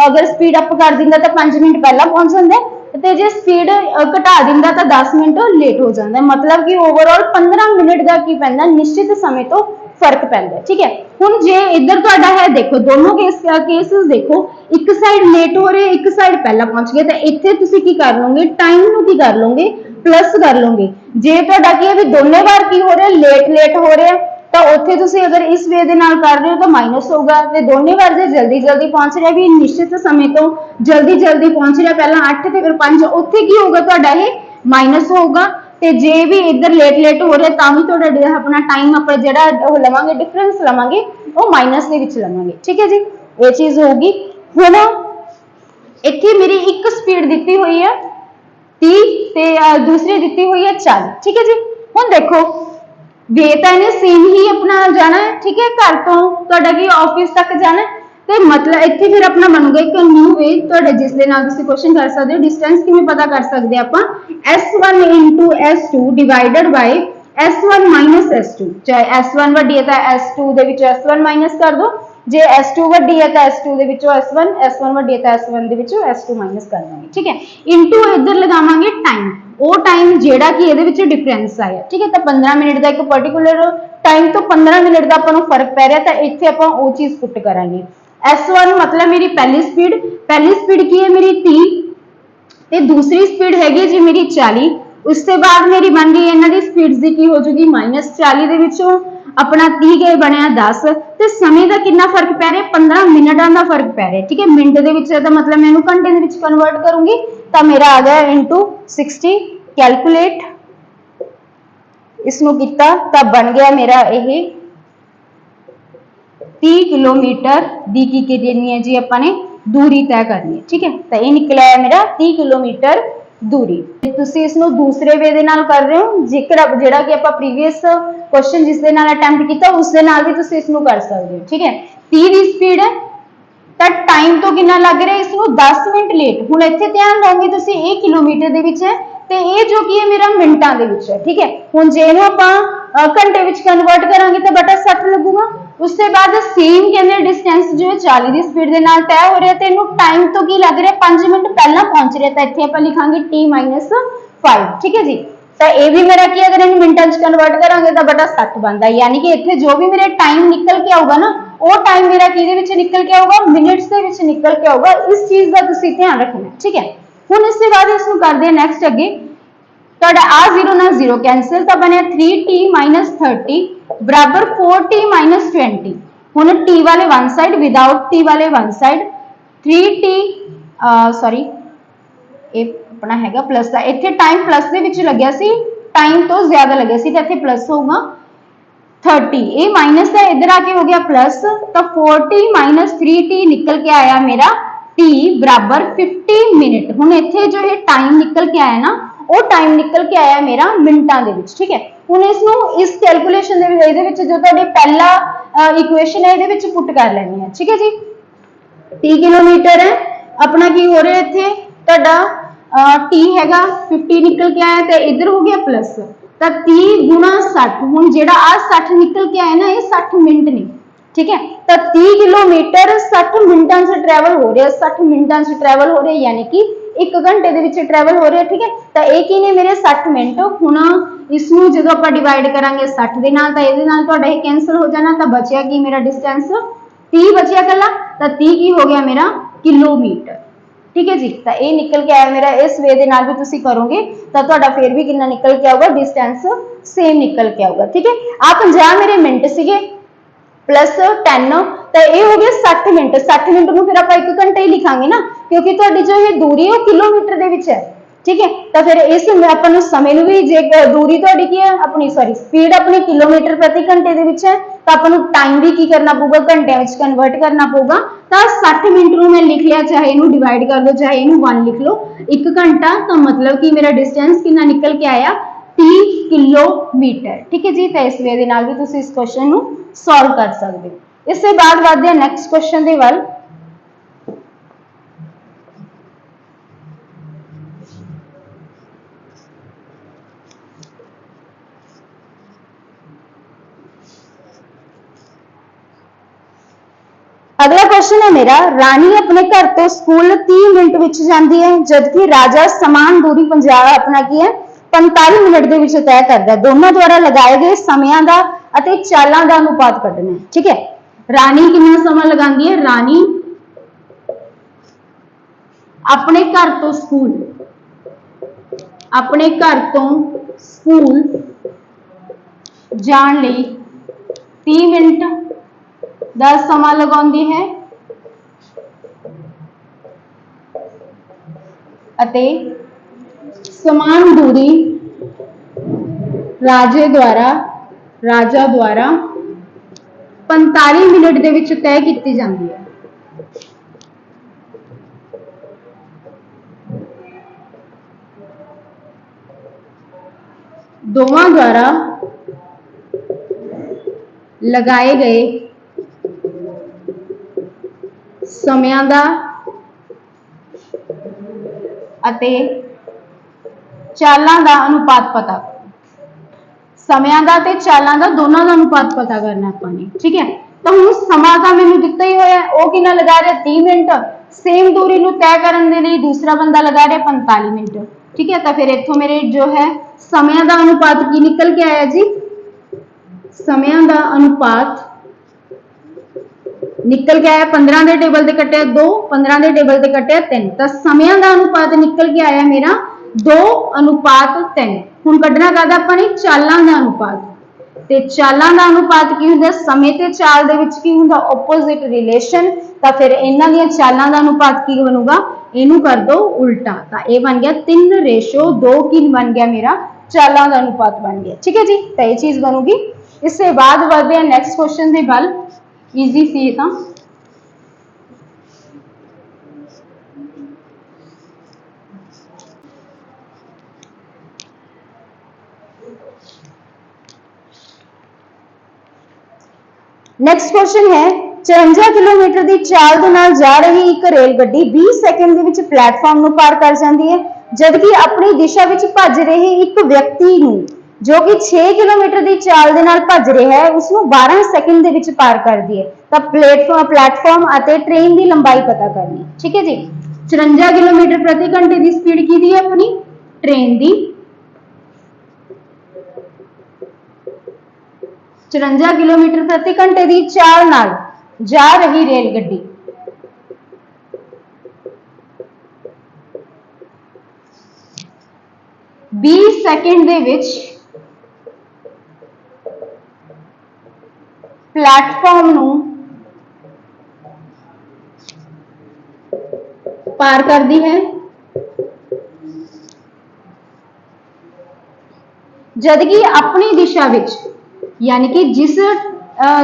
अगर स्पीड अप कर दिंदा तो 5 मिनट पहला पहुंच जांदा है ते जे स्पीड घटा दिंदा तो 10 मिनट लेट हो जाता है। मतलब कि ओवरऑल 15 मिनट का की पैंदा निश्चित समय तो फर्क पैंदा। ठीक है, हुण जे इधर तुहाडा है देखो दोनों केसेस देखो, एक साइड लेट हो रहे एक साइड पहला पहुंच गया, तो इत्थे तुसीं की कर लोगे टाइम नूं की कर लोगे प्लस कर लोगे। जे तुहाडा की है भी दोनों बार की हो रहा लेट हो रहा तो उत्थे तुसीं अगर इस वे दे नाल कर रहे हो तो माइनस होगा, ते दोनों बार जे जल्दी जल्दी पहुंच रहा भी निश्चित समय तो जल्दी जल्दी पहुंच रहा पहला 8 ते फिर 5 उत्थे की होगा तुहाडा ये माइनस होगा। ते जे भी इधर लेट लेट हो रहा तां भी तुहाडा अपना टाइम ਆਪਾਂ ਜਿਹੜਾ ਉਹ ਲਵਾਂਗੇ डिफरेंस ਲਵਾਂਗੇ ਉਹ माइनस ਦੇ ਵਿੱਚ ਲਵਾਂਗੇ। ठीक है जी, ये चीज होगी। ਹੁਣ ਇੱਥੇ मेरी एक स्पीड दी हुई है 30 ਤੇ दूसरी दी हुई है 40। ठीक है जी, ਹੁਣ देखो वे तो इन्हें सेम ही अपना जाना है। ठीक है, घर तो तुहाडा की ऑफिस तक जाना है तो मतलब इत्थे फिर अपना बनूगा एक न्यू वे तुहाडे जिस दे नाल तुसीं क्वेश्चन कर सकते हो डिस्टेंस किवें पता कर सकते आपां S1 into S2 divided by S1 minus S2। चाहे S1 वड्डी है तो S2 दे विचों S1 माइनस कर दो, जे S2 वड्डी है तो S2 दे विचों S1, S1 वड्डी है तो S1 दे विचों S2 माइनस कर देंगे। ठीक है, इनटू इधर लगावांगे टाइम, वो टाइम जेड़ा कि इहदे विच डिफरेंस आया। ठीक है, तो 15 मिनट का एक पर्टिकुलर टाइम तो 15 मिनट का आपां नूं फर्क पै रहा तो इत्थे आपां वो चीज पुट करांगे। S1 मतलब मेरी पहली स्पीड की है मेरी 30 ते दूसरी स्पीड हैगी जी मेरी 40। उसके बाद मेरी बन गई इन्हां दी स्पीड्स दी की हो जूगी -40 दे विचों अपना 30 गए बनया 10 ते समय का कितना फर्क पै रहा 15 मिनटां का फर्क पै रहा। ठीक है, मिनट दे विच तो मतलब मैं इहनूं घंटे दे विच कन्वर्ट करूंगी तो मेरा आ गया इनटू 60। कैलकुलेट इसनूं कीता तो बन गया मेरा यह 30 किलोमीटर की करनी है जी अपने दूरी तय करनी है। ठीक है, तो ये निकला है मेरा 30 किलोमीटर दूरी। तुसी इसनों दूसरे वे दे नाल कर रहे हो जेकर जेड़ा कि आपां प्रीवियस क्वेश्चन जिस दे नाल अटेम्प्ट कीता उस दे नाल भी तुसी इसनों कर सकते हो। ठीक है, 30 दी स्पीड है तो टाइम तो कितना लग रहा है इसनों 10 मिनट लेट। हुण इत्थे ध्यान दोगे तुसी ये किलोमीटर दे विच है ते ये जो कि है मेरा मिनटां दे विच है। ठीक है, हुण जे इहनूं आपां घंटे विच कन्वर्ट करांगे तो बटा 60 लगूगा। उसके बाद सेम कहने डिस्टेंस जो है 40 की स्पीड के नाल तय हो रहा है तो टाइम तो की लग रहा है 5 मिनट पहला पहुंच रहा है तो इत्थे आपां लिखांगे t-5। ठीक है जी, तो ये भी मेरा की अगर इन मिनटां च कन्वर्ट करांगे तो बटा 60 बनता है। यानी कि इत्थे जो भी मेरा टाइम निकल के आऊगा ना वो टाइम मेरा किहदे विच निकल के आऊगा मिनट्स दे विच निकल के आऊगा। इस चीज का तुसीं ध्यान रखना। ठीक है, हुण इसके बाद इसनूं करदे नैक्सट अगे तुहाडा आ 0 ना 0 कैंसिल तो बने 3t माइनस 30 बराबर 4t माइनस 20। हुण t वाले वन साइड विदाउट t वाले वन साइड 3t सॉरी ये अपना हैगा प्लस का इत्थे टाइम प्लस दे विच लग्या सी टाइम तो ज्यादा लग्या सी तो इत्थे प्लस होगा 30। ये माइनस है इधर आके हो गया प्लस तो 4t माइनस 3t निकल के आया मेरा t बराबर 50 मिनट। हुण इत्थे जो ये टाइम निकल के आया ना वो टाइम निकल के आया मेरा मिनटां दे विच। ठीक है, हुण इसनूं इस कैलकुलेशन दे विच इहदे विच जो तुहाडे पहला इक्वेशन है इहदे विच पुट कर लैनी है। ठीक है जी, 30 किलोमीटर है अपना की हो रहा है इत्थे तुहाडा t हैगा 50 निकल के आया तो इधर हो गया प्लस तो 30 गुणा 60। हुण जिहड़ा आ 60 निकल के आया ना ये 60 मिनट नहीं। ठीक है, तो 30 किलोमीटर 60 मिनटां से ट्रैवल हो रहा है 60 मिनटां से ट्रैवल हो रहा है यानी कि 1 घंटे दे विच ट्रैवल हो रहा है। ठीक है, तो ये की ने मेरे 60 मिनट। हुण इसनूं जदों आपां डिवाइड करांगे 60 दे नाल तो इहदे नाल तुहाडा ये कैंसल हो जाना तो बचिया की मेरा डिस्टेंस 30 बचिया कल्ला तो 30 की हो गया मेरा किलोमीटर। ठीक है जी, तो ये निकल के आया मेरा इस वे दे नाल भी तुसी करोगे तो तुहाडा फिर भी कितना निकल के आऊगा डिस्टेंस सेम निकल के आऊगा। ठीक है, आ 50 मेरे मिनट सीगे प्लस 10 तो ये हो गया 60 मिनट। 60 मिनट में फिर आप 1 घंटे ही लिखांगे ना क्योंकि तुहाडी जो ये दूरी है वो किलोमीटर दे विच है। ठीक है, तो फिर इस अपन समय में भी जे दूरी तुहाडी की है अपनी सॉरी स्पीड अपनी किलोमीटर प्रति घंटे दे विच है तो अपन टाइम भी की करना पऊगा घंटे में कन्वर्ट करना पऊगा। तो 60 मिनट में मैं लिख लिया चाहे इनू डिवाइड कर लो चाहे इनू 1 लिख लो 1 घंटा तो मतलब कि मेरा डिस्टेंस कितना निकल के आया 30 किलोमीटर। ठीक है जी, तो इस वे दे नाल भी तुसी इस क्वेश्चन नू सॉल्व कर सकते हो। इससे बाद वधदे नैक्सट क्वेश्चन दे वल क्वेश्चन है मेरा, रानी अपने घर तो स्कूल 30 मिनट विच जाती है जबकि राजा समान दूरी पंजाब अपना की है 45 मिनट ਦੇ ਵਿੱਚ तय करता है। दोनों द्वारा लगाए गए ਸਮਿਆਂ ਦਾ ਅਤੇ ਚਾਲਾਂ ਦਾ अनुपात ਕੱਢਣਾ है। ठीक है, रानी कितना समा लगाती है? रानी अपने घर तो स्कूल जाण लई 30 मिनट का समा लगाउंदी है अते समान दूरी राजा द्वारा 45 मिनट दे विच तय की जाती है। दोवां द्वारा लगाए गए ਸਮਿਆਂ ਦਾ ਅਤੇ ਚਾਲਾਂ ਦਾ अनुपात पता, ਸਮਿਆਂ ਦਾ ਤੇ ਚਾਲਾਂ ਦਾ ਦੋਨਾਂ ਦਾ अनुपात पता करना अपने। ठीक है, तो हुण समा ਤਾਂ ਮੈਨੂੰ ਦਿੱਤਾ ਹੀ ਹੋਇਆ, ਉਹ ਕਿੰਨਾ लगा रहा 30 मिनट, सेम दूरी ਨੂੰ तय ਕਰਨ ਦੇ ਲਈ दूसरा बंदा लगा रहा 45 मिनट। ठीक है, तो फिर इत्थों मेरे जो है ਸਮਿਆਂ ਦਾ अनुपात की निकल के आया जी, ਸਮਿਆਂ ਦਾ अनुपात निकल के आया 15 के टेबल से कटिया 2, 15 के टेबल से कटिया 3, तो ਸਮਿਆਂ ਦਾ अनुपात निकल के आया मेरा 2:3। हुण कढना काहदा आपां ने? चालां दा अनुपात। ते चालां दा अनुपात की हुंदा? समय ते चाल दे विच की हुंदा? Opposite relation. तो फिर इन्हां दीयां चालां दा अनुपात की बनूगा? इनू कर दो उल्टा, तो यह बन गया 3:2 की बन गया मेरा चालां दा अनुपात बन गया। ठीक है जी, तो यह चीज बनूगी। इससे बाद बढ़ते हैं नैक्सट क्वेश्चन की गल, ईजी सी तां। नैक्सट क्वेश्चन है, 54 किलोमीटर की चाल दे नाल जा रही एक रेलगड्डी 20 सेकंड दे विच प्लेटफॉर्म नूं पार कर जाती है जबकि अपनी दिशा विच भज रहे एक व्यक्ति नूं जो कि 6 किलोमीटर की चाल दे नाल भज रहा है उसनूं 12 सेकंड दे विच पार करदी है। तो प्लेटफॉर्म अते ट्रेन की लंबाई पता करनी। ठीक है जी, 54 किलोमीटर प्रति घंटे की स्पीड की है अपनी ट्रेन की, 54 किलोमीटर प्रति घंटे की चाल नाल जा रही रेलगड्डी 20 सेकंड दे विच प्लेटफॉर्म नूं पार करती है जबकि अपनी दिशा विच, यानी कि जिस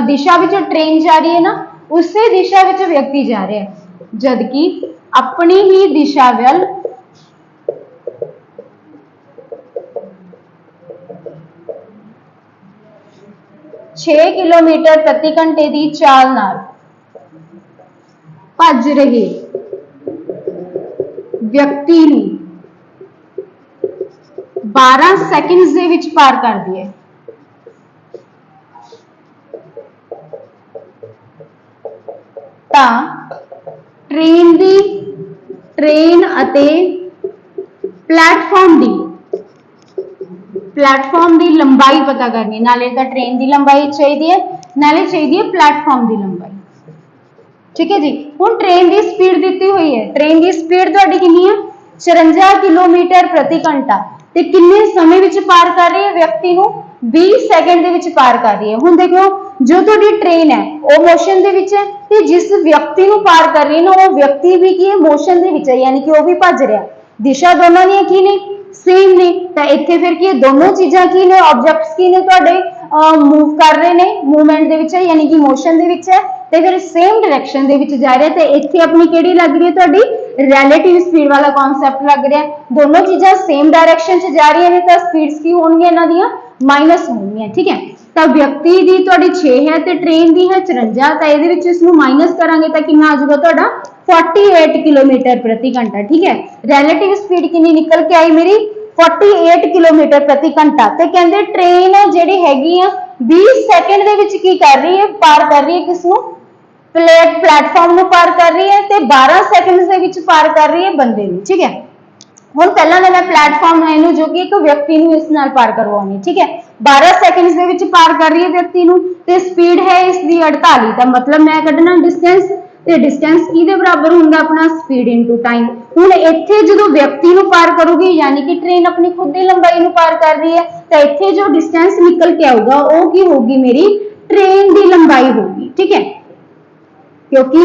दिशा विच ट्रेन जा रही है ना उसी दिशा विच व्यक्ति जा रहा है, जबकि अपनी ही दिशा वल 6 किलोमीटर प्रति घंटे की चाल नाल भज रहे व्यक्ति नूं 12 सेकंड्स दे विच पार करदी है। ट्रेन अते प्लेटफॉर्म की लंबाई पता करनी, नाले तो ट्रेन की लंबाई चाहिए नाले चाहिए प्लेटफॉर्म की लंबाई। ठीक है जी, हुण ट्रेन की स्पीड दी हुई है, ट्रेन की स्पीड तुहाडी कितनी है? 54 किलोमीटर प्रति घंटा, ते किन्ने समय विच पार कर रही है व्यक्ति नूं? 20 सेकंड दे विच पार कर रही है। हुण देखो जो तुहाडी ट्रेन है वो मोशन दे विच है ते जिस व्यक्ति नूं पार कर रही है ना वो व्यक्ति भी की है मोशन दे विच है, यानी कि वो भी भज रहा। दिशा दोनों दी की ने? सेम ने। तो इत्थे फिर की दोनों चीज़ां की ने? ऑब्जेक्ट्स की ने तुहाडे मूव कर रहे ने, मूवमेंट दे विच है यानी कि मोशन दे विच है ते फिर सेम डायरेक्शन दे विच जा रहे। ते इत्थे अपनी किहड़ी लग रही है? तुहाडी रिलेटिव स्पीड वाला कॉन्सैप्ट लग रहा है। दोनों चीज़ां सेम डायरेक्शन च जा रही ने तो स्पीड्स की होणगियां इन्हां दियां? माइनस होणगियां। ठीक है, तो व्यक्ति की तुहाडी 6 है तो ट्रेन की है 54, तो ये इसनूं माइनस करांगे तो कितना आ जाऊगा तुहाडा? 48 किलोमीटर प्रति घंटा। ठीक है, रिलेटिव स्पीड कितनी निकल के आई मेरी? 48 किलोमीटर प्रति घंटा। तो कहते ट्रेन जिहड़ी हैगी आ 20 सेकंड दे विच की कर रही है? पार कर रही है किसनूं? प्लेटफॉर्म ਨੂੰ पार कर रही है ਤੇ 12 ਸੈਕਿੰਡਸ ਦੇ ਵਿੱਚ ਪਾਰ ਕਰ ਰਹੀ ਹੈ ਬੰਦੇ ਨੂੰ। ठीक है, ਹੁਣ ਪਹਿਲਾਂ ਤਾਂ ਮੈਂ ਪਲੇਟਫਾਰਮ ਹੈ ਇਹਨੂੰ ਜੋ ਕਿ ਇੱਕ ਵਿਅਕਤੀ ਨੂੰ ਇਸ ਨਾਲ ਪਾਰ ਕਰਵਾਉਣੀ। ठीक है, 12 ਸੈਕਿੰਡਸ ਦੇ ਵਿੱਚ ਪਾਰ ਕਰ ਰਹੀ ਹੈ ਵਿਅਕਤੀ ਨੂੰ ਤੇ ਸਪੀਡ ਹੈ ਇਸ ਦੀ 48। ਤਾਂ ਮਤਲਬ ਮੈਂ ਕੱਢਣਾ ਡਿਸਟੈਂਸ ਤੇ ਡਿਸਟੈਂਸ ਕਿਹਦੇ ਬਰਾਬਰ ਹੁੰਦਾ ਆਪਣਾ ਸਪੀਡ ਇਨਟੂ ਟਾਈਮ। ਹੁਣ ਇੱਥੇ ਜਦੋਂ ਵਿਅਕਤੀ ਨੂੰ ਪਾਰ ਕਰੂਗੀ ਯਾਨੀ ਕਿ ਟ੍ਰੇਨ ਆਪਣੀ ਖੁਦ ਦੀ ਲੰਬਾਈ ਨੂੰ ਪਾਰ ਕਰ ਰਹੀ ਹੈ ਤਾਂ ਇੱਥੇ ਜੋ ਡਿਸਟੈਂਸ ਨਿਕਲ ਕੇ ਆਊਗਾ ਉਹ ਕੀ ਹੋਊਗੀ ਮੇਰੀ ट्रेन की लंबाई होगी। ठीक है, क्योंकि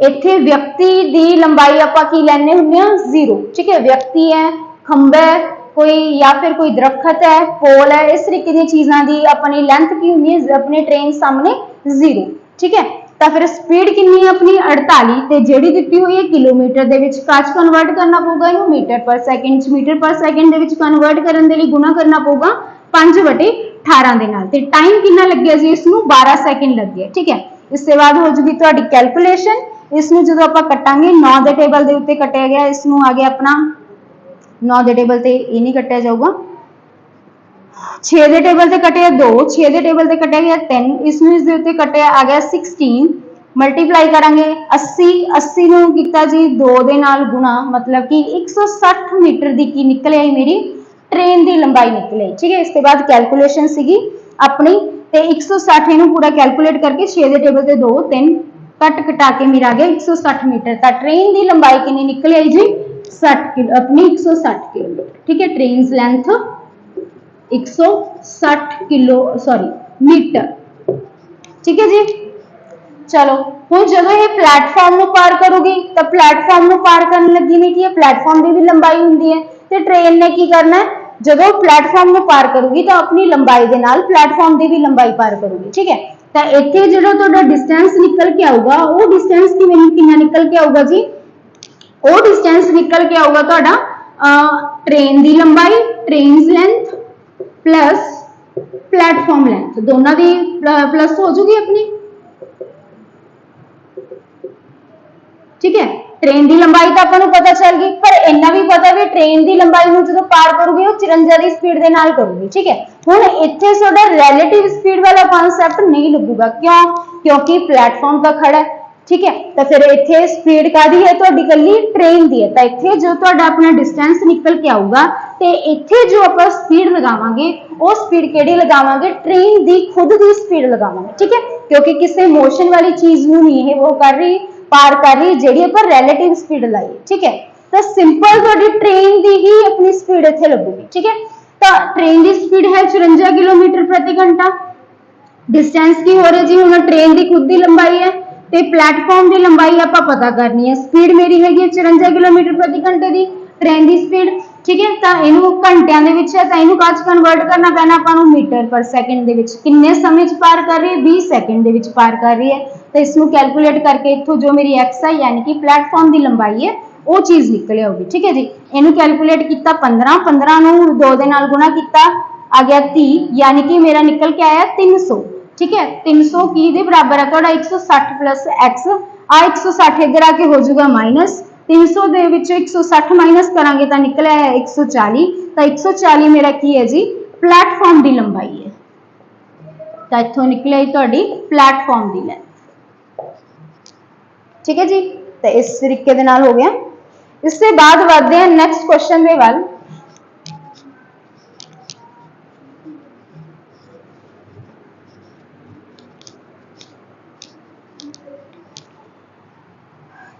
इत्थे व्यक्ति की लंबाई आपां की लैने हुंदे आ 0। ठीक है, व्यक्ति है, खंबा है कोई या फिर कोई दरखत है, पोल है, इस तरीके दी चीज़ां दी अपनी लेंथ की हुंदी है अपने ट्रेन सामने 0। ठीक है, तो फिर स्पीड कितनी है अपनी 48 ते जिहड़ी दित्ती हुई है किलोमीटर दे विच काच कन्वर्ट करना पऊगा इहनूं मीटर पर सेकंड दे विच कन्वर्ट करन दे लई गुणा करना पऊगा 5/18 ਦੇ ਨਾਲ ਤੇ ਟਾਈਮ ਕਿੰਨਾ ਲੱਗਿਆ ਜੀ ਇਸ ਨੂੰ 12 ਸੈਕਿੰਡ ਲੱਗੇ। ठीक है, ਇਸ ਤੋਂ ਬਾਅਦ ਹੋ ਜੂਗੀ ਤੁਹਾਡੀ ਕੈਲਕੂਲੇਸ਼ਨ। ਇਸ ਨੂੰ ਜਦੋਂ ਆਪਾਂ ਕੱਟਾਂਗੇ 9 ਦੇ ਟੇਬਲ ਦੇ ਉੱਤੇ ਕੱਟਿਆ ਗਿਆ, ਇਸ ਨੂੰ ਆ ਗਿਆ ਆਪਣਾ 9 ਦੇ ਟੇਬਲ ਤੇ ਇਹ ਨਹੀਂ ਕੱਟਿਆ ਜਾਊਗਾ, 6 ਦੇ ਟੇਬਲ ਤੇ ਕੱਟਿਆ 2, 6 ਦੇ ਟੇਬਲ ਤੇ ਕੱਟਿਆ ਗਿਆ 3, ਇਸ ਨੂੰ ਇਸ ਦੇ ਉੱਤੇ ਕੱਟਿਆ ਆ ਗਿਆ 16। ਮਲਟੀਪਲਾਈ ਕਰਾਂਗੇ 80 ਨੂੰ ਕੀਤਾ ਜੀ 2 ਦੇ ਨਾਲ ਗੁਣਾ ਮਤਲਬ ਕਿ 160 ਮੀਟਰ ਦੀ ਕੀ ਨਿਕਲਿਆ ਮੇਰੀ ट्रेन की लंबाई निकले। ठीक है, इसके बाद कैलकुलेशन सीगी अपनी ते 160 इनू पूरा कैलकुलेट करके 6 के टेबल से 2 3 कट कटा के मेरा आ गया 160 मीटर। तो ट्रेन की लंबाई कितनी निकल आई जी 60 किलो अपनी 160 किलोमीटर। ठीक है, ट्रेन लेंथ 160 किलो मीटर। ठीक है जी, चलो हुण जदों ये प्लेटफॉर्म नूं पार करूगी तो प्लेटफॉर्म नूं पार करन लगी ने की प्लेटफॉर्म की भी लंबाई हुंदी है ते ट्रेन ने की करना है ਜਦੋਂ ਪਲੇਟਫਾਰਮ ਨੂੰ ਪਾਰ ਕਰੂਗੀ ਤਾਂ ਆਪਣੀ ਲੰਬਾਈ ਦੇ ਨਾਲ ਪਲੇਟਫਾਰਮ ਦੀ ਵੀ ਲੰਬਾਈ ਪਾਰ ਕਰੂਗੀ। ਠੀਕ ਹੈ, ਤਾਂ ਇੱਥੇ ਜਿਹੜਾ ਤੁਹਾਡਾ ਡਿਸਟੈਂਸ ਨਿਕਲ ਕੇ ਆਊਗਾ ਉਹ ਡਿਸਟੈਂਸ ਕਿੰਨਾ ਨਿਕਲ ਕੇ ਆਊਗਾ ਜੀ, ਉਹ ਡਿਸਟੈਂਸ ਨਿਕਲ ਕੇ ਆਊਗਾ ਤੁਹਾਡਾ ਟ੍ਰੇਨ ਦੀ ਲੰਬਾਈ trains length plus platform length ਦੋਨਾਂ ਦੀ ਪਲੱਸ ਹੋ ਜੂਗੀ ਆਪਣੀ। ठीक है, ट्रेन की लंबाई तो आपको पता चल गई पर इन्ना भी पता भी ट्रेन की लंबाई जो पार करूगी वो 54 की स्पीड के नाल करूगी। ठीक है, हुण इत्थे तुहाडा रिलेटिव स्पीड वाला कॉन्सैप्ट नहीं लगूगा, क्यों? क्योंकि प्लेटफॉर्म तो खड़ा है। ठीक है, तो फिर इत्थे स्पीड कादी है तुहाडी कल्ली ट्रेन की है, तो इत्थे जो तुहाडा अपना डिस्टेंस निकल के आऊगा ते इत्थे जो आपां स्पीड लगावांगे वो स्पीड किहड़ी लगावांगे ट्रेन की खुद की स्पीड लगावांगे। ठीक है, क्योंकि किसी मोशन वाली चीज़ नूं नहीं है वो कर रही पार कर रही जी आप रिलेटिव स्पीड लाई। ठीक है, तो सिंपल थोड़ी ट्रेन की ही अपनी स्पीड इत्थे लगूगी। ठीक है, तो ट्रेन की स्पीड है 54 किलोमीटर प्रति घंटा। डिस्टेंस की हो रही जी हुण ट्रेन की खुद की लंबाई है तो प्लेटफॉर्म की लंबाई आप पता करनी है। स्पीड मेरी हैगी 54 किलोमीटर प्रति घंटे की ट्रेन की स्पीड। ठीक है, तो इनू घंटिया है तो इनू काज कन्वर्ट करना पैना आपको मीटर पर सैकेंड किन्ने समय पार कर रही है 20 सैकेंड पार कर रही है। तो इसको कैलकुलेट करके इतों जो मेरी एक्स है यानी कि प्लेटफॉर्म की लंबाई है वो चीज़ निकल आऊगी। ठीक है जी, इनू कैलकुलेट किया 15 नूं 2 दे नाल गुणा किया आ गया 30 यानी कि मेरा निकल के आया 300। ठीक है, 300 की दे बराबर है थोड़ा 160 प्लस एक्स आ 160 इधर आके हो जाऊगा माइनस 300 दे विच 160 माइनस करांगे तो निकल आया 140। तो 140 मेरा की है जी प्लेटफॉर्म की लंबाई है। तो इत्थों निकल आई तुहाडी प्लेटफॉर्म की लेंथ। ठीक है जी, तो इस तरीके दे नाल हो गया। इससे बाद बढ़ते हैं नैक्सट क्वेश्चन के वाल।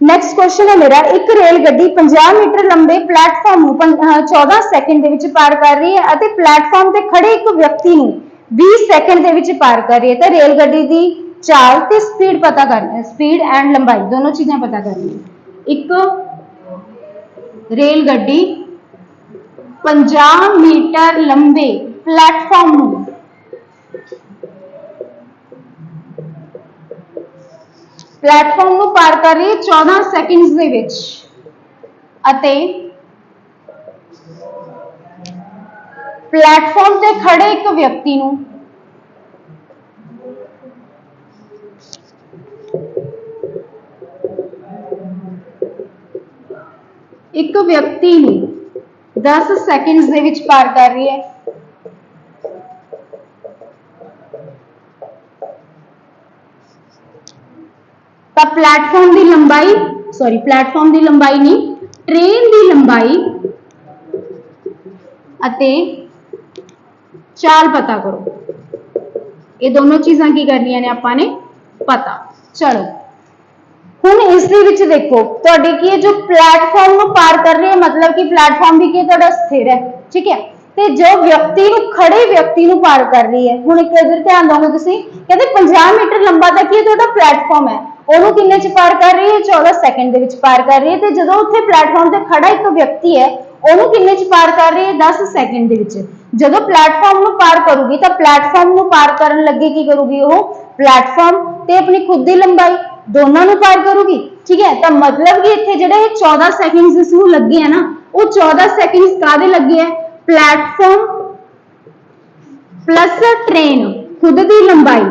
नैक्सट क्वेश्चन है मेरा एक रेलगड्डी 50 मीटर लंबे प्लेटफॉर्म 14 सैकेंड के पार कर रही है और प्लेटफॉर्म से खड़े एक व्यक्ति 20 सैकेंड के पार कर रही है। तो रेलगड्डी की चाल ते स्पीड पता करनी है, स्पीड एंड लंबाई दोनों चीज़ें पता करनी है। एक रेलगड्डी 50 मीटर लंबे प्लेटफॉर्म पार कर रही है 14 सैकेंड्स दे विच अते प्लेटफॉर्म ते खड़े एक व्यक्ति नूं एक व्यक्ति 10 सैकेंड्स दे विच पार कर रही है। ਤਾਂ ਪਲੇਟਫਾਰਮ ਦੀ ਲੰਬਾਈ ਪਲੇਟਫਾਰਮ ਦੀ ਲੰਬਾਈ ਨਹੀਂ, ट्रेन की लंबाई ਅਤੇ चाल पता करो। ये दोनों चीज़ां की करनियां ने आपां ने पता। चलो हुण इस दे विच देखो तुहाडे की जो प्लेटफॉर्म नूं पार कर रहे हैं, मतलब कि प्लेटफॉर्म भी की तुहाडा स्थिर है, ठीक है। ते जो व्यक्ति नूं खड़े व्यक्ति नूं पार कर रही है, हुण एक इधर ध्यान दोगे तुसीं, कहते 50 मीटर लंबा तक की तुहाडा प्लेटफॉर्म है, ਉਹਨੂੰ ਕਿੰਨੇ ਚ ਪਾਰ ਕਰ ਰਹੀ ਹੈ 14 ਸੈਕਿੰਡ ਦੇ ਵਿੱਚ ਪਾਰ ਕਰ ਰਹੀ ਹੈ। ਤੇ ਜਦੋਂ ਉੱਥੇ ਪਲੇਟਫਾਰਮ ਤੇ ਖੜਾ ਇੱਕ ਵਿਅਕਤੀ ਹੈ ਉਹਨੂੰ ਕਿੰਨੇ ਚ ਪਾਰ ਕਰ ਰਹੀ ਹੈ 10 ਸੈਕਿੰਡ ਦੇ ਵਿੱਚ। ਜਦੋਂ ਪਲੇਟਫਾਰਮ ਨੂੰ ਪਾਰ ਕਰੂਗੀ ਤਾਂ ਪਲੇਟਫਾਰਮ ਨੂੰ ਪਾਰ ਕਰਨ ਲੱਗੇ ਕੀ ਕਰੂਗੀ ਉਹ ਪਲੇਟਫਾਰਮ ਤੇ ਆਪਣੀ ਖੁਦ ਦੀ ਲੰਬਾਈ ਦੋਨਾਂ ਨੂੰ ਪਾਰ ਕਰੂਗੀ, ਠੀਕ ਹੈ। ਤਾਂ ਮਤਲਬ ਕਿ ਇੱਥੇ ਜਿਹੜੇ 14 ਸੈਕਿੰਡਸ ਇਸ ਨੂੰ ਲੱਗੇ ਆ ਨਾ, ਉਹ 14 ਸੈਕਿੰਡਸ ਕਾਹਦੇ ਲੱਗੇ ਆ ਪਲੇਟਫਾਰਮ प्लस ट्रेन खुद की लंबाई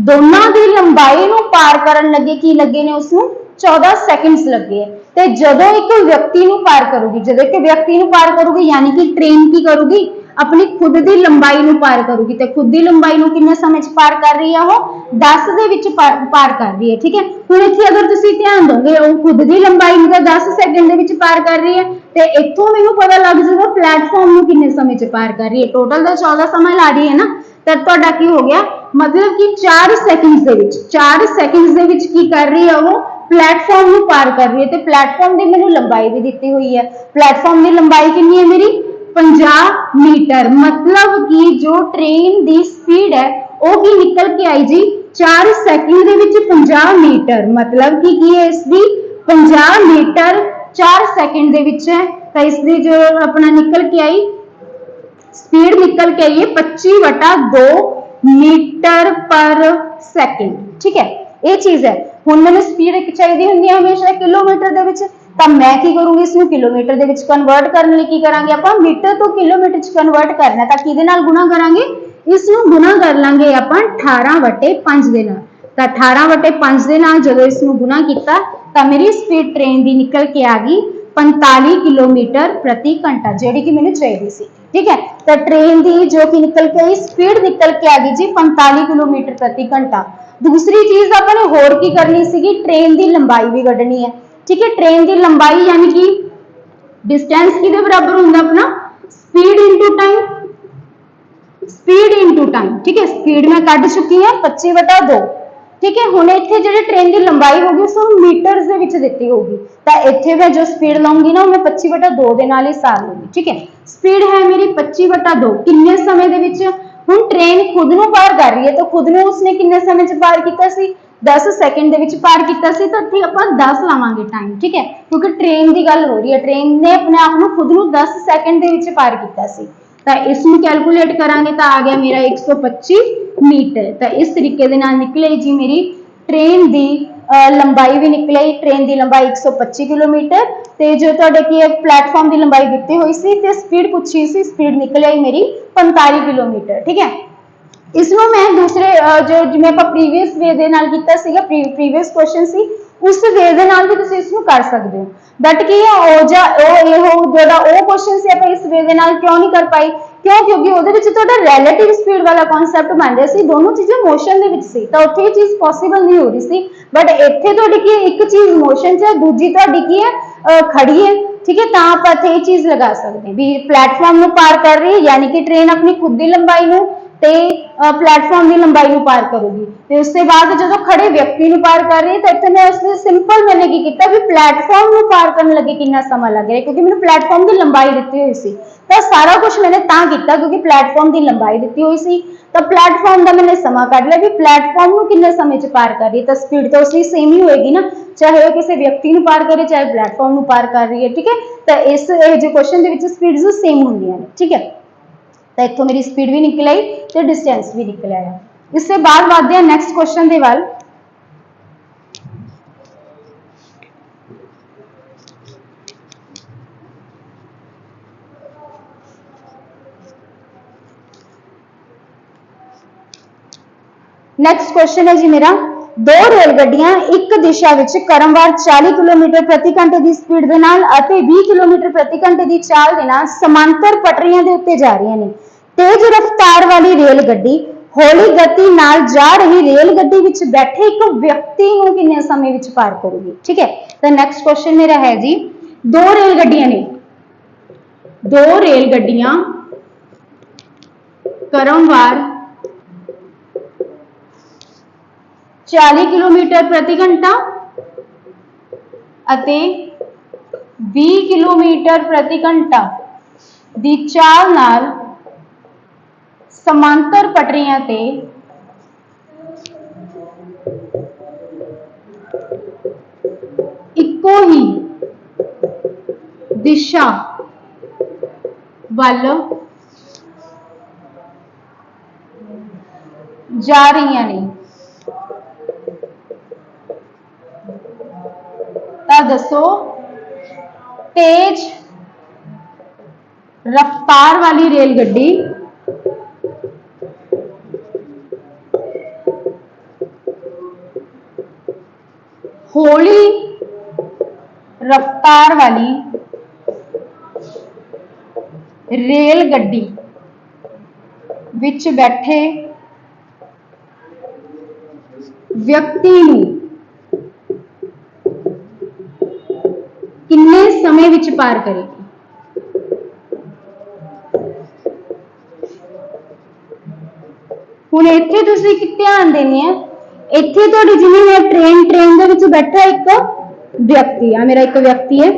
दोनों की लंबाई नूं पार करन लगे की लगे ने उसनूं 14 सैकेंड्स लगे है। ते जदों एक व्यक्ति नूं पार करूगी, जदों एक व्यक्ति नूं पार करूगी यानी कि ट्रेन की करूगी अपनी खुद की लंबाई नूं पार करूगी। ते खुद की लंबाई नूं किन्ने समय च पार कर रही है वो 10 दे विच पार कर रही है, ठीक है। हुण इत्थे अगर तुसीं ध्यान दोगे वो खुद की लंबाई नूं 10 सैकेंड दे विच पार कर रही है ते इत्थों मैनूं पता लग जाएगा प्लेटफॉर्म नूं किन्ने समय च पार कर रही है। टोटल तो 14 समय ला रही है ना, तो तुहाडा की हो गया मतलब कि 4 सैकेंड्स दे विच 4 सैकेंड्स दे विच की कर रही है वो प्लेटफॉर्म नूं पार कर रही है। तो प्लेटफॉर्म की मैनूं लंबाई भी दी हुई है, प्लेटफॉर्म की लंबाई कितनी है मेरी 50 मीटर। मतलब कि जो ट्रेन की स्पीड है वो की निकल के आई जी 4 सैकेंड दे विच 50 मीटर। मतलब कि है इसकी 50 मीटर 4 सैकेंड दे विच है। तो इसकी जो अपना निकल के आई स्पीड निकल के आई है 25/2 मीटर पर सैकेंड, ठीक है। ये चीज है। हुण मैंने स्पीड चाहिए होंगी हमेशा किलोमीटर दे विच, तो मैं की करूंगी इसनूं किलोमीटर दे विच कन्वर्ट करने लई की करांगे आपां मीटर तो किलोमीटर च कन्वर्ट करना। तो किहदे नाल गुणा करांगे, इसनूं गुणा कर लांगे आपां 18/5 दे नाल। तो 18/5 दे नाल जदों इसनूं गुणा कीता तो मेरी स्पीड ट्रेन दी निकल के आ गई 45 किलोमीटर प्रति घंटा, जिहड़ी कि मैनूं चाहिए सी, ठीक है। तो ट्रेन की जो कि निकल के आई स्पीड निकल के आ गई जी 45 किलोमीटर प्रति घंटा। दूसरी चीज अपने होर की करनी सी, ट्रेन की लंबाई भी कढ़नी है, ठीक है। ट्रेन की लंबाई यानी कि डिस्टेंस किहदे बराबर होंदा अपना speed into time, speed into time, ठीक है। स्पीड मैं कढ़ चुकी है 25/2, ठीक है। हुण इत्थे जिहड़ी ट्रेन की लंबाई होगी उसनूं मीटर्स दे विच दित्ती होगी, तो इत्थे मैं जो स्पीड लाऊंगी ना मैं 25/2 दे नाल ही सार लूंगी, ठीक है। स्पीड है मेरी 25/2 किन्ने समय दे विच। हुण ट्रेन खुद नूं पार कर रही है तो खुद नूं उसने किन्ने समय च पार कीता सी 10 सैकेंड दे विच पार कीता सी। तो इत्थे आपां 10 लावांगे टाइम, ठीक है, क्योंकि ट्रेन की गल हो रही है, ट्रेन ने अपने आप नूं खुद नूं 10 सैकेंड दे विच पार कीता सी। तो इसमें कैलकुलेट करांगे तो आ गया मेरा 125 मीटर। तो इस तरीके दे नाल निकले जी मेरी ट्रेन की लंबाई भी निकल आई, ट्रेन की लंबाई 125 किलोमीटर। तो जो तुहाडे की प्लेटफॉर्म की लंबाई दी हुई सी ते स्पीड पूछी सी, स्पीड निकल आई मेरी 45 किलोमीटर, ठीक है। इसनों मैं दूसरे जो जिवें आपां प्रीवियस वे दे नाल कीता सीगा, प्रीवियस क्वेश्चन सी उस वे दे नाल भी तुसीं इसनूं कर सकदे हो। बट की है ओ जा ओ जेड़ा ओ क्वेश्चन से आपां इस वे दे नाल क्यों नहीं कर पाई, क्यों क्योंकि ਉਹਦੇ ਵਿੱਚ ਤੁਹਾਡਾ ਰਿਲੇਟਿਵ ਸਪੀਡ ਵਾਲਾ ਕਨਸੈਪਟ ਬਣ ਰਿਹਾ ਸੀ, ਦੋਨੋਂ ਚੀਜ਼ਾਂ ਮੋਸ਼ਨ ਦੇ ਵਿੱਚ ਸੀ, ਤਾਂ ਉੱਥੇ ਇਹ ਚੀਜ਼ ਪੋਸੀਬਲ ਨਹੀਂ ਹੋ ਰਹੀ ਸੀ। ਬਟ ਇੱਥੇ ਤੁਹਾਡੀ ਕੀ ਇੱਕ ਚੀਜ਼ ਮੋਸ਼ਨ 'ਚ ਹੈ, ਦੂਜੀ ਤੁਹਾਡੀ ਕੀ ਹੈ ਖੜੀ ਹੈ, ठीक है। तो आप इत्थे ये चीज लगा सकते हैं भी प्लेटफॉर्म नूं पार कर रही है यानी कि ट्रेन अपनी खुद की लंबाई नूं ते प्लेटफॉर्म की लंबाई नूं पार करूगी। तो उसके बाद जो खड़े व्यक्ति नूं पार कर रही है तो इत्थे मैं उसने सिंपल मैंने की कीता भी प्लेटफॉर्म नूं पार करने लगे कितना समय लग रहा है, क्योंकि मैंने प्लेटफॉर्म की लंबाई दी हुई सी। तो सारा कुछ मैंने तां कीता क्योंकि प्लेटफॉर्म की लंबाई दी हुई सी, तो प्लेटफॉर्म का मैंने समा कढ़ लिया भी प्लेटफॉर्म नूं किन्ने समय च पार कर रही है। तो स्पीड तो उसकी सेम ही होएगी ना, चाहे वो किसी व्यक्ति नूं पार करे चाहे प्लेटफॉर्म नूं पार कर रही है, ठीक है। तो इस जो क्वेश्चन के स्पीड सेम होंदियां ने, ठीक है। तो इत्थों मेरी स्पीड भी निकल आई तो डिस्टेंस भी निकल आया। इससे बाद बढ़ते हैं नैक्सट क्वेश्चन के वाल। नैक्सट क्वेश्चन है जी मेरा, दो रेलगड्डियां एक दिशा विच क्रमवार 40 किलोमीटर प्रति घंटे की स्पीड दे नाल अते 20 किलोमीटर प्रति घंटे की चाल दे नाल समांतर पटरियां दे उत्ते जा रही ने। तेज रफ्तार वाली रेलगड्डी ਹੌਲੀ ਗਤੀ ਨਾਲ ਜਾ ਰਹੀ ਰੇਲ ਗੱਡੀ ਵਿੱਚ ਬੈਠੇ ਇੱਕ ਵਿਅਕਤੀ ਨੂੰ ਕਿੰਨੇ ਸਮੇਂ ਵਿੱਚ ਪਾਰ ਕਰੂਗੀ। ਠੀਕ ਹੈ, ਤਾਂ ਨੈਕਸਟ ਕੁਐਸਚਨ ਮੇਰਾ ਹੈ ਜੀ, ਦੋ ਰੇਲ ਗੱਡੀਆਂ ਨੇ, ਦੋ ਰੇਲ ਗੱਡੀਆਂ ਕ੍ਰਮਵਾਰ 40 ਕਿਲੋਮੀਟਰ ਪ੍ਰਤੀ ਘੰਟਾ ਅਤੇ 20 ਕਿਲੋਮੀਟਰ ਪ੍ਰਤੀ ਘੰਟਾ ਦੀ ਚਾਲ ਨਾਲ ਸਮਾਂਤਰ ਪਟਰੀਆਂ ਤੇ ਇੱਕੋ ਹੀ ਦਿਸ਼ਾ ਵੱਲ ਜਾ ਰਹੀਆਂ ਨੇ, ਤਾਂ ਦੱਸੋ ਤੇਜ਼ ਰਫ਼ਤਾਰ ਵਾਲੀ ਰੇਲ ਗੱਡੀ ਹੌਲੀ ਰਫ਼ਤਾਰ ਵਾਲੀ ਰੇਲ ਗੱਡੀ ਵਿੱਚ ਬੈਠੇ ਵਿਅਕਤੀ ਨੂੰ ਕਿੰਨੇ ਸਮੇਂ ਵਿੱਚ ਪਾਰ ਕਰੇਗੀ। ਹੁਣ ਇੱਥੇ ਤੁਸੀਂ ਇੱਕ ਧਿਆਨ ਦੇਣੀ ਹੈ, ਇੱਥੇ ਤੁਹਾਡੀ ਜਿਵੇਂ ਹੈ ਟ੍ਰੇਨ ਦੇ ਵਿੱਚ ਬੈਠਾ ਇੱਕ ਵਿਅਕਤੀ ਆ, ਮੇਰਾ ਇੱਕ ਵਿਅਕਤੀ ਹੈ,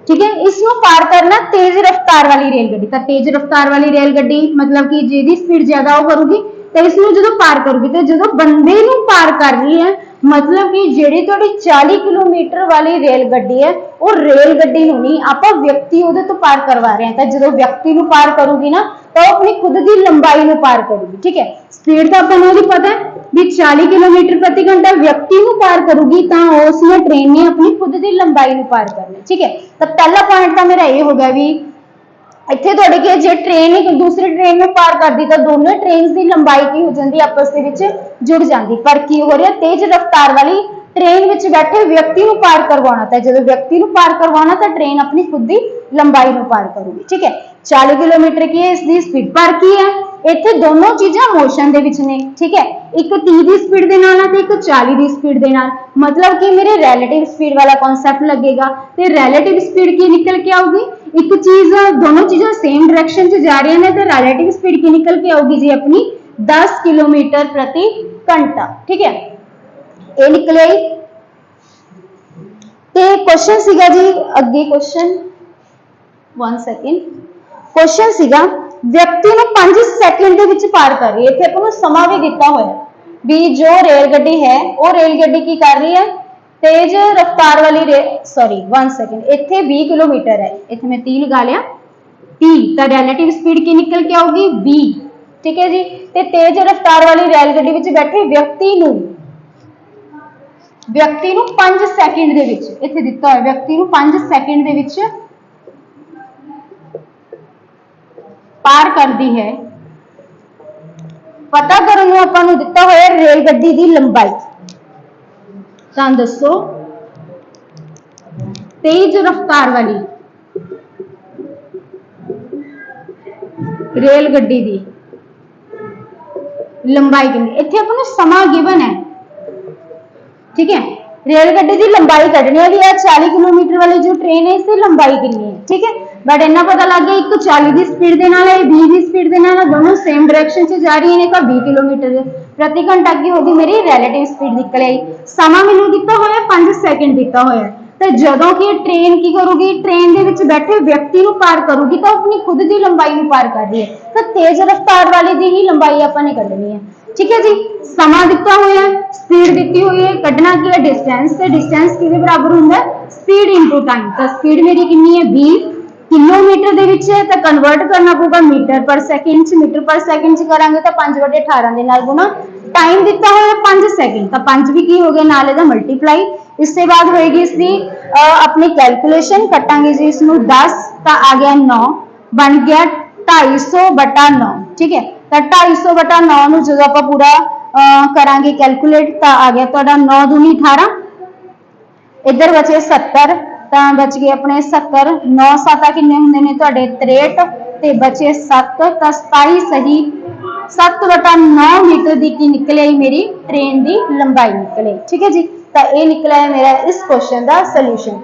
ਠੀਕ ਹੈ, ਇਸ ਨੂੰ ਪਾਰ ਕਰਨਾ ਤੇਜ਼ ਰਫ਼ਤਾਰ ਵਾਲੀ ਰੇਲ ਗੱਡੀ, ਤਾਂ ਤੇਜ਼ ਰਫ਼ਤਾਰ ਵਾਲੀ ਰੇਲ ਗੱਡੀ ਮਤਲਬ ਕਿ ਜਿਹਦੀ ਸਪੀਡ ਜ਼ਿਆਦਾ ਉਹ ਕਰੂਗੀ, ਤੇ ਇਸ ਨੂੰ ਜਦੋਂ ਪਾਰ ਕਰੂਗੀ, ਤੇ ਜਦੋਂ ਬੰਦੇ ਨੂੰ ਪਾਰ ਕਰ ਰਹੀ ਹੈ मतलब कि ਜਿਹੜੀ ਤੁਹਾਡੀ 40 ਕਿਲੋਮੀਟਰ ਵਾਲੀ ਰੇਲ ਗੱਡੀ ਹੈ ਉਹ ਰੇਲ ਗੱਡੀ ਨੂੰ ਨਹੀਂ ਆਪਾਂ ਵਿਅਕਤੀ ਉਹਦੇ ਤੋਂ ਪਾਰ ਕਰਵਾ ਰਹੇ ਹਾਂ ਤਾਂ ਜਦੋਂ ਵਿਅਕਤੀ ਨੂੰ ਪਾਰ ਕਰੂਗੀ ਨਾ ਤਾਂ ਉਹ ਆਪਣੀ ਖੁਦ ਦੀ ਲੰਬਾਈ ਨੂੰ ਪਾਰ ਕਰੂਗੀ ठीक है स्पीड तो अपन को पता है भी 40 किलोमीटर प्रति घंटा व्यक्ति ਨੂੰ पार करूगी ਤਾਂ उसने ट्रेन ने अपनी खुद ਦੀ ਲੰਬਾਈ ਨੂੰ पार करना ठीक है तो पहला पॉइंट तो मेरा ये हो गया भी ਇੱਥੇ ਤੁਹਾਡੇ ਕੀ ਜੇ ट्रेन एक दूसरी ट्रेन ਨੂੰ पार करदी ਤਾਂ ਦੋਨੋਂ ट्रेन ਦੀ ਲੰਬਾਈ ਕੀ ਹੋ ਜਾਂਦੀ ਆਪਸ ਦੇ ਵਿੱਚ जुड़ जाती पर की हो रहा तेज रफ्तार वाली ट्रेन ਵਿੱਚ बैठे व्यक्ति ਨੂੰ पार करवाना था ਜਦੋਂ व्यक्ति ਨੂੰ पार करवाना ਤਾਂ ट्रेन अपनी खुद ਦੀ ਲੰਬਾਈ ਨੂੰ पार करूगी ठीक है 40 किलोमीटर की है इसकी स्पीड पर की है ਇੱਥੇ ਦੋਨੋਂ ਚੀਜ਼ਾਂ ਮੋਸ਼ਨ ਦੇ ਵਿੱਚ ਨੇ ਠੀਕ ਹੈ ਇੱਕ 30 ਦੀ ਸਪੀਡ ਦੇ ਨਾਲ ਤੇ ਇੱਕ 40 ਦੀ ਸਪੀਡ ਦੇ ਨਾਲ ਮਤਲਬ ਕਿ ਮੇਰੇ ਰਿਲੇਟਿਵ ਸਪੀਡ ਵਾਲਾ ਕਨਸੈਪਟ ਲੱਗੇਗਾ ਤੇ ਰਿਲੇਟਿਵ ਸਪੀਡ ਕੀ ਨਿਕਲ ਕੇ ਆਊਗੀ ਇੱਕ ਚੀਜ਼ दोनों चीजें सेम डायरेक्शन से जा रही है तो रिलेटिव स्पीड की निकल के आएगी जी अपनी 10 किलोमीटर प्रति घंटा ठीक है ये निकले ते क्वेश्चन सीगा जी अगे क्वेश्चन 1 सेकंड क्वेश्चन सीगा व्यक्ति ने 5 सेकंड ਦੇ ਵਿੱਚ ਪਾਰ ਕਰ ਰਹੀ ਹੈ ਇੱਥੇ ਆਪਾਂ ਨੂੰ ਸਮਾਂ ਵੀ ਦਿੱਤਾ ਹੋਇਆ ਵੀ ਜੋ ਰੇਲ ਗੱਡੀ ਹੈ ਉਹ ਰੇਲ ਗੱਡੀ ਕੀ ਕਰ ਰਹੀ ਹੈ तेज रफ्तार वाली सॉरी 1 सेकंड इतने 20 किलोमीटर है इतने मैं 30 लगा लिया 30 तो रिलेटिव स्पीड की निकल के आऊगी 20 ठीक है जी ते तेज रफ्तार वाली रेलगड्डी विच बैठे व्यक्ति नू 5 सेकंड दे विच इत्थे दिता है व्यक्ति नू 5 सेकंड दे विच पार करदी है पता करन नू आपां नू दिता होया रेलगड्डी दी लंबाई ਤਾਂ ਦੱਸੋ तेज रफ्तार वाली रेल गड्डी दी लंबाई कितनी इत्थे अपन समा गिवन है ठीक है रेल गड्डी दी लंबाई कढनी है भी 40 किलोमीटर वाली जो ट्रेन है इसकी लंबाई कितनी है ठीक है बट इन्ना पता लग गया एक 40 की स्पीड के नाल 20 की स्पीड के नाल दोनों सेम डायरेक्शन से जा रही है 20 किलोमीटर प्रति घंटा की होगी मेरी रिलेटिव स्पीड निकल आई समा मैनू दिता होया 5 सेकंड दिता होया तो जदों कि ट्रेन की करूगी ट्रेन दे विच बैठे व्यक्ति नू पार करूगी तो अपनी खुद दी लंबाई नू पार कर रही है तो तेज रफ्तार वाली दी ही लंबाई आपां ने कढनी है ठीक है जी समा दिता होया स्पीड दी हुई है कढना की है डिस्टेंस ते डिस्टेंस किदे बराबर हुंदा है स्पीड इनटू टाइम तो स्पीड मेरी कितनी है 20 किलोमीटर दे विच है तो कन्वर्ट करना पऊगा मीटर पर सेकंड मीटर पर सेकंड च करांगे तो 5/18 दे नाल गुना टाइम दिता होया 5 सेकंड तो 5 भी की हो गया नाल इहदा मल्टीप्लाई इसके बाद होएगी इसकी अपनी कैलकुलेशन कटांगे जी इसनू 10 तो आ गया 9 बन गया 250/9 ठीक है तो 250/9 नू जदों आपां पूरा करांगे कैलकुलेट तो आ गया तुहाडा 9 दूनी 18 इधर बचे 70 तो बच गए अपने 70 9 7 किन्ने हुंदे ने तुहाडे 63 ते बचे 7 तो 27 सही 7/9 मीटर ਦੀ ਕੀ ਨਿਕਲ ਆਈ ਮੇਰੀ ਟ੍ਰੇਨ ਦੀ ਲੰਬਾਈ ਨਿਕਲ ਆਈ। ਠੀਕ ਹੈ ਜੀ, ਤਾਂ ਇਹ ਨਿਕਲਿਆ ਹੈ ਮੇਰਾ ਇਸ ਕੁਐਸਚਨ ਦਾ ਸੋਲੂਸ਼ਨ।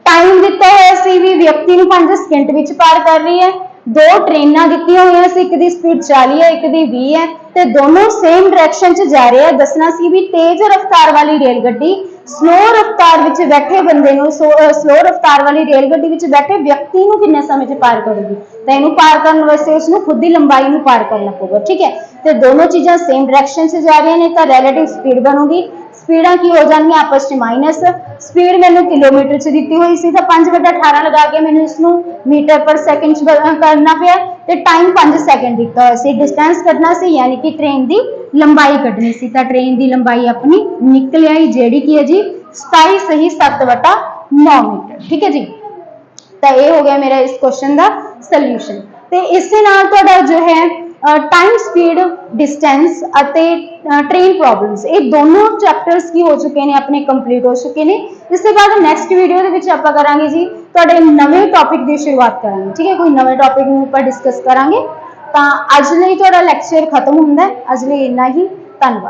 ਟਾਈਮ ਦਿੱਤਾ ਹੋਇਆ ਸੀ ਵੀ ਵਿਅਕਤੀ ਨੂੰ 5 ਸਕਿੰਟ ਵਿੱਚ ਪਾਰ ਕਰ ਰਹੀ ਹੈ। ਦੋ ਟ੍ਰੇਨਾਂ ਦਿੱਤੀਆਂ ਹੋਈਆਂ ਸੀ, ਇੱਕ ਦੀ ਸਪੀਡ 40 ਹੈ, ਇੱਕ ਦੀ 20 ਹੈ, ਤੇ ਦੋਨੋਂ ਸੇਮ ਡਾਇਰੈਕਸ਼ਨ 'ਚ ਜਾ ਰਹੇ ਆ। ਦੱਸਣਾ ਸੀ ਵੀ ਤੇਜ਼ ਰਫ਼ਤਾਰ ਵਾਲੀ ਰੇਲ ਗੱਡੀ ਸਲੋ ਰਫ਼ਤਾਰ ਵਿੱਚ ਬੈਠੇ ਬੰਦੇ ਨੂੰ ਸਲੋ ਰਫ਼ਤਾਰ ਵਾਲੀ ਰੇਲ ਗੱਡੀ ਵਿੱਚ ਬੈਠੇ ਵਿਅਕਤੀ ਨੂੰ ਕਿੰਨੇ ਸਮੇਂ 'ਚ ਪਾਰ ਕਰੂਗੀ। ਤਾਂ ਇਹਨੂੰ ਪਾਰ ਕਰਨ ਵਾਸਤੇ ਉਸਨੂੰ ਖੁਦ ਦੀ ਲੰਬਾਈ ਨੂੰ ਪਾਰ ਕਰਨਾ ਪਊਗਾ। ਠੀਕ ਹੈ, ਤੇ ਦੋਨੋਂ ਚੀਜ਼ਾਂ ਸੇਮ ਡਾਇਰੈਕਸ਼ਨ 'ਚ ਜਾ ਰਹੀਆਂ ਨੇ ਤਾਂ ਰਿਲੇਟਿਵ ਸਪੀਡ ਬਣੂਗੀ। ਸਪੀਡਾਂ ਕੀ ਹੋ ਜਾਣਗੀਆਂ ਆਪਸ 'ਚ ਮਾਈਨਸ। ਸਪੀਡ ਮੈਨੂੰ ਕਿਲੋਮੀਟਰ 'ਚ ਦਿੱਤੀ ਹੋਈ ਸੀ ਤਾਂ 5/18 ਲਗਾ ਕੇ ਮੈਨੂੰ ਇਸਨੂੰ ਮੀਟਰ ਪਰ ਸੈਕਿੰਡ 'ਚ ਕਰਨਾ ਪਿਆ, ਤੇ ਟਾਈਮ 5 ਸੈਕਿੰਡ ਦਿੱਤਾ ਹੋਇਆ ਸੀ। डिस्टेंस ਕੱਢਣਾ ਸੀ यानी कि ट्रेन ਦੀ ਲੰਬਾਈ ਕੱਢਣੀ ਸੀ, ਤਾਂ ट्रेन ਦੀ ਲੰਬਾਈ ਆਪਣੀ ਨਿਕਲ ਆਈ ਜਿਹੜੀ ਕੀ ਹੈ ਜੀ 27 ਸਹੀ 7/9 ਮੀਟਰ। ਠੀਕ ਹੈ ਜੀ, ਤਾਂ ਇਹ ਹੋ ਗਿਆ ਮੇਰਾ ਇਸ ਕੁਐਸਚਨ ਦਾ ਸੋਲੂਸ਼ਨ। ਤੇ ਇਸੇ ਨਾਲ ਤੁਹਾਡਾ ਜੋ ਹੈ टाइम स्पीड डिस्टेंस ਅਤੇ ट्रेन प्रॉब्लम्स ਇਹ ਦੋਨੋਂ ਚੈप्टर्स ਕੀ ਹੋ ਚੁੱਕੇ ਨੇ ਆਪਣੇ ਕੰਪਲੀਟ ਹੋ ਚੁੱਕੇ ਨੇ। ਇਸ ਤੋਂ ਬਾਅਦ ਨੈਕਸਟ ਵੀਡੀਓ ਦੇ ਵਿੱਚ ਆਪਾਂ ਕਰਾਂਗੇ ਜੀ ਤੁਹਾਡੇ ਨਵੇਂ ਟੌਪਿਕ ਦੀ ਸ਼ੁਰੂਆਤ ਕਰਾਂਗੇ। ਠੀਕ ਹੈ, ਕੋਈ ਨਵੇਂ ਟੌਪਿਕ ਨੂੰ ਆਪਾਂ ਡਿਸਕਸ ਕਰਾਂਗੇ। ਤਾਂ ਅੱਜ ਲਈ ਤੁਹਾਡਾ ਲੈਕਚਰ ਖਤਮ ਹੁੰਦਾ ਹੈ। ਅੱਜ ਲਈ ਇੰਨਾ ਹੀ, ਧੰਨਵਾਦ।